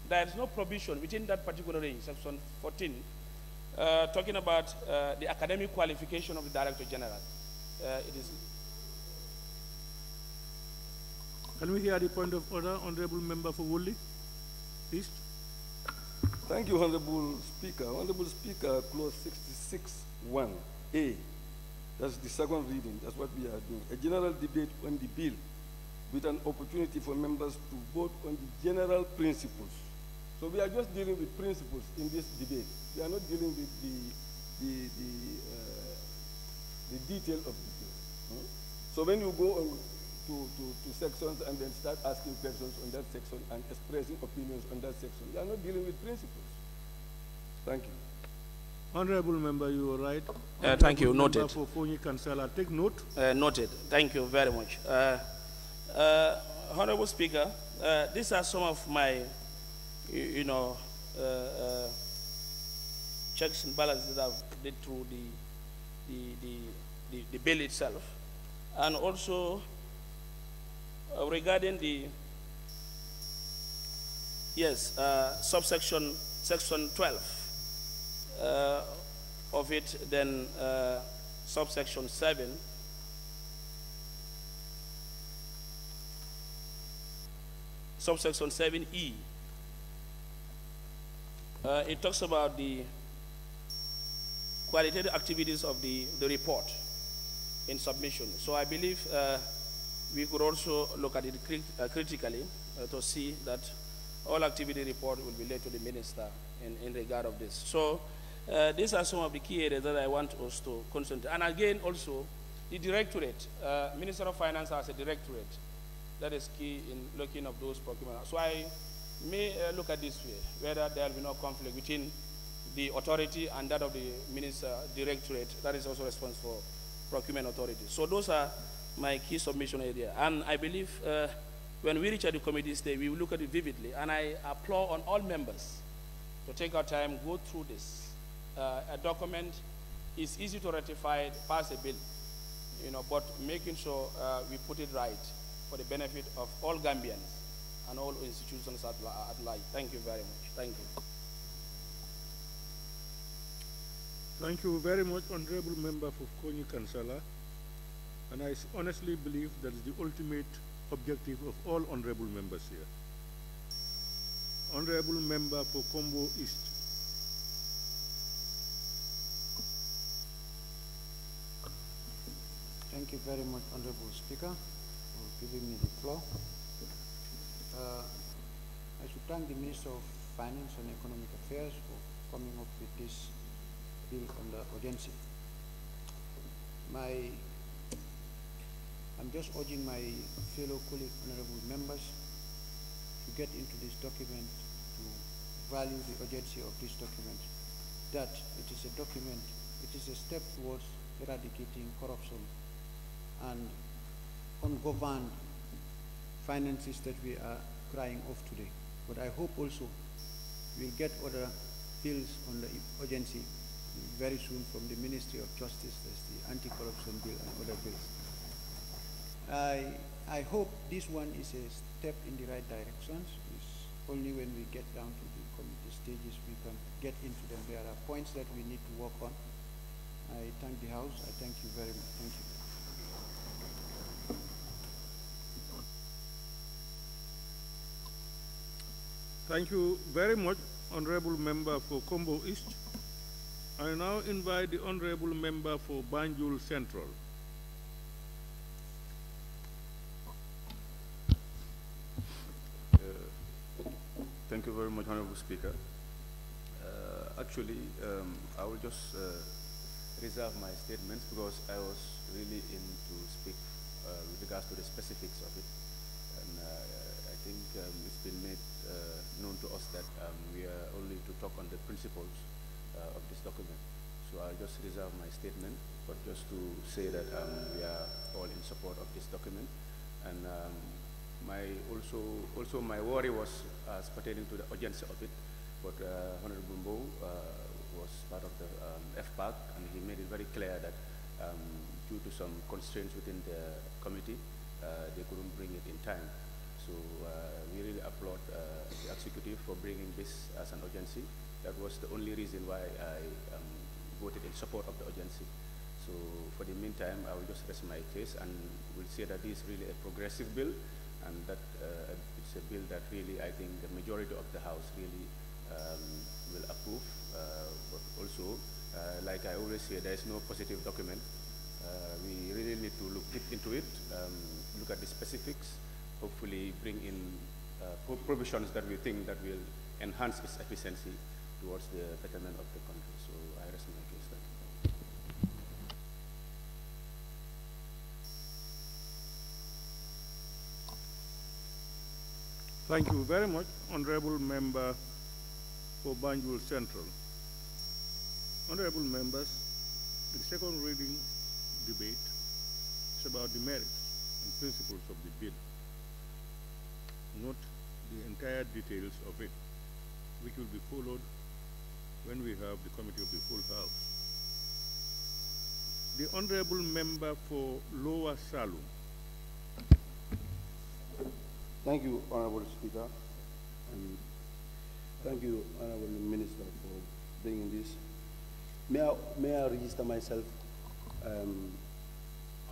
N: there is no provision within that particular range, section 14, talking about the academic qualification of the Director General. It is.
B: Can we hear the point of order, Honorable Member for Woolly, please?
F: Thank you, Honorable Speaker. Honorable Speaker, clause 66(1)(a). That's the second reading. That's what we are doing. A general debate on the bill with an opportunity for members to vote on the general principles. So we are just dealing with principles in this debate. We are not dealing with the detail of the bill. So when you go on to sections and then start asking questions on that section and expressing opinions on that section, we are not dealing with principles. Thank you.
B: Honorable member, you are right.
N: Thank you. Noted.
B: For Fonyi Kansala, take note.
N: Noted. Thank you very much. Honorable Speaker, these are some of my, checks and balances that I've did through the bill itself, and also regarding the section 12 of it, then subsection 7. Subsection 7E. It talks about the qualitative activities of the report in submission. So I believe we could also look at it critically to see that all activity report will be laid to the minister in regard of this. So these are some of the key areas that I want us to concentrate. And again, also, the directorate, Minister of Finance has a directorate that is key in looking at those procurement. So I may look at this way, whether there will be no conflict between the authority and that of the minister directorate that is also responsible for procurement authority. So those are my key submission area. And I believe when we reach at the committee stage, we will look at it vividly. And I applaud on all members to take our time, go through this. A document is easy to ratify, pass a bill, but making sure we put it right for the benefit of all Gambians and all institutions at large. Thank you very much. Thank you.
B: Thank you very much, Honorable Member for Fonyi Kansala. And I honestly believe that is the ultimate objective of all honorable members here. Honorable Member for Combo East.
O: Thank you very much, Honorable Speaker, for giving me the floor. I should thank the Minister of Finance and Economic Affairs for coming up with this bill under urgency. I'm just urging my fellow colleague honorable members to get into this document, to value the urgency of this document, that it is a document, it is a step towards eradicating corruption and ungoverned finances that we are crying off today. But I hope also we'll get other bills on the urgency very soon from the Ministry of Justice. There's the anti-corruption bill and other bills. I hope this one is a step in the right directions. It's only when we get down to the committee stages we can get into them. There are points that we need to work on. I thank the House. I thank you very much. Thank you.
B: Thank you very much, Honorable Member for Combo East. I now invite the Honorable Member for Banjul Central.
P: Thank you very much, Honorable Speaker. Actually, I will just reserve my statements because I was really in to speak with regards to the specifics of it. And I think it's been made known to us that we are only to talk on the principles of this document. So I'll just reserve my statement, but just to say that we are all in support of this document. And also my worry was pertaining to the urgency of it, but Honorable Mbow was part of the FPAC, and he made it very clear that due to some constraints within the committee, they couldn't bring it in time. So we really applaud the executive for bringing this as an urgency. That was the only reason why I voted in support of the urgency. So for the meantime, I will just rest my case and will say that this is really a progressive bill, and that it's a bill that really, I think, the majority of the House really will approve. But also, like I always say, there is no positive document. We really need to look deep into it, look at the specifics, hopefully bring in provisions that we think that will enhance its efficiency towards the betterment of the country. So I rest my case. Thank you.
B: Thank you very much, Honorable Member for Banjul Central. Honorable members, the second reading debate is about the merits and principles of the bill, not the entire details of it, which will be followed when we have the Committee of the Full House. The Honorable Member for Lower Salum.
Q: Thank you, Honorable Speaker, and thank you, Honorable Minister, for bringing this. May I register myself 100%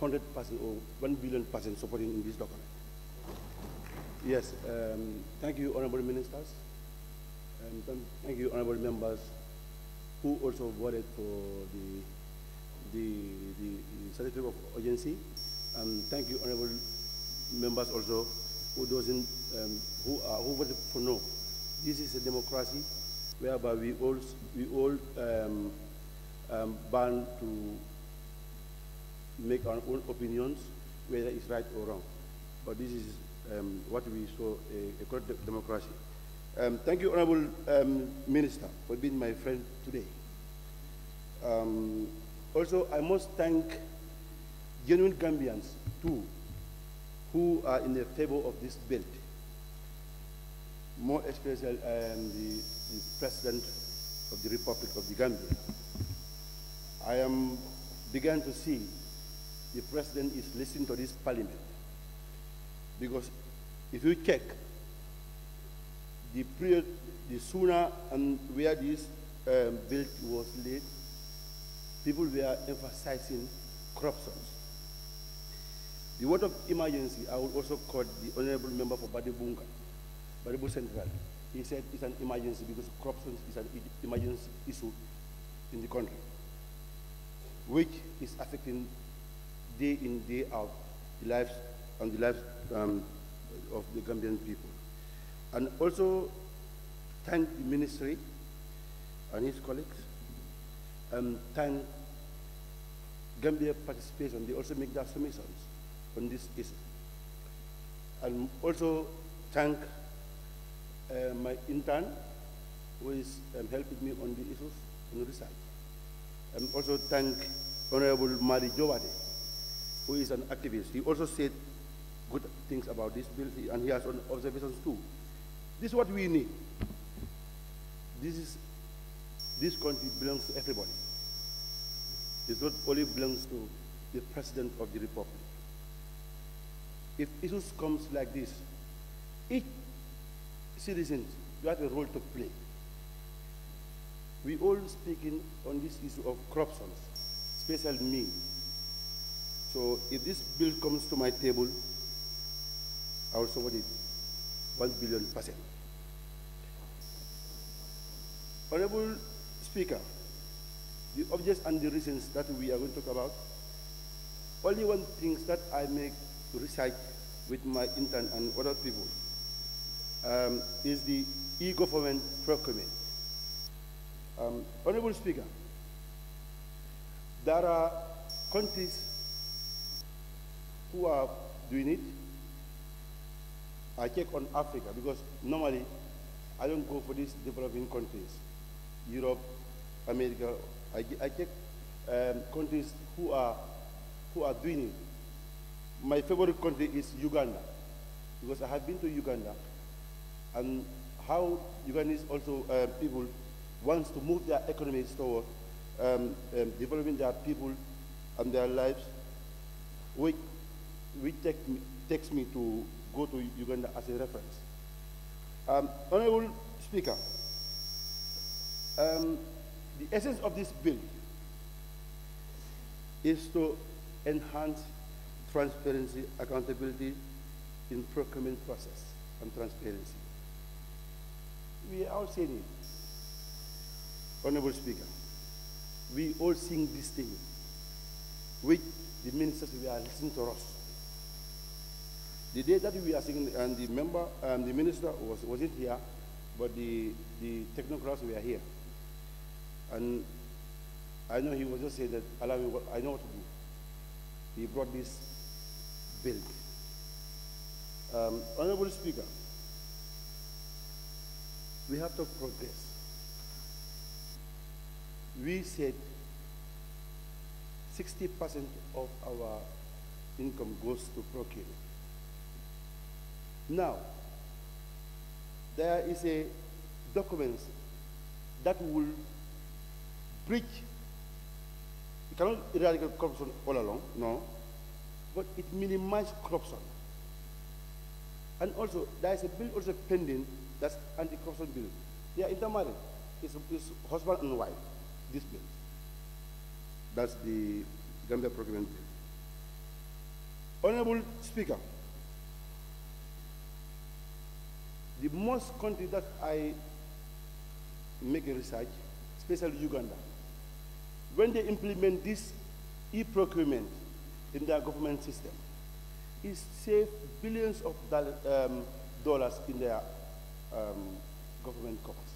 Q: or 1 billion% supporting in this document? Yes, thank you, Honorable Ministers, and thank you, Honorable Members, who also voted for the certificate of urgency, and thank you, Honorable Members also who doesn't who voted for no. This is a democracy whereby we all bound to make our own opinions, whether it's right or wrong. But this is what we saw a correct democracy. Thank you, Honorable Minister, for being my friend today. Also, I must thank genuine Gambians too, who are in the favor of this bill. More especially the President of the Republic of the Gambia. I am began to see the President is listening to this Parliament, because if you check the period, the sooner and where this bill was laid, people were emphasizing corruption. The word of emergency, I would also call the Honorable Member for Badibunga, Badibu Central. He said it's an emergency because corruption is an emergency issue in the country, which is affecting day in, day out the lives and the lives of the Gambian people. And also thank the ministry and his colleagues, and thank Gambia participation. They also make their submissions on this issue. And also thank my intern who is helping me on the issues on research. And also thank Honorable Mari Jowade, who is an activist. He also said good things about this bill, and he has observations too. This is what we need. This country belongs to everybody. It not only belongs to the President of the Republic. If issues comes like this, each citizen has a role to play. We all speaking on this issue of corruption, especially me. So if this bill comes to my table, I will support it 1 billion%. Honorable Speaker, the objects and the reasons that we are going to talk about, only one thing that I make research with my intern and other people is the e-government procurement. Honorable Speaker, there are countries who are doing it. I check on Africa because normally I don't go for these developing countries, Europe, America. I check countries who are doing it. My favorite country is Uganda, because I have been to Uganda, and how Ugandese also people wants to move their economies toward developing their people and their lives, which takes me to go to Uganda as a reference. Honorable Speaker, the essence of this bill is to enhance transparency, accountability in procurement process and transparency. We are all saying it. Honorable Speaker, we all sing this thing, which the ministers were listening to us. The day that we are singing, and the minister wasn't here, but the technocrats were here. And I know he was just saying that, allow me, I know what to do. He brought this bill. Honorable Speaker, we have to progress. we said 60% of our income goes to procurement. Now, there is a document that will bridge. You cannot eradicate corruption all along, no, but it minimizes corruption. And also, there is a bill also pending, that's anti-corruption bill. They are intermarried. It's husband and wife, this bill. That's the Gambia Procurement Bill. Honorable Speaker, the most country that I make a research, especially Uganda, when they implement this e-procurement in their government system, it saves billions of dollars in their government coffers.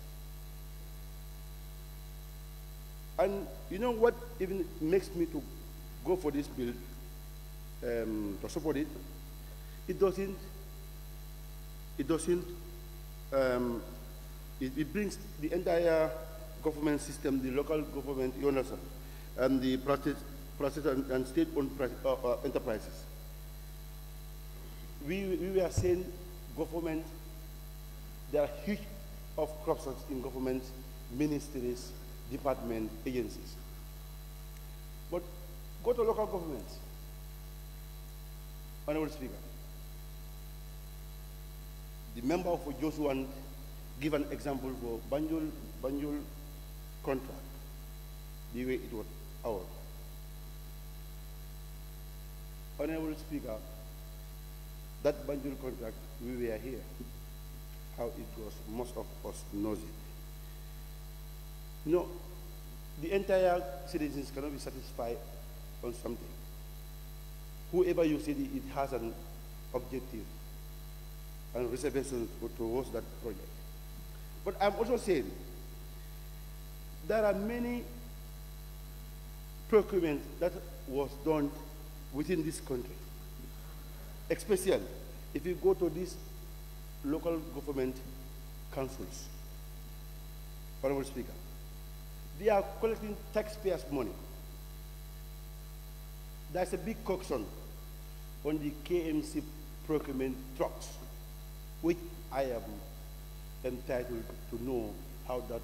Q: And you know what even makes me to go for this bill, to support it? It brings the entire government system, the local government, you understand, and the private and state-owned enterprises. We were saying government, there are huge of corruption in government, ministries, department, agencies. But go to local governments. Honorable Speaker, the member of Joshua give an example for Banjul contract, the way it was out. Honorable Speaker, that Banjul contract, we were here, how it goes, most of us knows it. You know, the entire citizens cannot be satisfied on something. Whoever you say it has an objective and reservation towards that project. But I'm also saying there are many procurement that was done within this country, especially if you go to these local government councils. Honorable Speaker, they are collecting taxpayers' money. There's a big corruption on the KMC procurement trucks, which I am entitled to know how that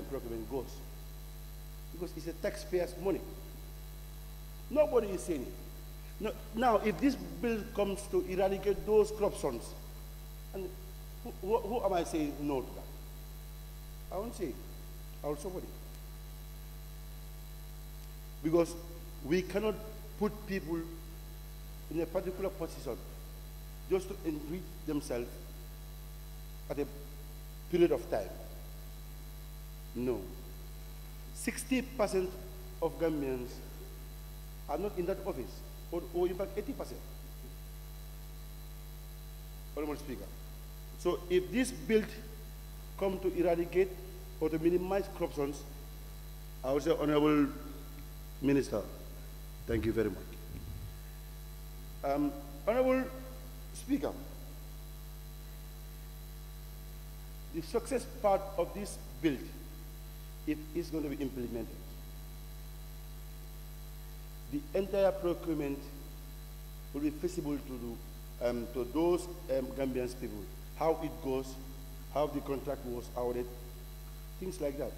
Q: procurement goes. Because it's a taxpayer's money. Nobody is saying it. No, now, if this bill comes to eradicate those corruptions, and who am I saying no to that? I won't say it. I will support it. Because we cannot put people in a particular position just to enrich themselves at a period of time. No. 60% of Gambians are not in that office, or in fact 80%. Honorable Speaker. So if this bill comes to eradicate or to minimize corruption, I would say, Honorable Minister, thank you very much. Honorable Speaker, the success part of this bill, if it's going to be implemented, the entire procurement will be feasible to those Gambian people, how it goes, how the contract was awarded, things like that.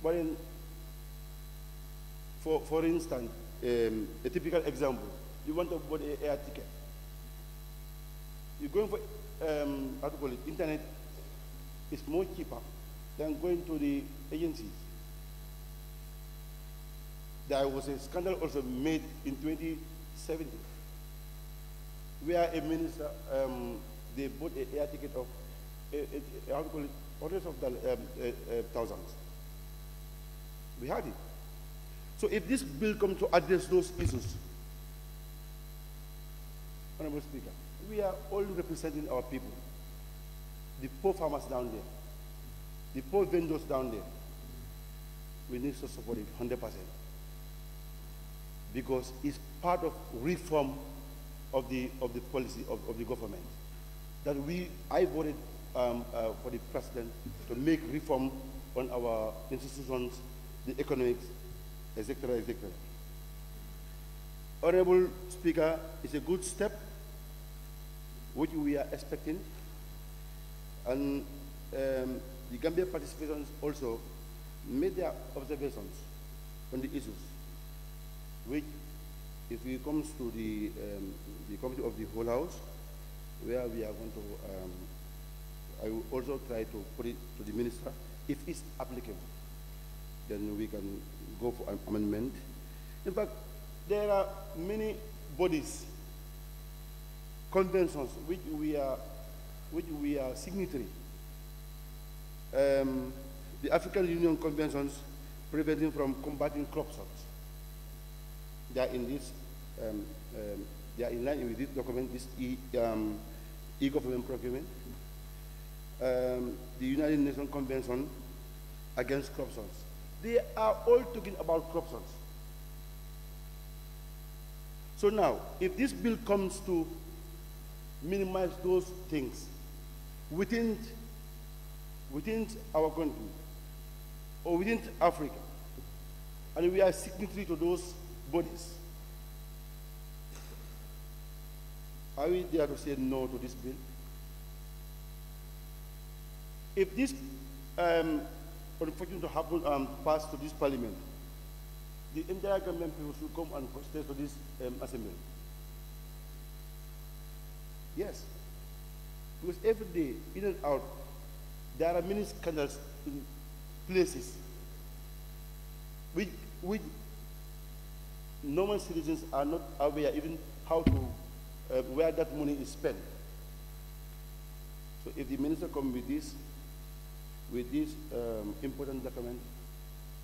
Q: But for instance, a typical example, you want to buy an air ticket. You're going for, how to call it, internet is more cheaper than going to the agencies. There was a scandal also made in 2017 where a minister, they bought an air ticket of, how to call it, hundreds of thousands. We had it. So if this bill comes to address those issues, Honorable Speaker, we are all representing our people, the poor farmers down there, the poor vendors down there. We need to support it 100%. Because it's part of reform of the policy of the government. That I voted for the president to make reform on our institutions, the economics, etc., etc. Honorable Speaker, it's a good step which we are expecting, and the Gambia participants also made their observations on the issues, which, if it comes to the committee of the whole house, where we are going to, I will also try to put it to the minister. If it's applicable, then we can go for an amendment. In fact, there are many bodies, conventions which we are signatory. The African Union Conventions preventing from combating corruption. They are in this. They are in line with this document, this e-government procurement. The United Nations Convention against corruption. They are all talking about corruption. So now, if this bill comes to minimize those things within our country or within Africa, and we are signatory to those bodies, are we there to say no to this bill? If this unfortunately to happen pass to this parliament, the entire government people should come and protest to this assembly. Yes, because every day, in and out, there are many scandals in places which normal citizens are not aware even how to, where that money is spent. So if the minister comes with this important document,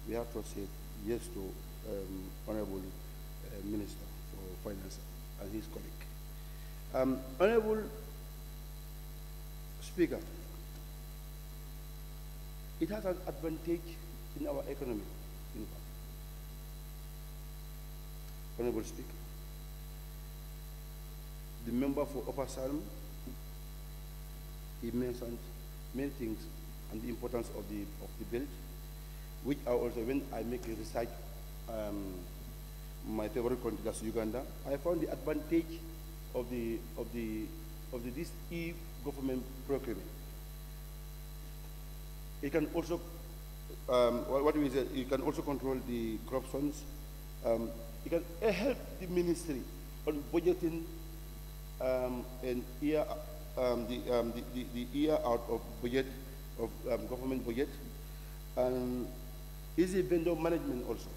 Q: we have to say yes to Honorable Minister for Finance and his colleague. Honorable Speaker, it has an advantage in our economy, in fact. Honorable Speaker, the member for Upper Salem, he mentioned many things and the importance of the bill, which are also, when I make a research, my favorite country, that's Uganda, I found the advantage of this e-government procurement. It can also, what we say, it can also control the corruptions. It can help the ministry on budgeting and year, the year out of budget, of government budget, and easy vendor management also.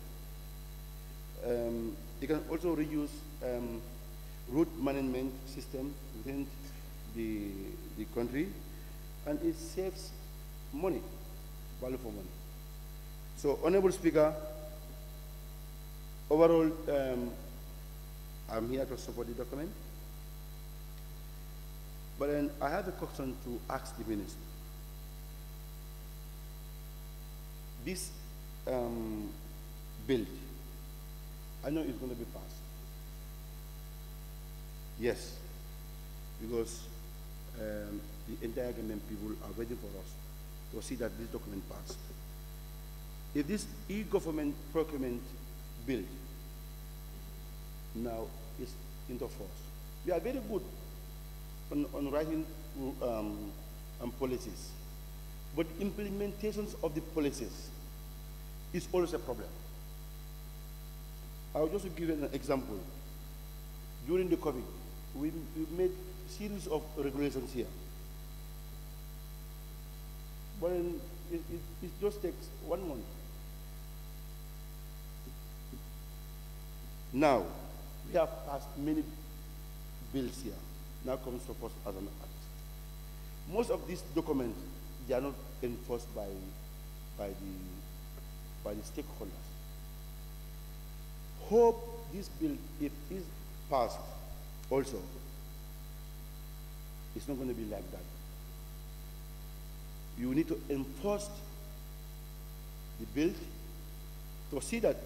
Q: It can also reduce route management system within the country, and it saves money, value for money. So, Honorable Speaker, overall, I'm here to support the document. But then I have a question to ask the minister. This bill, I know it's going to be passed. Yes, because the entire government people are waiting for us to see that this document passed. If this e-government procurement bill now is into force, we are very good on writing policies, but implementations of the policies is always a problem. I'll just give you an example. During the COVID, we made a series of regulations here. But it just takes 1 month. Now, we have passed many bills here. Now comes to us as an act. Most of these documents, they are not enforced by the stakeholders. Hope this bill, if it is passed also, it's not going to be like that. You need to enforce the bill to see that,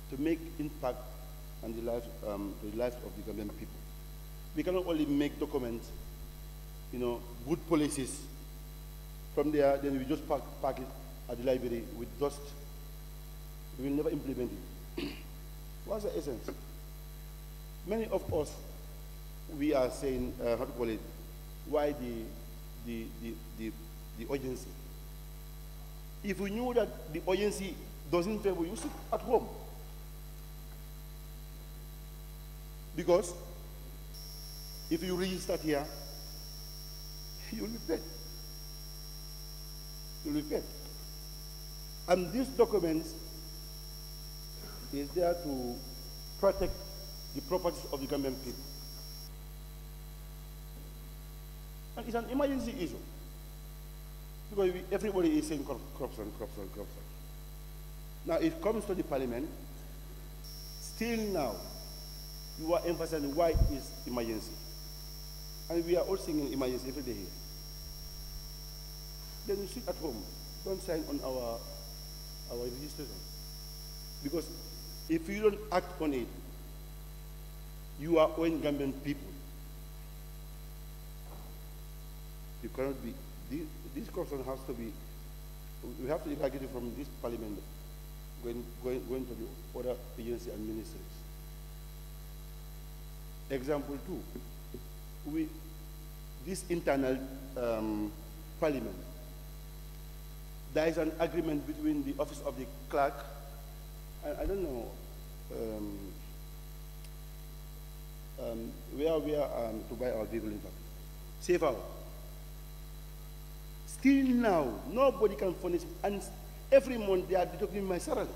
Q: to make impact on the lives of the Gambian people. We cannot only make documents good policies. From there, then we just park it at the library with dust. We will never implement it. What's the essence? Many of us, we are saying, how to call it, why the urgency? If we knew that the urgency doesn't favor you, sit at home. Because if you register here, you'll be paid. You'll be paid. And these documents is there to protect the properties of the Gambian people. And it's an emergency issue. Because everybody is saying corruption. Now it comes to the parliament, still now, you are emphasizing why it's emergency. And we are all singing emergency every day here. Then you sit at home, don't sign on our registration. Because if you don't act on it, you are owing Gambian people. You cannot be, this corruption has to be, we have to evacuate it from this parliament, going to the other agencies and ministries. Example 2, this internal parliament, there is an agreement between the office of the clerk, I don't know where we are to buy our vehicle in fact. Safe out. Still now, nobody can furnish, and every month they are deducting my salary.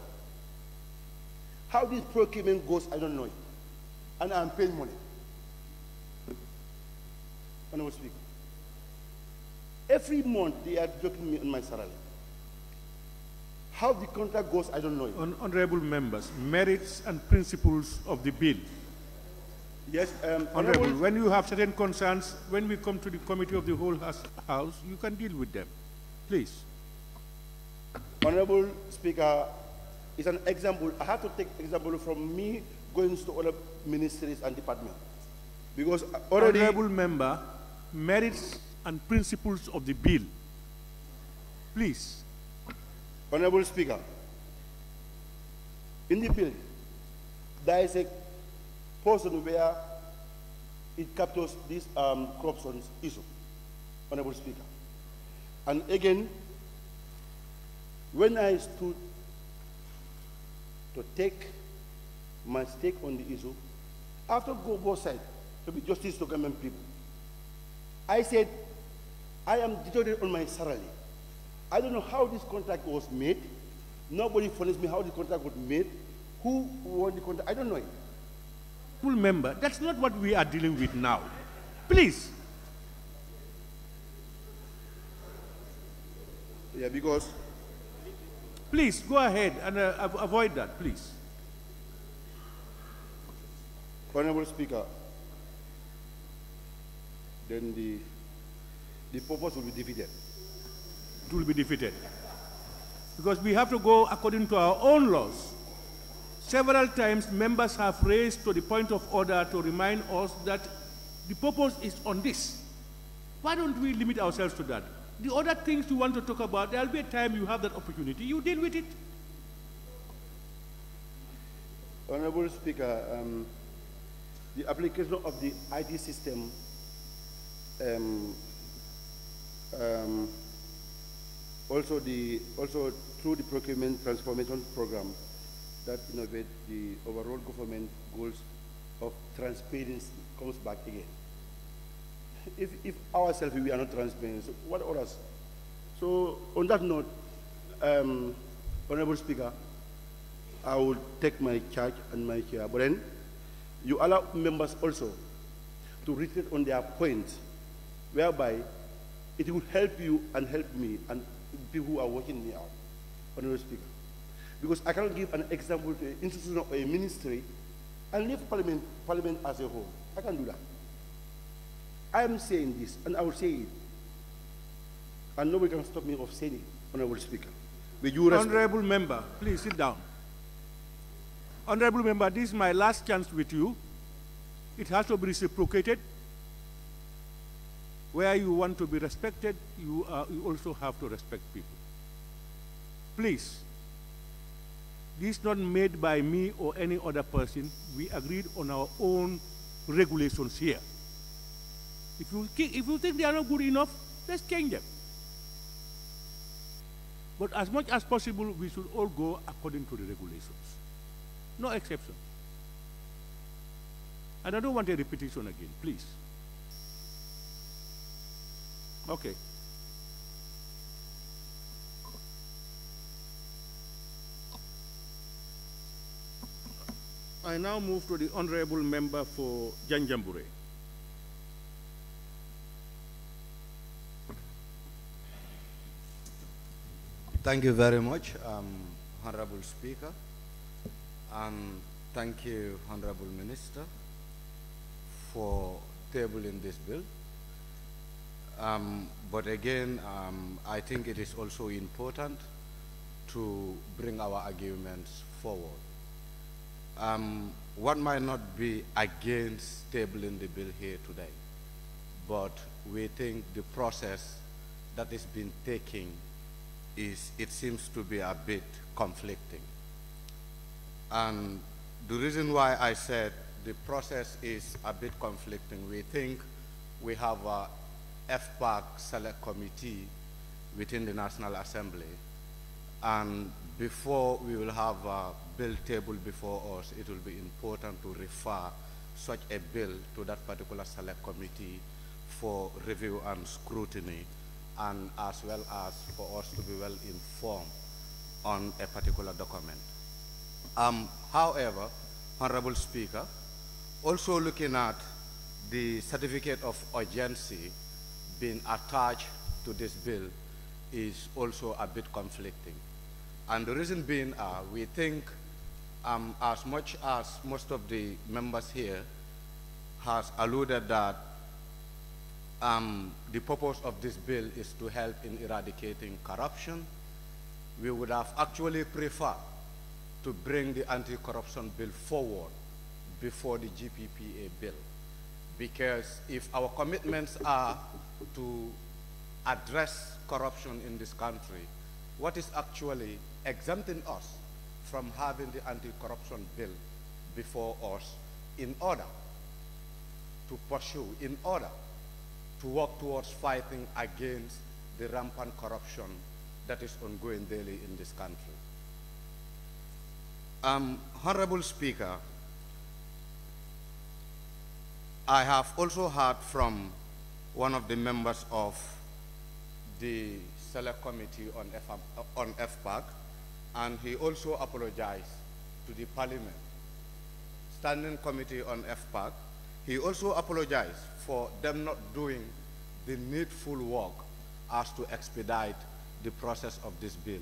Q: How this procurement goes, I don't know it. And I'm paying money. Honorable Speaker. Every month they are deducting me on my salary. How the contract goes, I don't know it.
B: Honorable members, merits and principles of the bill.
Q: Yes,
B: Honorable, when you have certain concerns, when we come to the committee of the whole house, you can deal with them. Please.
Q: Honorable Speaker, it's an example. I have to take example from me going to other ministries and departments. Because already...
B: Honorable member, merits and principles of the bill. Please.
Q: Honorable Speaker, in the bill, there is a portion where it captures this corruption issue, Honorable Speaker. And again, when I stood to take my stake on the issue, I have to go both sides to be justice to Gambian people. I said, I am deducted on my salary. I don't know how this contract was made. Nobody furnished me how the contract was made. Who won the contract? I don't know it.
B: Member, that's not what we are dealing with now. Please.
Q: Yeah, because...
B: Please, go ahead and avoid that, please.
Q: Honorable Speaker, then the purpose will be defeated.
B: It will be defeated. Because we have to go according to our own laws. Several times, members have raised to the point of order to remind us that the purpose is on this. Why don't we limit ourselves to that? The other things you want to talk about, there will be a time you have that opportunity. You deal with it.
Q: Honorable Speaker, the application of the IT system also through the procurement transformation program that innovate the overall government goals of transparency comes back again. If ourselves we are not transparent, so what others? So on that note, Honorable Speaker, I will take my charge and my chair, but then you allow members also to reiterate on their points, whereby it will help you and help me and people who are watching me out, Honorable Speaker. Because I cannot give an example to an institution or a ministry and leave Parliament as a whole. I can't do that. I am saying this, and I will say it. And nobody can stop me of saying it, Honorable Speaker. With due respect.
B: Honorable member, please sit down. Honorable member, this is my last chance with you. It has to be reciprocated. Where you want to be respected, you also have to respect people. Please, this is not made by me or any other person. We agreed on our own regulations here. If you think they are not good enough, let's change them. But as much as possible, we should all go according to the regulations. No exception. And I don't want a repetition again, please. Okay. I now move to the honorable member for Janjanbureh.
E: Thank you very much, Honorable Speaker, and thank you, Honorable Minister, for tabling this bill. But again, I think it is also important to bring our arguments forward. What might not be against tabling the bill here today, but we think the process that is being taken it seems to be a bit conflicting. And the reason why I said the process is a bit conflicting, we think we have a FPAC select committee within the National Assembly, and before we will have a bill table before us, it will be important to refer such a bill to that particular select committee for review and scrutiny, and as well as for us to be well informed on a particular document. However, Honorable Speaker, also looking at the certificate of urgency being attached to this bill is also a bit conflicting. And the reason being, we think as much as most of the members here has alluded that the purpose of this bill is to help in eradicating corruption, we would have actually preferred to bring the anti-corruption bill forward before the GPPA bill. Because if our commitments are to address corruption in this country, what is actually exempting us from having the anti-corruption bill before us in order to pursue, in order to work towards fighting against the rampant corruption that is ongoing daily in this country. Honorable Speaker, I have also heard from one of the members of the Select Committee on FPAC, and he also apologized to the Parliament. Standing Committee on FPAC, he also apologized for them not doing the needful work as to expedite the process of this bill.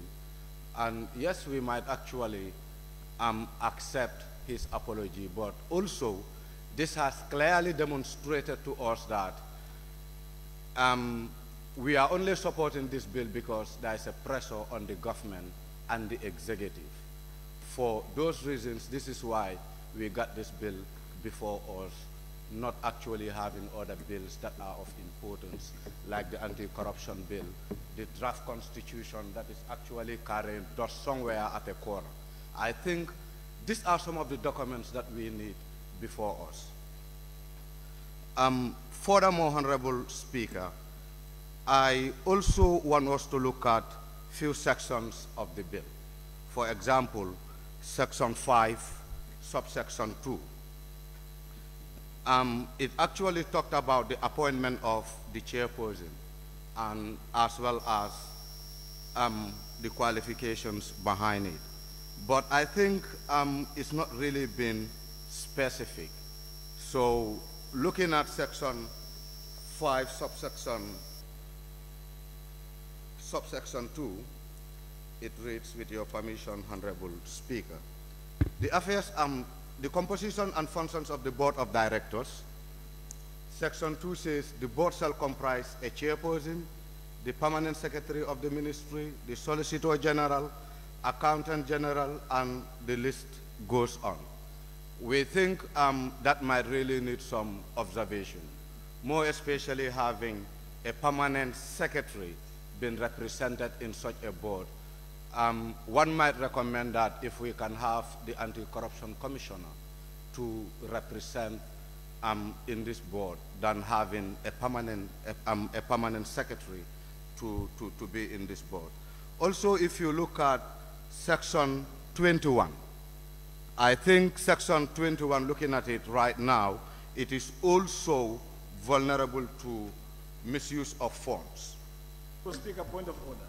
E: And yes, we might actually accept his apology, but also this has clearly demonstrated to us that we are only supporting this bill because there is a pressure on the government and the executive. For those reasons, this is why we got this bill before us, not actually having other bills that are of importance, like the anti-corruption bill, the draft constitution that is actually carrying dust somewhere at a corner. I think these are some of the documents that we need before us. Furthermore, Honorable Speaker, I also want us to look at few sections of the bill. For example, Section 5, subsection 2. It actually talked about the appointment of the chairperson, and as well as the qualifications behind it. But I think it's not really been specific. So looking at Section 5, subsection 2, it reads, with your permission, Honorable Speaker. The composition and functions of the Board of Directors. Section 2 says the board shall comprise a chairperson, the permanent secretary of the ministry, the Solicitor General, Accountant General, and the list goes on. We think that might really need some observation, more especially having a permanent secretary being represented in such a board. One might recommend that if we can have the anti-corruption commissioner to represent in this board than having a permanent secretary to be in this board. Also, if you look at Section 21, I think Section 21, looking at it right now, it is also vulnerable to misuse of funds.
R: Speaker, point of order.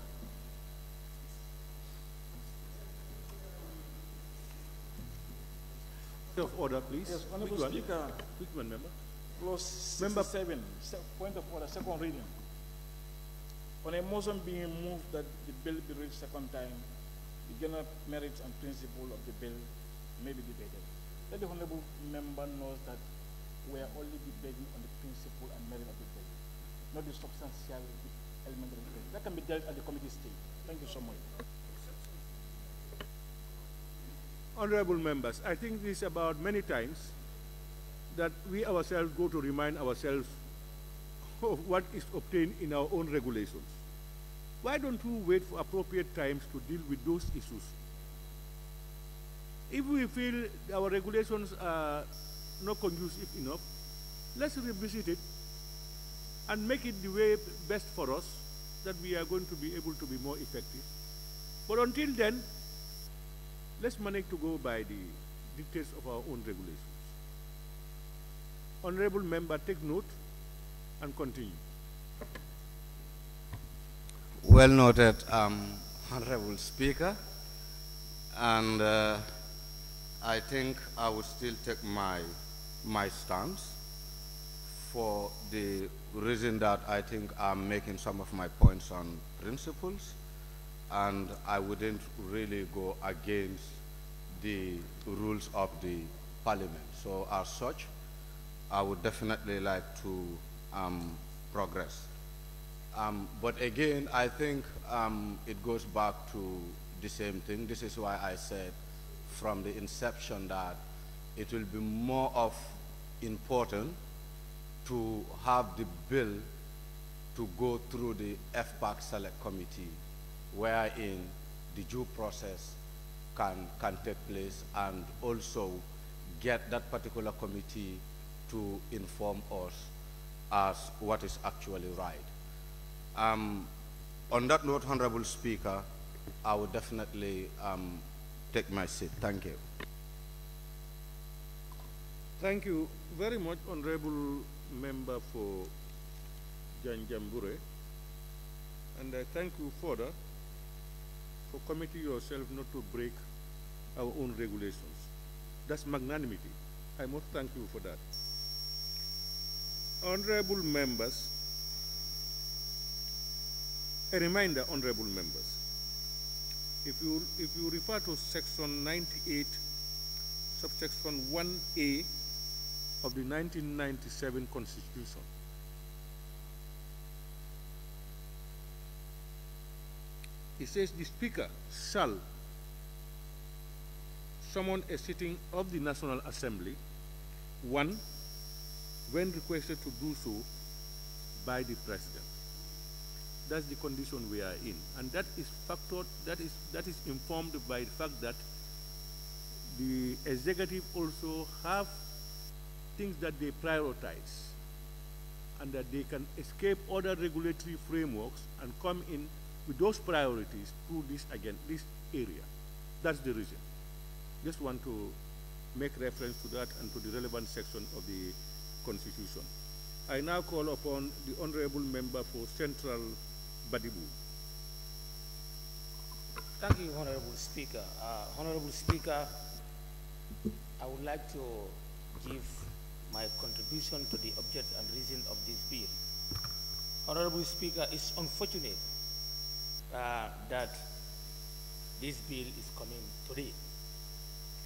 B: Of order, please.
R: Yes, Honorable Speaker.
B: Which one, member?
R: Clause 67, point of order, second reading. On a motion being moved that the bill be read second time, the general merits and principle of the bill may be debated. Let the honorable member knows that we are only debating on the principle and merit of the bill, not the substantial element of the bill. That can be dealt at the committee stage. Thank you so much.
B: Honorable members, I think this about many times that we ourselves go to remind ourselves of what is obtained in our own regulations. Why don't we wait for appropriate times to deal with those issues? If we feel our regulations are not conducive enough, let's revisit it and make it the way best for us that we are going to be able to be more effective. But until then, let's manage to go by the dictates of our own regulations. Honorable member, take note and continue.
E: Well noted, Honorable Speaker, and I think I would still take my stance for the reason that I think I'm making some of my points on principles, and I wouldn't really go against the rules of the Parliament. So as such, I would definitely like to progress. But again, I think it goes back to the same thing. This is why I said from the inception that it will be more of important to have the bill to go through the FPAC Select Committee, wherein the due process can take place, and also get that particular committee to inform us as what is actually right. On that note, Honorable Speaker, I would definitely take my seat. Thank you.
B: Thank you very much, Honorable Member for Janjambure. And I thank you further for committing yourself not to break our own regulations. That's magnanimity. I must thank you for that. Honorable members, a reminder, honorable members, if you refer to section 98, subsection 1A of the 1997 Constitution, it says the Speaker shall summon a sitting of the National Assembly, one, when requested to do so by the President. That's the condition we are in, and that is factored. That is informed by the fact that the executive also have things that they prioritize, and that they can escape other regulatory frameworks and come in with those priorities through this area. That's the reason. Just want to make reference to that and to the relevant section of the Constitution. I now call upon the Honorable Member for Central Badibu.
S: Thank you, Honorable Speaker. Honorable Speaker, I would like to give my contribution to the object and reason of this bill. Honorable Speaker, it's unfortunate that this bill is coming today.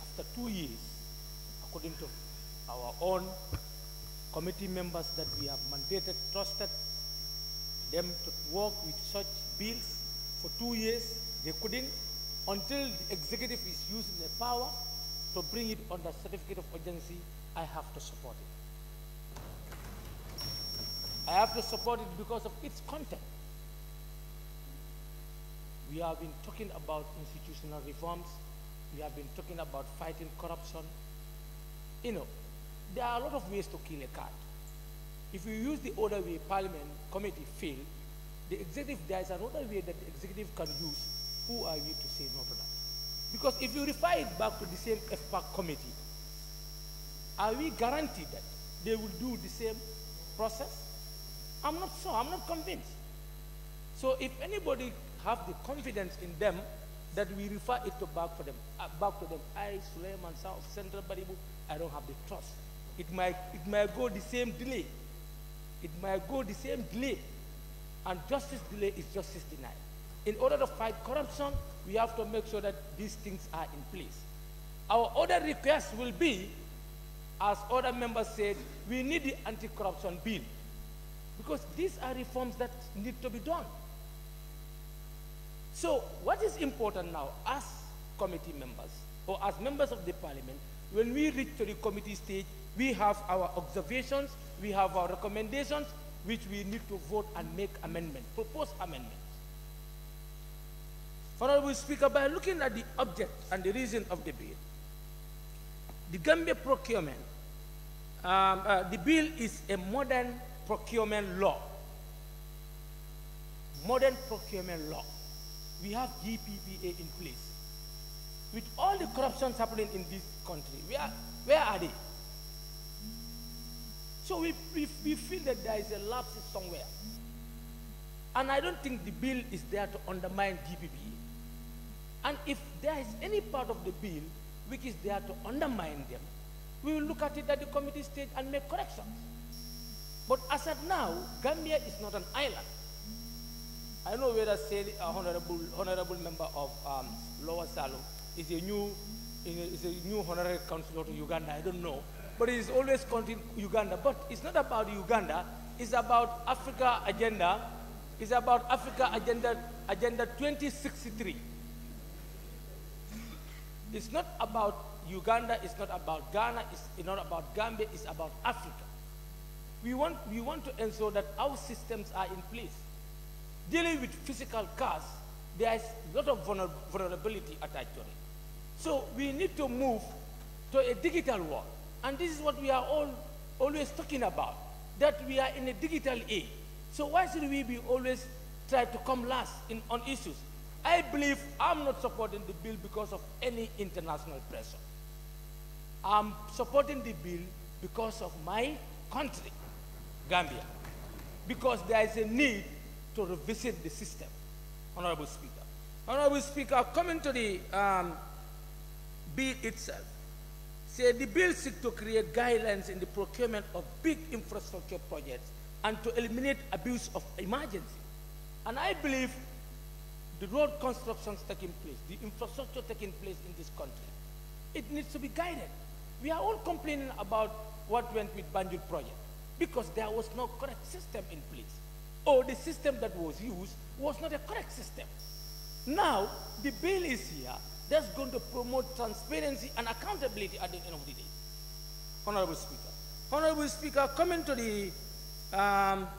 S: After 2 years, according to our own committee members that we have mandated, trusted them to work with such bills for 2 years, they couldn't, until the executive is using their power to bring it under certificate of urgency. I have to support it. I have to support it because of its content. We have been talking about institutional reforms. We have been talking about fighting corruption. You know, there are a lot of ways to kill a cat. If you use the other way Parliament committee failed, the executive, there is another way that the executive can use. Who are you to say no to that? Because if you refer it back to the same FPAC committee, are we guaranteed that they will do the same process? I'm not sure. I'm not convinced. So if anybody have the confidence in them that we refer it to back to them, I, Suleiman South Central Baribu, I don't have the trust. It might go the same delay. It might go the same delay. And justice delay is justice denied. In order to fight corruption, we have to make sure that these things are in place. Our other request will be, as other members said, we need the anti-corruption bill. Because these are reforms that need to be done. So what is important now, as committee members, or as members of the Parliament, when we reach to the committee stage, we have our observations, we have our recommendations, which we need to vote and make amendments, propose amendments. Honorable Speaker, by looking at the object and the reason of the bill, the Gambia procurement, the bill is a modern procurement law. Modern procurement law. We have GPPA in place. With all the corruptions happening in this country, where are they? So we feel that there is a lapse somewhere. And I don't think the bill is there to undermine GPPA. And if there is any part of the bill which is there to undermine them, we will look at it at the committee stage and make corrections. But as of now, Gambia is not an island. I know whether said honorable member of Lower Salum is a new honorary consular to Uganda. I don't know, but it is always counting Uganda. But it's not about Uganda. It's about Africa agenda. It's about Africa agenda 2063. It's not about Uganda. It's not about Ghana. It's not about Gambia. It's about Africa. We want to ensure that our systems are in place. Dealing with physical costs, there is a lot of vulnerability attached to it. So we need to move to a digital world. And this is what we are always talking about, that we are in a digital age. So why should we be always try to come last on issues? I believe I'm not supporting the bill because of any international pressure. I'm supporting the bill because of my country, Gambia, because there is a need to revisit the system, Honorable Speaker. Honorable Speaker, coming to the bill itself, say the bill seeks to create guidelines in the procurement of big infrastructure projects and to eliminate abuse of emergency. And I believe the road constructions taking place, the infrastructure taking place in this country, it needs to be guided. We are all complaining about what went with Banjul project because there was no correct system in place, or the system that was used was not a correct system. Now, the bill is here that's going to promote transparency and accountability at the end of the day. Honorable Speaker. Honorable Speaker, coming to the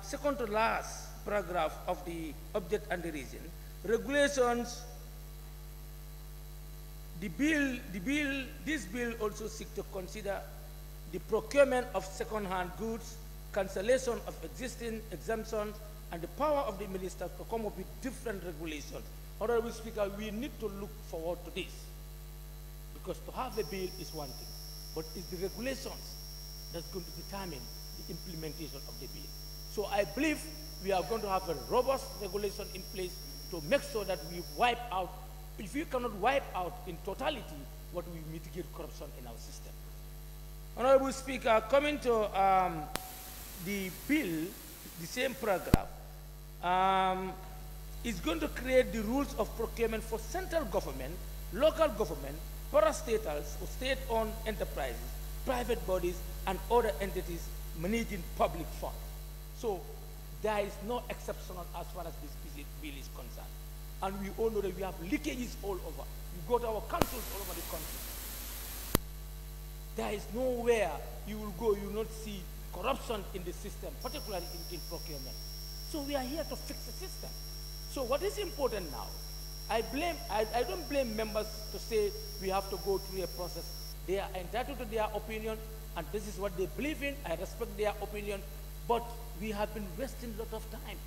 S: second to last paragraph of the object and the reason, regulations, this bill also seeks to consider the procurement of second-hand goods, cancellation of existing exemptions, and the power of the minister to come up with different regulations. Honorable Speaker, we need to look forward to this, because to have a bill is one thing, but it's the regulations that's going to determine the implementation of the bill. So I believe we are going to have a robust regulation in place to make sure that we wipe out, if we cannot wipe out in totality, what we mitigate corruption in our system. Honorable Speaker, coming to the bill, the same paragraph, is going to create the rules of procurement for central government, local government, parastatals or state-owned enterprises, private bodies, and other entities managing public funds. So there is no exception as far as this bill is concerned. And we all know that we have leakages all over. You go to our councils all over the country. There is nowhere you will go, you will not see corruption in the system, particularly in procurement. So we are here to fix the system. So what is important now? I don't blame members to say we have to go through a process. They are entitled to their opinion, and this is what they believe in. I respect their opinion, but we have been wasting a lot of time.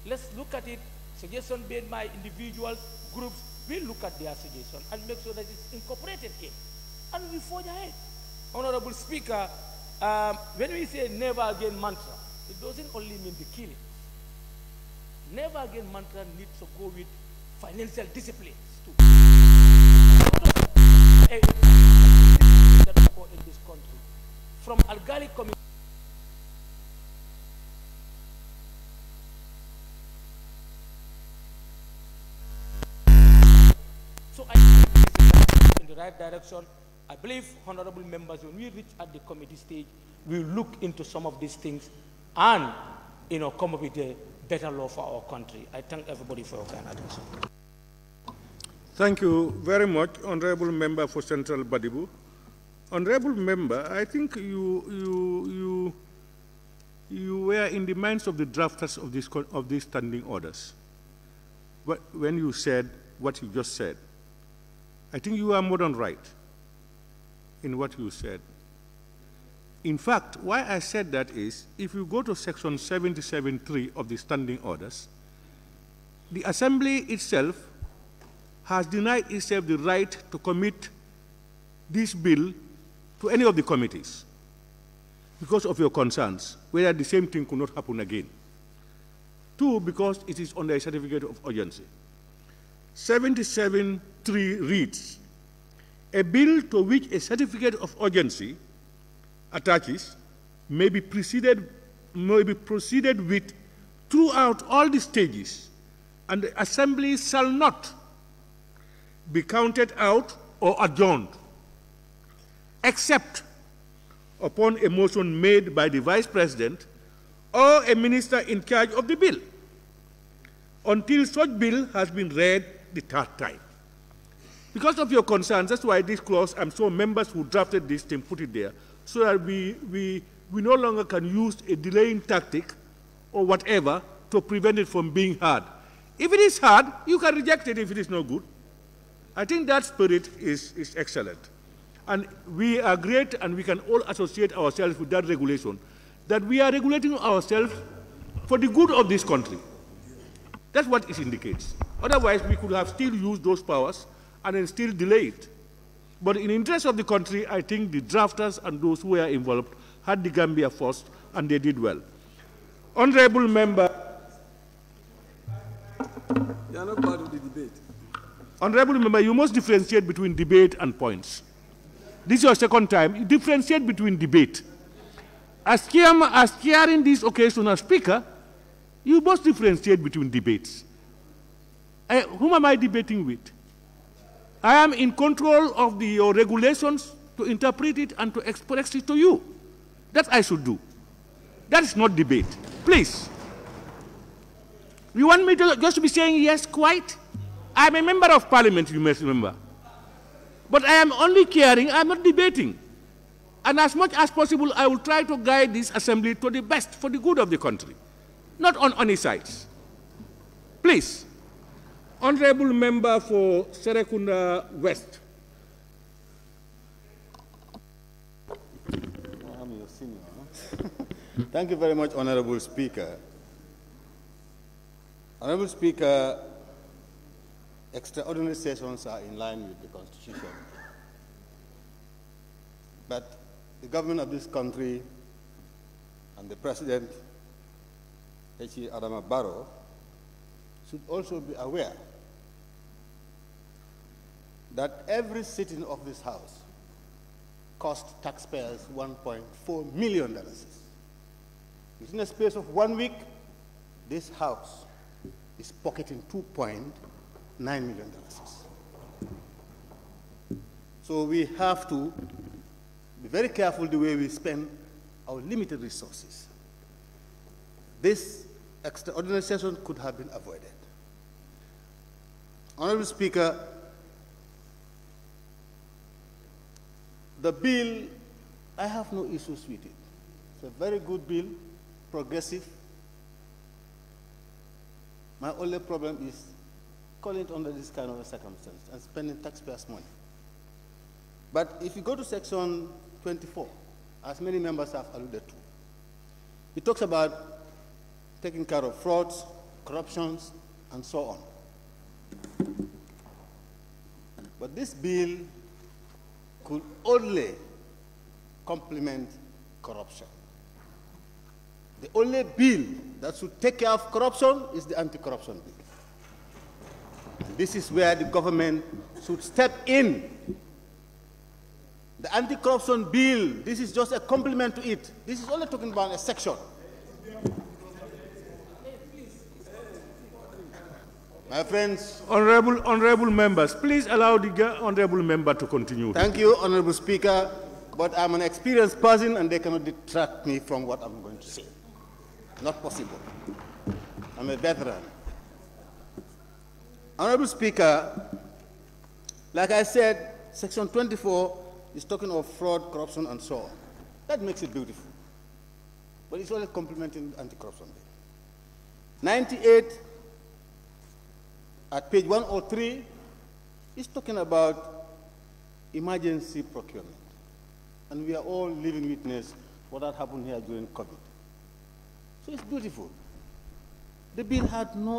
S: Let's look at it. Suggestions made by individuals, groups, we look at their suggestion and make sure that it's incorporated in. And we forge ahead. Honorable Speaker, when we say never again mantra, it doesn't only mean the killing. Never again mantra needs to go with financial disciplines too. That occur in this country. From Algali community. So I think this is in the right direction. I believe, honorable members, when we reach at the committee stage, we will look into some of these things and, come up with a better law for our country. I thank everybody for your kind attention.
B: Thank you very much, Honorable Member for Central Badibu. Honorable Member, I think you were in the minds of the drafters of these standing orders. But when you said what you just said, I think you are more than right in what you said. In fact, why I said that is, if you go to section 77.3 of the standing orders, the Assembly itself has denied itself the right to commit this bill to any of the committees because of your concerns, whether the same thing could not happen again. Two, because it is under a certificate of urgency. 77.3 reads, a bill to which a certificate of urgency attaches may be proceeded with throughout all the stages, and the Assembly shall not be counted out or adjourned, except upon a motion made by the Vice President or a minister in charge of the bill, until such bill has been read the third time. Because of your concerns, that's why this clause, I'm sure members who drafted this thing put it there, so that we no longer can use a delaying tactic or whatever to prevent it from being heard. If it is hard, you can reject it if it is no good. I think that spirit is excellent. And we are great, and we can all associate ourselves with that regulation, that we are regulating ourselves for the good of this country. That's what it indicates. Otherwise, we could have still used those powers and then still delay it. But in the interest of the country, I think the drafters and those who were involved had the Gambia first, and they did well. Honorable Member.
F: You are not part of the debate.
B: Honorable Member, you must differentiate between debate and points. This is your second time. You differentiate between debate. As chairing this occasion as Speaker, you must differentiate between debates. Whom am I debating with? I am in control of your regulations to interpret it and to express it to you. That I should do. That is not debate. Please. You want me to just be saying yes, quite? I am a member of Parliament, you must remember. But I am only caring, I am not debating. And as much as possible, I will try to guide this Assembly to the best for the good of the country. Not on any sides. Please. Honorable Member for Serekunda West.
T: I'm your senior. Thank you very much, Honorable Speaker. Honorable Speaker, extraordinary sessions are in line with the Constitution. But the government of this country and the President, H.E. Adama Barrow, should also be aware that every sitting of this House cost taxpayers $1.4 million. Within a space of 1 week, this House is pocketing $2.9 million. So we have to be very careful the way we spend our limited resources. This extraordinary session could have been avoided. Honorable Speaker, the bill, I have no issues with it. It's a very good bill, progressive. My only problem is calling it under this kind of a circumstance and spending taxpayers' money. But if you go to section 24, as many members have alluded to, it talks about taking care of frauds, corruptions, and so on. But this bill could only complement corruption. The only bill that should take care of corruption is the anti-corruption bill. And this is where the government should step in. The anti-corruption bill, this is just a complement to it. This is only talking about a section. My friends.
B: Honorable members, please allow the honorable member to continue.
T: Thank you, Honorable Speaker, but I'm an experienced person and they cannot detract me from what I'm going to say. Not possible. I'm a veteran. Honorable Speaker, like I said, Section 24 is talking of fraud, corruption, and so on. That makes it beautiful. But it's only complementing the anti-corruption bill. 98, at page 103, is talking about emergency procurement. And we are all living witness what had happened here during COVID. So it's beautiful. The bill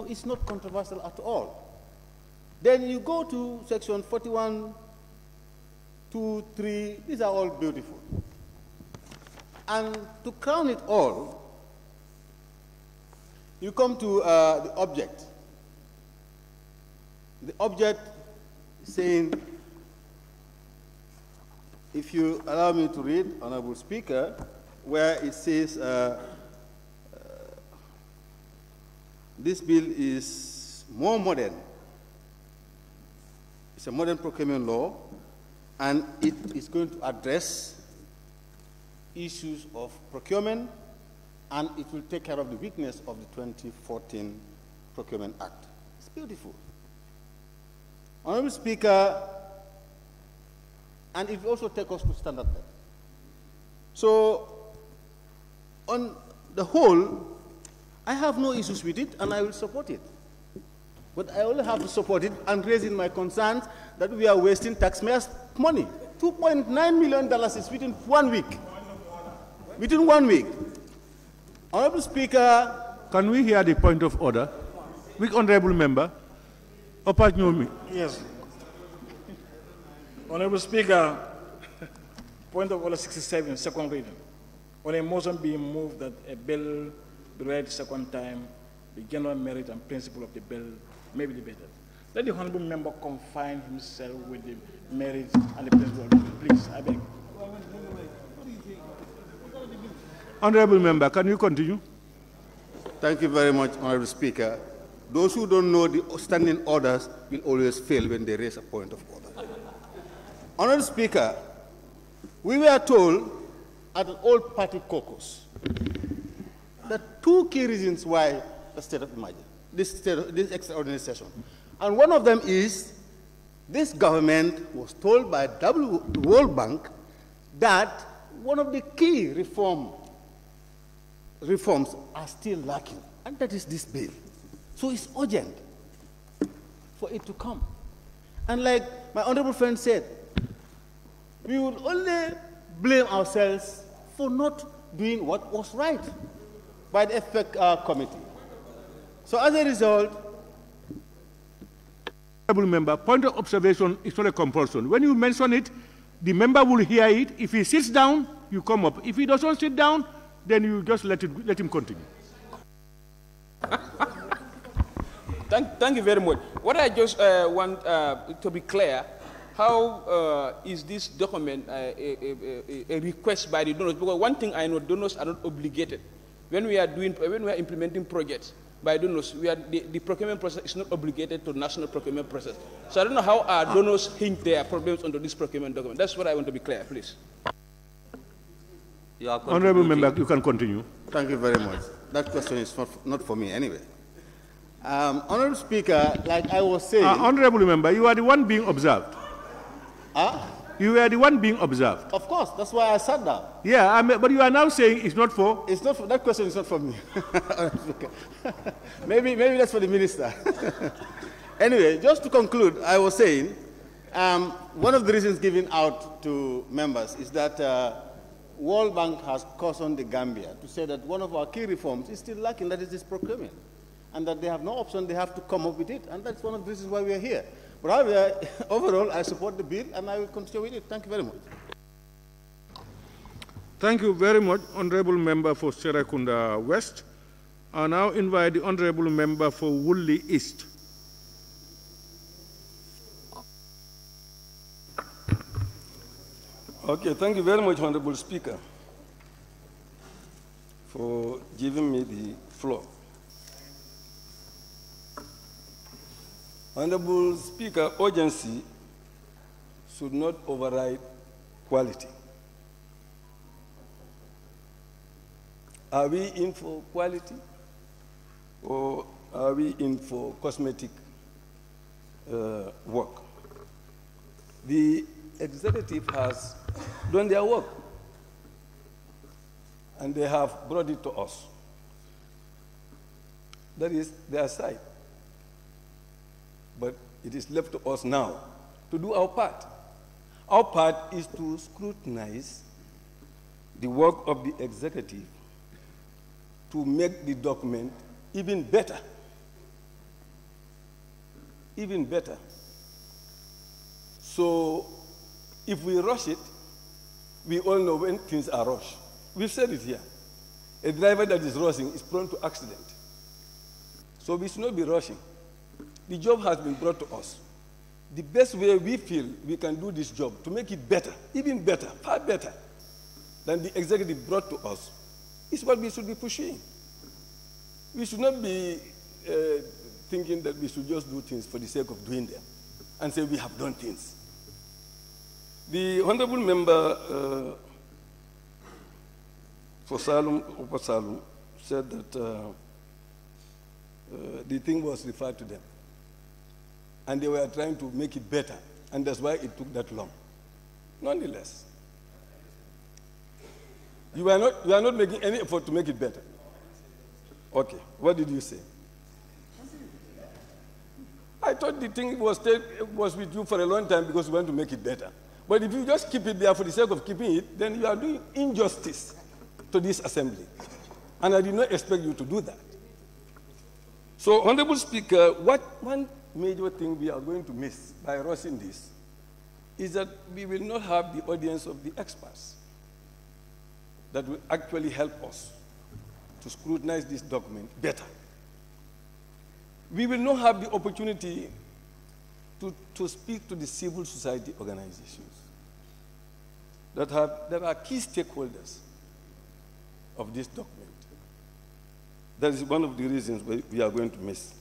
T: it's not controversial at all. Then you go to section 41, 2, 3, these are all beautiful. And to crown it all, you come to the object. The object saying, if you allow me to read, Honorable Speaker, where it says, this bill is more modern. It's a modern procurement law, and it is going to address issues of procurement, and it will take care of the weakness of the 2014 Procurement Act. It's beautiful. Honorable Speaker, and it will also take us to standard debt. So, on the whole, I have no issues with it, and I will support it. But I only have to support it and raising my concerns that we are wasting taxpayers' money. $2.9 million is within 1 week. Within 1 week. Honorable Speaker.
B: Can we hear the point of order? With Honorable Member.
R: Yes. Honorable Speaker, point of order 67, second reading. On a motion being moved that a bill be read second time, the general merit and principle of the bill may be debated. Let the honorable member confine himself with the merit and the principle of the bill. Please, I beg.
B: Honorable member, can you continue?
T: Thank you very much, Honorable Speaker. Those who don't know the standing orders will always fail when they raise a point of order. Honorable Speaker, we were told at an all-party caucus that two key reasons why the state of emergency, this extraordinary session. And one of them is this government was told by the World Bank that one of the key reforms are still lacking, and that is this bill. So it's urgent for it to come. And like my honorable friend said, we would only blame ourselves for not doing what was right by the FPEC committee. So as a result,
B: Honorable member, point of observation is not a compulsion. When you mention it, the member will hear it. If he sits down, you come up. If he doesn't sit down, then you just let him continue.
U: Thank you very much. What I just want to be clear, how is this document a request by the donors? Because one thing I know, donors are not obligated. When we are implementing projects by donors, the procurement process is not obligated to national procurement process. So I don't know how our donors hint their problems under this procurement document. That's what I want to be clear, please.
B: Honorable member, you can continue.
T: Thank you very much. That question is not for me anyway. Honorable Speaker, like I was saying...
B: Honorable member, you are the one being observed. You were the one being observed.
T: Of course, that's why I sat down.
B: Yeah, but you are now saying it's not for...
T: It's not for, that question is not for me. maybe that's for the minister. Anyway, just to conclude, I was saying, one of the reasons given out to members is that World Bank has cautioned the Gambia to say that one of our key reforms is still lacking, that is this procurement, and that they have no option, they have to come up with it, and that's one of the reasons why we are here. But however, overall, I support the bill, and I will continue with it. Thank you very much.
B: Thank you very much, Honorable Member for Serekunda West. I now invite the Honorable Member for Woolly East.
F: Okay, thank you very much, Honorable Speaker, for giving me the floor. Honorable Speaker, urgency should not override quality. Are we in for quality, or are we in for cosmetic work? The executive has done their work, and they have brought it to us. That is their side. But it is left to us now to do our part. Our part is to scrutinize the work of the executive to make the document even better. Even better. So if we rush it, we all know when things are rushed. We've said it here. A driver that is rushing is prone to accident. So we should not be rushing. The job has been brought to us. The best way we feel we can do this job to make it better, even better, far better than the executive brought to us, is what we should be pursuing. We should not be thinking that we should just do things for the sake of doing them and say we have done things. The Honorable Member for Salum said that the thing was referred to them, and they were trying to make it better, and that's why it took that long. Nonetheless, you are not making any effort to make it better. Okay, what did you say? I thought the thing was with you for a long time because you want to make it better. But if you just keep it there for the sake of keeping it, then you are doing injustice to this assembly. And I did not expect you to do that. So, Honorable Speaker, one major thing we are going to miss by rushing this is that we will not have the audience of the experts that will actually help us to scrutinize this document better. We will not have the opportunity to speak to the civil society organizations that are key stakeholders of this document. That is one of the reasons we are going to miss.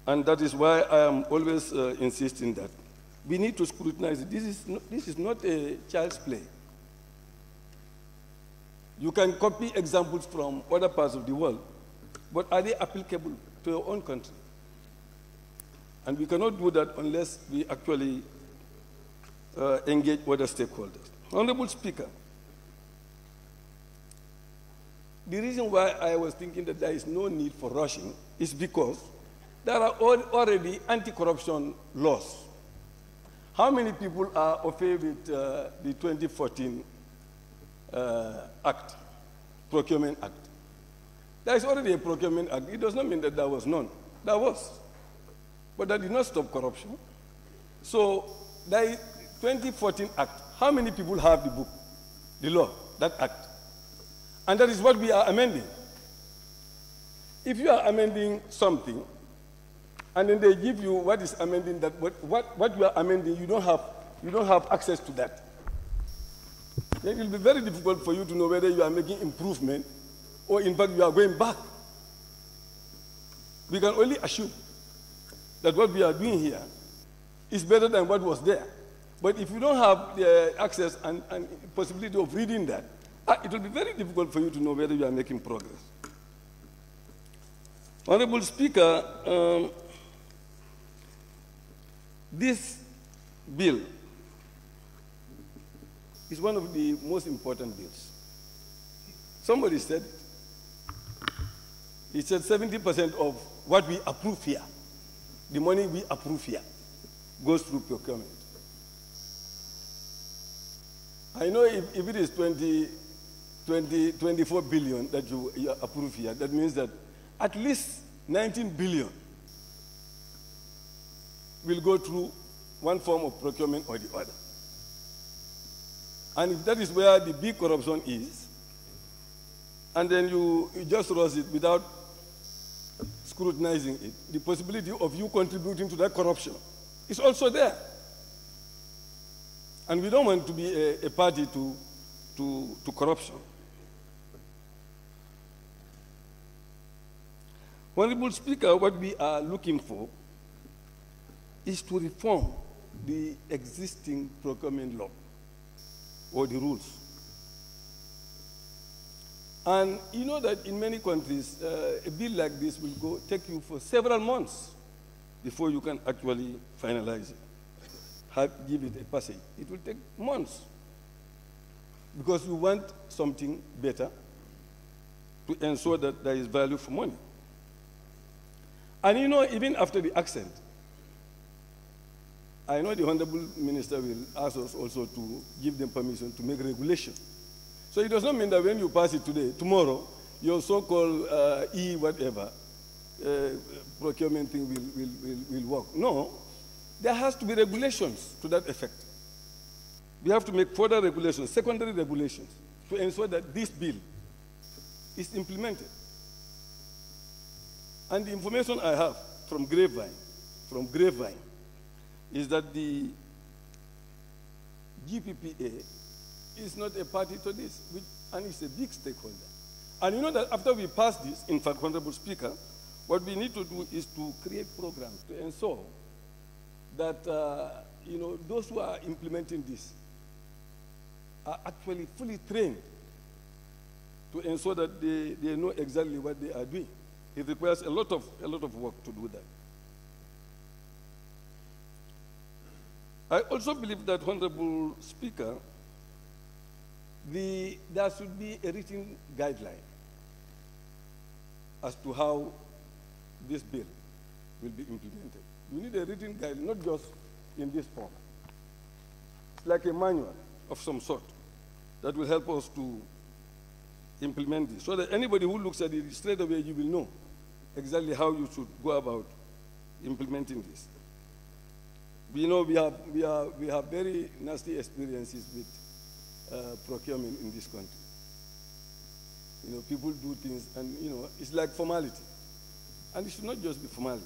F: And that is why I am always insisting that we need to scrutinize it. This is not a child's play. You can copy examples from other parts of the world, but are they applicable to your own country? And we cannot do that unless we actually engage other stakeholders. Honorable Speaker, the reason why I was thinking that there is no need for rushing is because there are already anti-corruption laws. How many people are au fait with the 2014 Act, Procurement Act? There is already a Procurement Act. It does not mean that there was none. There was. But that did not stop corruption. So, the 2014 Act, how many people have the book, the law, that Act? And that is what we are amending. If you are amending something, and then they give you what is amending that, what you are amending, you don't have access to that. Then it will be very difficult for you to know whether you are making improvement or in fact you are going back. We can only assume that what we are doing here is better than what was there. But if you don't have the access and possibility of reading that, it will be very difficult for you to know whether you are making progress. Honorable Speaker, this bill is one of the most important bills. Somebody said it. He said 70% of what we approve here, the money we approve here, goes through procurement. I know if it is 24 billion that you approve here, that means that at least 19 billion will go through one form of procurement or the other. And if that is where the big corruption is, and then you just rose it without scrutinizing it, the possibility of you contributing to that corruption is also there. And we don't want to be a party to corruption. Honorable Speaker, what we are looking for is to reform the existing procurement law or the rules. And you know that in many countries, a bill like this will take you for several months before you can actually finalize it, give it a passage. It will take months because you want something better to ensure that there is value for money. And you know, even after the accent, I know the Honorable Minister will ask us also to give them permission to make regulation. So it does not mean that when you pass it today, tomorrow, your so-called procurement thing will work. No, there has to be regulations to that effect. We have to make further regulations, secondary regulations, to ensure that this bill is implemented. And the information I have from Grapevine, is that the GPPA is not a party to this, and it's a big stakeholder. And you know that after we pass this, in fact, Honorable Speaker, what we need to do is to create programs to ensure that you know, those who are implementing this are actually fully trained to ensure that they know exactly what they are doing. It requires a lot of work to do that. I also believe that, Honorable Speaker, there should be a written guideline as to how this bill will be implemented. We need a written guideline, not just in this form. It's like a manual of some sort that will help us to implement this, so that anybody who looks at it straight away, you will know exactly how you should go about implementing this. We know we have very nasty experiences with procurement in this country. You know, people do things, and you know, it's like formality, and it should not just be formality.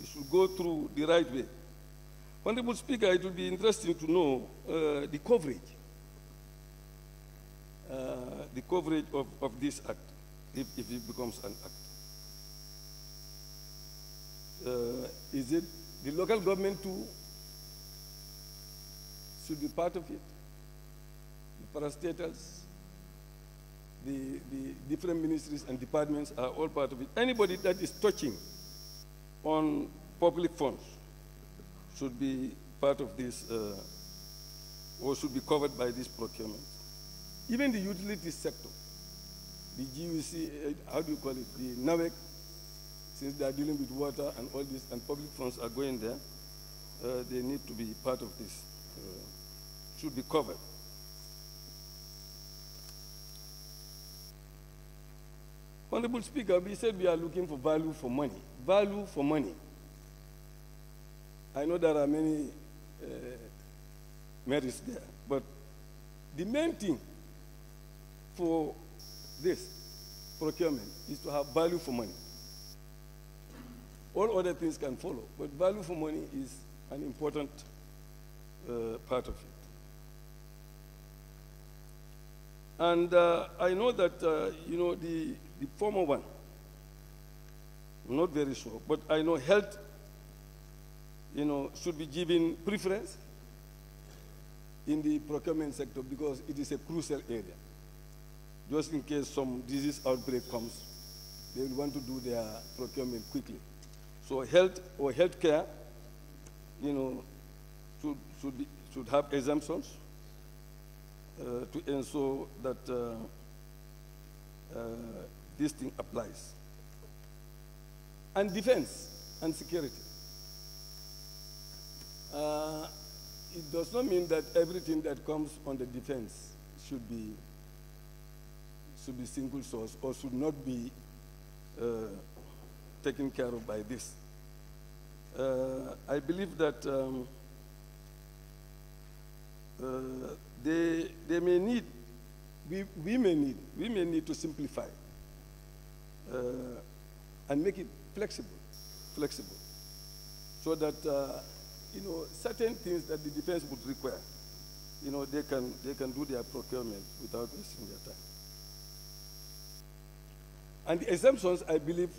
F: It should go through the right way. Honorable Speaker, it would be interesting to know the coverage of this act, if it becomes an act. Is it the local government too should be part of it? The parastatals, the different ministries and departments are all part of it. Anybody that is touching on public funds should be part of this, or should be covered by this procurement. Even the utility sector, the GUC, how do you call it, the NAWEC, since they are dealing with water and all this, and public funds are going there, they need to be part of this, should be covered. Honorable Speaker, we said we are looking for value for money. Value for money. I know there are many merits there, but the main thing for this procurement is to have value for money. All other things can follow, but value for money is an important part of it. And I know that, you know, the former one, I'm not very sure, but I know health, you know, should be given preference in the procurement sector because it is a crucial area. Just in case some disease outbreak comes, they will want to do their procurement quickly. So health or healthcare, you know, should have exemptions. to ensure that this thing applies. And defense and security. It does not mean that everything that comes on the defense should be single source or should not be taken care of by this. I believe that they may need, we may need to simplify and make it flexible, so that certain things that the defense would require, they can do their procurement without wasting their time. And the exemptions, I believe,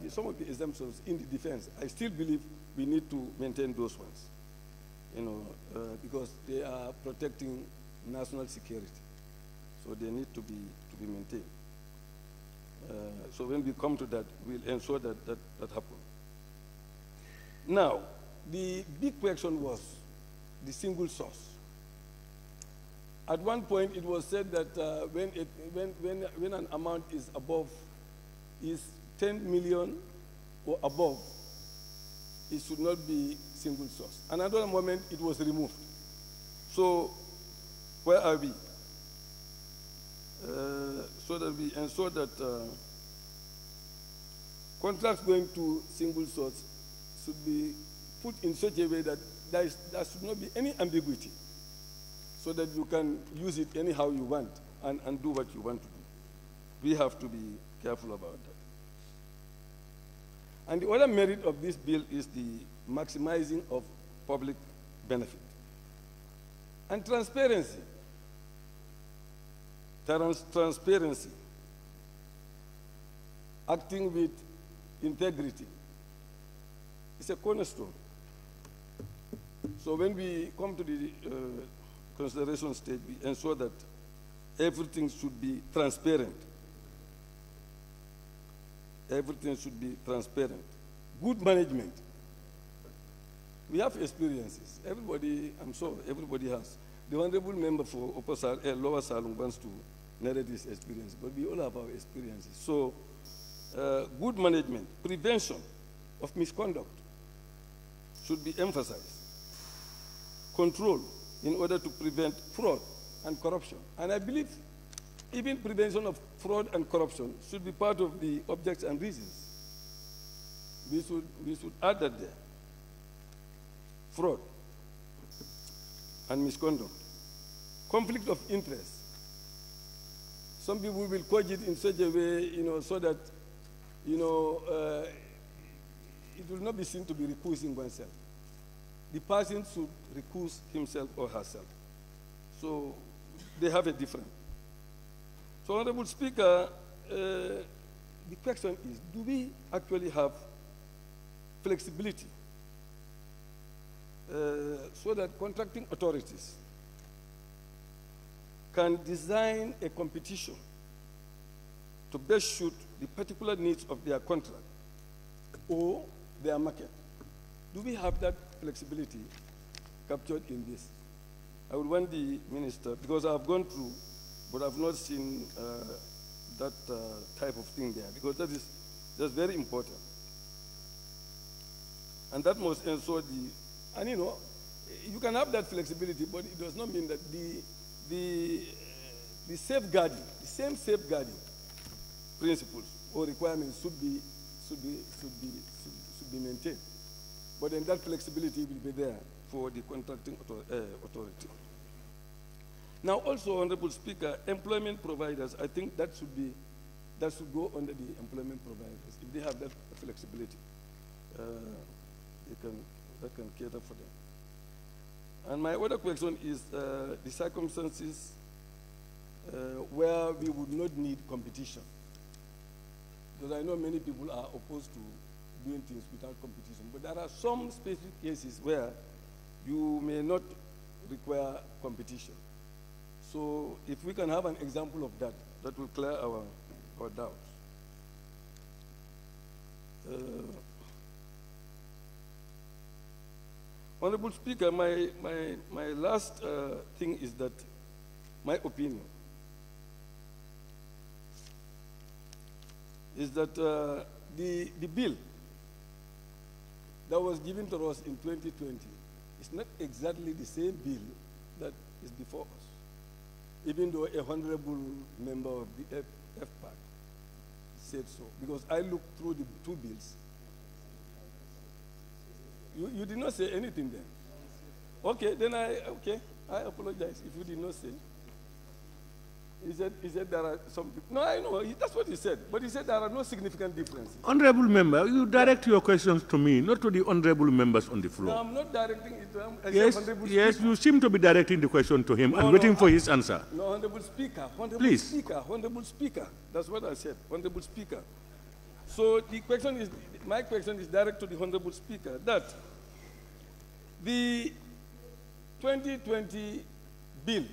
F: some of the exemptions in the defense, I still believe we need to maintain those ones, because they are protecting national security, so they need to be maintained. So when we come to that, we'll ensure that happens. Now, the big question was the single source. At one point, it was said that when an amount is 10 million or above, it should not be single source. Another moment, it was removed. So where are we? So that we ensure that contracts going to single source should be put in such a way that there should not be any ambiguity, so that you can use it anyhow you want and do what you want to do. We have to be careful about that. And the other merit of this bill is the maximizing of public benefit. And transparency. Transparency. Acting with integrity. It's a cornerstone. So when we come to the consideration stage, we ensure that everything should be transparent. Everything should be transparent. Good management. We have experiences. Everybody, I'm sure everybody has. The honorable member for Lower Salong wants to narrate this experience, but we all have our experiences. So, good management, prevention of misconduct should be emphasized. Control in order to prevent fraud and corruption. And I believe even prevention of fraud and corruption should be part of the objects and reasons. We should add that there. Fraud and misconduct. Conflict of interest. Some people will code it in such a way, so that, it will not be seen to be recusing oneself. The person should recuse himself or herself. So they have a difference. So, Honorable Speaker, the question is, do we actually have flexibility so that contracting authorities can design a competition to best suit the particular needs of their contract or their market? Do we have that flexibility captured in this? I would want the minister, because I've gone through, but I've not seen that type of thing there, because that's very important. And that must ensure and you can have that flexibility, but it does not mean that the safeguarding, the same safeguarding principles or requirements should be maintained. But then that flexibility will be there for the contracting authority. Now, also, Honorable Speaker, employment providers, I think that should go under the employment providers. If they have that flexibility, that can cater for them. And my other question is the circumstances where we would not need competition. Because I know many people are opposed to doing things without competition, but there are some specific cases where you may not require competition. So if we can have an example of that, that will clear our doubts. Honorable Speaker, my last thing is that my opinion, is that the bill that was given to us in 2020 is not exactly the same bill that is before us, even though a honorable member of the FPAC said so, because I looked through the two bills. You did not say anything then. Okay, then I apologize if you did not say. He said there are some, no, I know, that's what he said, but he said there are no significant differences.
B: Honorable member, you direct your questions to me, not to the honorable members on the floor.
F: No, I'm not directing it to him.
B: Yes, you seem to be directing the question to him and waiting for his answer.
F: No, Honorable Speaker,
B: Please.
F: Honorable Speaker, that's what I said, Honorable Speaker. So the question is, my question is direct to the Honorable Speaker, that the 2020 bill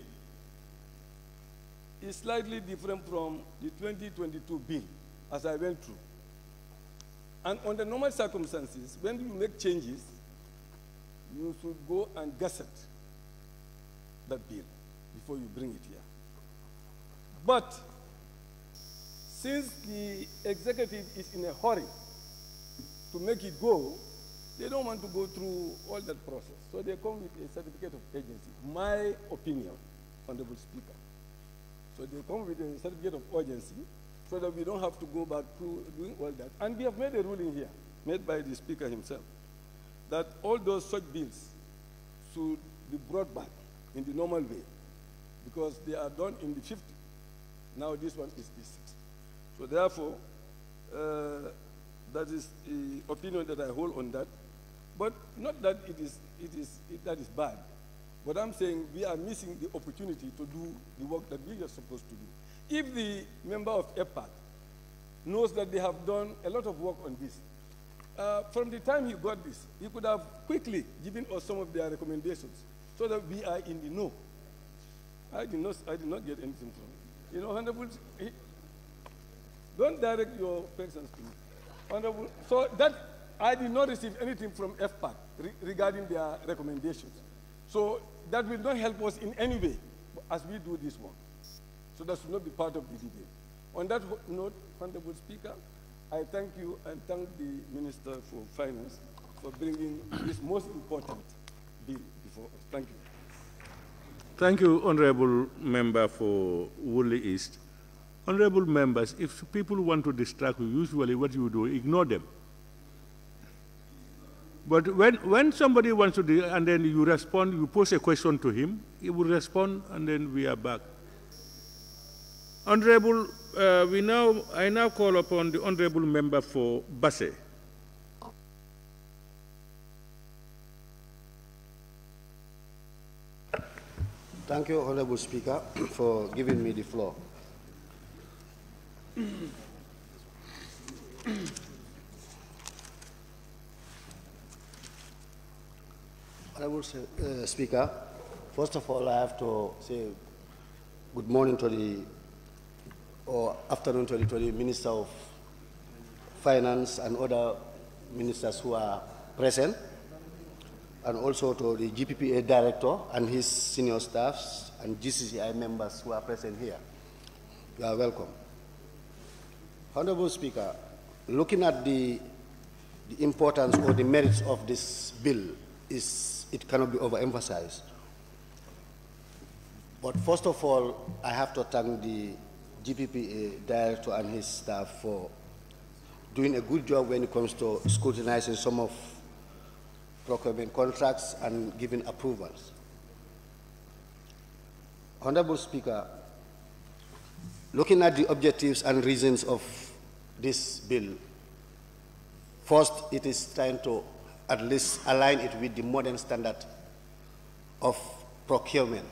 F: is slightly different from the 2022 bill, as I went through. And under normal circumstances, when you make changes, you should go and gazette that bill before you bring it here. But since the executive is in a hurry to make it go, they don't want to go through all that process. So they come with a certificate of agency. My opinion, Honorable Speaker. So they come with a certificate of urgency so that we don't have to go back to doing all that. And we have made a ruling here, made by the Speaker himself, that all those such bills should be brought back in the normal way because they are done in the 50. Now this one is the 60. So therefore, that is the opinion that I hold on that. But not that that is bad. But I'm saying we are missing the opportunity to do the work that we are supposed to do. If the member of EPAC knows that they have done a lot of work on this, from the time he got this, he could have quickly given us some of their recommendations so that we are in the know. I did not get anything from it. You know, Honorable, don't direct your questions to me. Honorable, so that I did not receive anything from FPAC regarding their recommendations. So that will not help us in any way as we do this work. So that should not be part of the debate. On that note, Honorable Speaker, I thank you and thank the Minister for Finance for bringing this most important bill before us. Thank you.
B: Thank you, Honorable Member for Woolly East. Honorable members, if people want to distract you, usually what you do, ignore them. But when somebody wants to do, and then you respond, you pose a question to him, he will respond, and then we are back. Honorable, I now call upon the Honorable Member for Basse.
C: Thank you, Honorable Speaker, for giving me the floor. Honorable Speaker, first of all, I have to say good morning to or afternoon to the Minister of Finance and other ministers who are present, and also to the GPPA Director and his senior staffs and GCCI members who are present here. You are welcome. Honorable Speaker, looking at the importance or the merits of this bill, it cannot be overemphasized. But first of all, I have to thank the GPPA Director and his staff for doing a good job when it comes to scrutinizing some of procurement contracts and giving approvals. Honorable Speaker, looking at the objectives and reasons of this bill, first, it is trying to at least align it with the modern standard of procurement.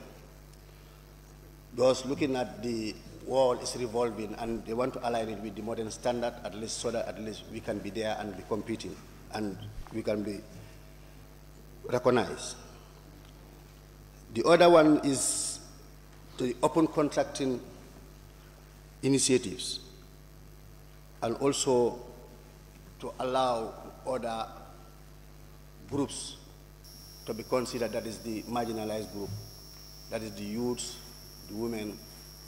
C: Because looking at the world is revolving and they want to align it with the modern standard at least so that at least we can be there and be competing and we can be recognized. The other one is the open contracting initiatives and also to allow other groups to be considered, that is the marginalized group, that is the youths, the women,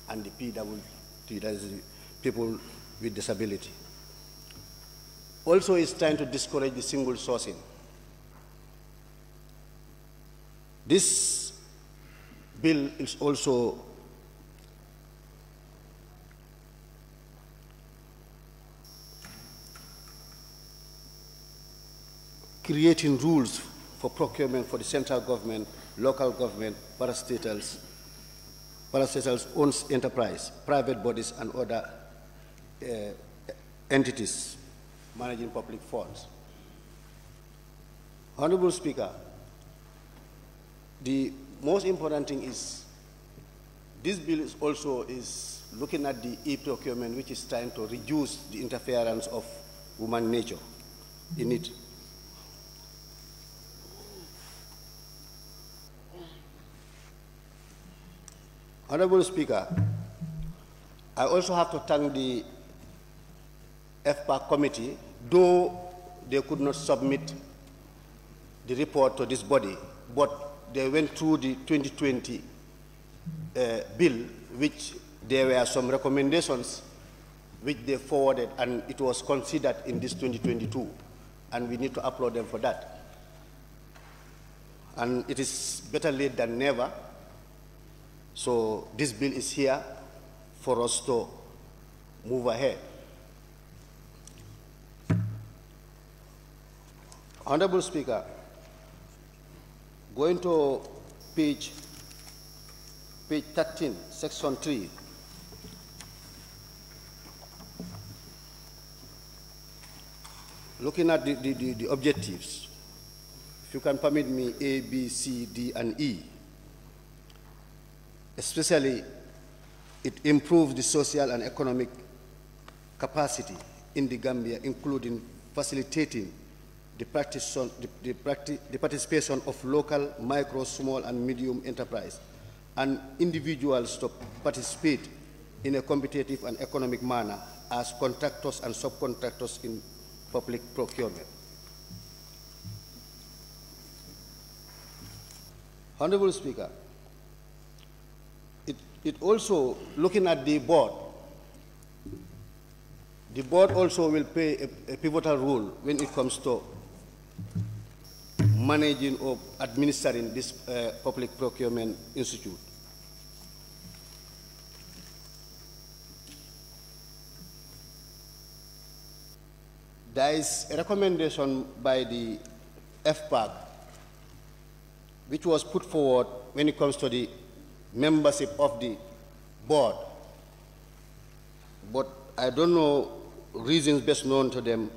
C: and the PWD, that is the people with disability. Also, it's trying to discourage the single sourcing. This bill is also creating rules for procurement for the central government, local government, parastatals owned enterprise, private bodies, and other entities managing public funds. Honorable Speaker, the most important thing is this bill is also looking at the e-procurement, which is trying to reduce the interference of human nature in it. Honorable Speaker, I also have to thank the FPAC committee, though they could not submit the report to this body, but they went through the 2020 bill, which there were some recommendations which they forwarded, and it was considered in this 2022, and we need to applaud them for that. And it is better late than never. So this bill is here for us to move ahead. Honorable Speaker, going to page 13, section 3. Looking at the objectives, if you can permit me, A, B, C, D, and E. Especially, it improves the social and economic capacity in the Gambia, including facilitating the participation of local, micro, small, and medium enterprise and individuals to participate in a competitive and economic manner as contractors and subcontractors in public procurement. Honorable Speaker, it also, looking at the board also will play a pivotal role when it comes to managing or administering this public procurement institute. There is a recommendation by the FPAC which was put forward when it comes to the membership of the board, but I don't know reasons best known to them.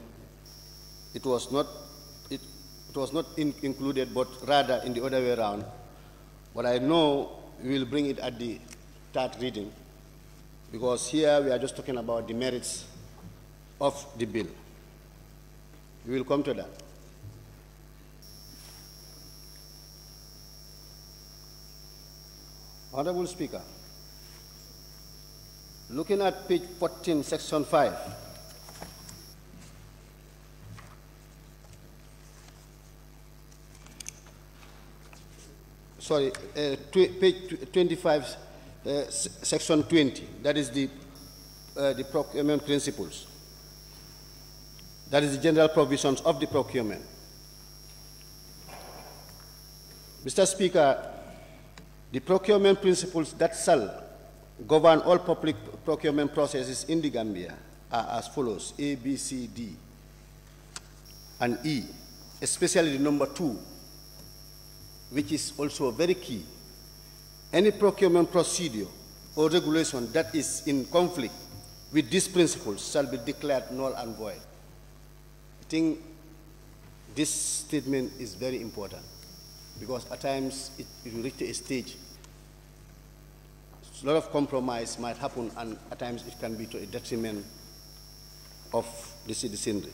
C: It was not included, but rather in the other way around. But I know we will bring it at the third reading, because here we are just talking about the merits of the bill. We will come to that. Honorable Speaker, looking at page 14, section 5, sorry, page 25, section 20, that is the procurement principles. That is the general provisions of the procurement. Mr. Speaker, the procurement principles that shall govern all public procurement processes in the Gambia are as follows: A, B, C, D, and E, especially the number 2, which is also very key. Any procurement procedure or regulation that is in conflict with these principles shall be declared null and void. I think this statement is very important, because at times it will reach a stage, a lot of compromise might happen, and at times it can be to a detriment of the citizenry.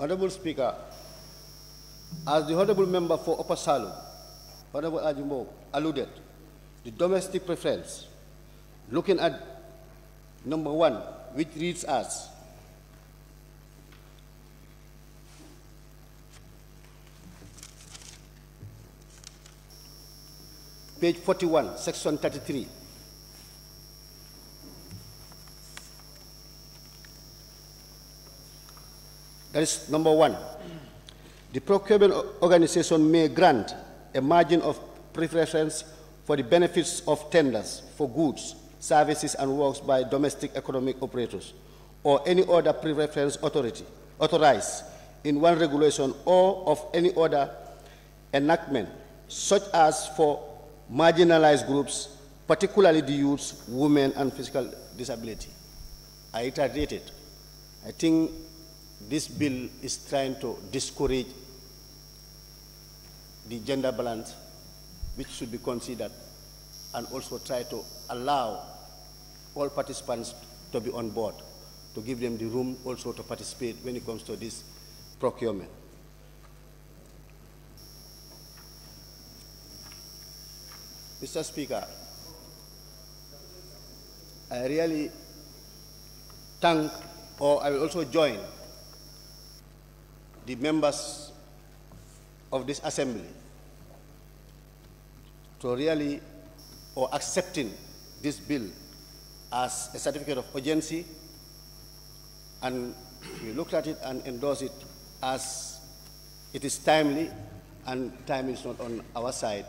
C: Honorable Speaker, as the Honorable Member for Upper Salum, Honorable Ajimbo, alluded, the domestic preference, looking at number 1, which reads as page 41, section 33. That is number 1. The procurement organization may grant a margin of preference for the benefits of tenders for goods, services, and works by domestic economic operators or any other preference authority authorized in one regulation or of any other enactment, such as for marginalized groups, particularly the youth, women, and physical disability. I iterated. I think this bill is trying to discourage the gender balance, which should be considered, and also try to allow all participants to be on board, to give them the room also to participate when it comes to this procurement. Mr. Speaker, I really thank, or I will also join the members of this assembly to really, or accepting this bill as a certificate of urgency, and we looked at it and endorsed it as it is timely, and time is not on our side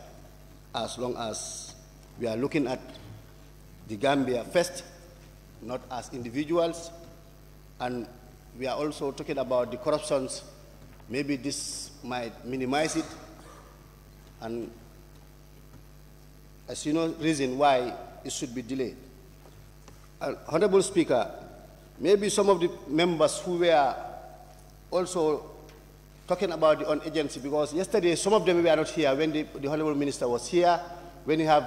C: as long as we are looking at the Gambia first, not as individuals, and we are also talking about the corruptions. Maybe this might minimize it, and I see no reason why it should be delayed. Honorable Speaker, maybe some of the members who were also talking about the on-agency, because yesterday some of them were not here when the Honorable Minister was here, when you have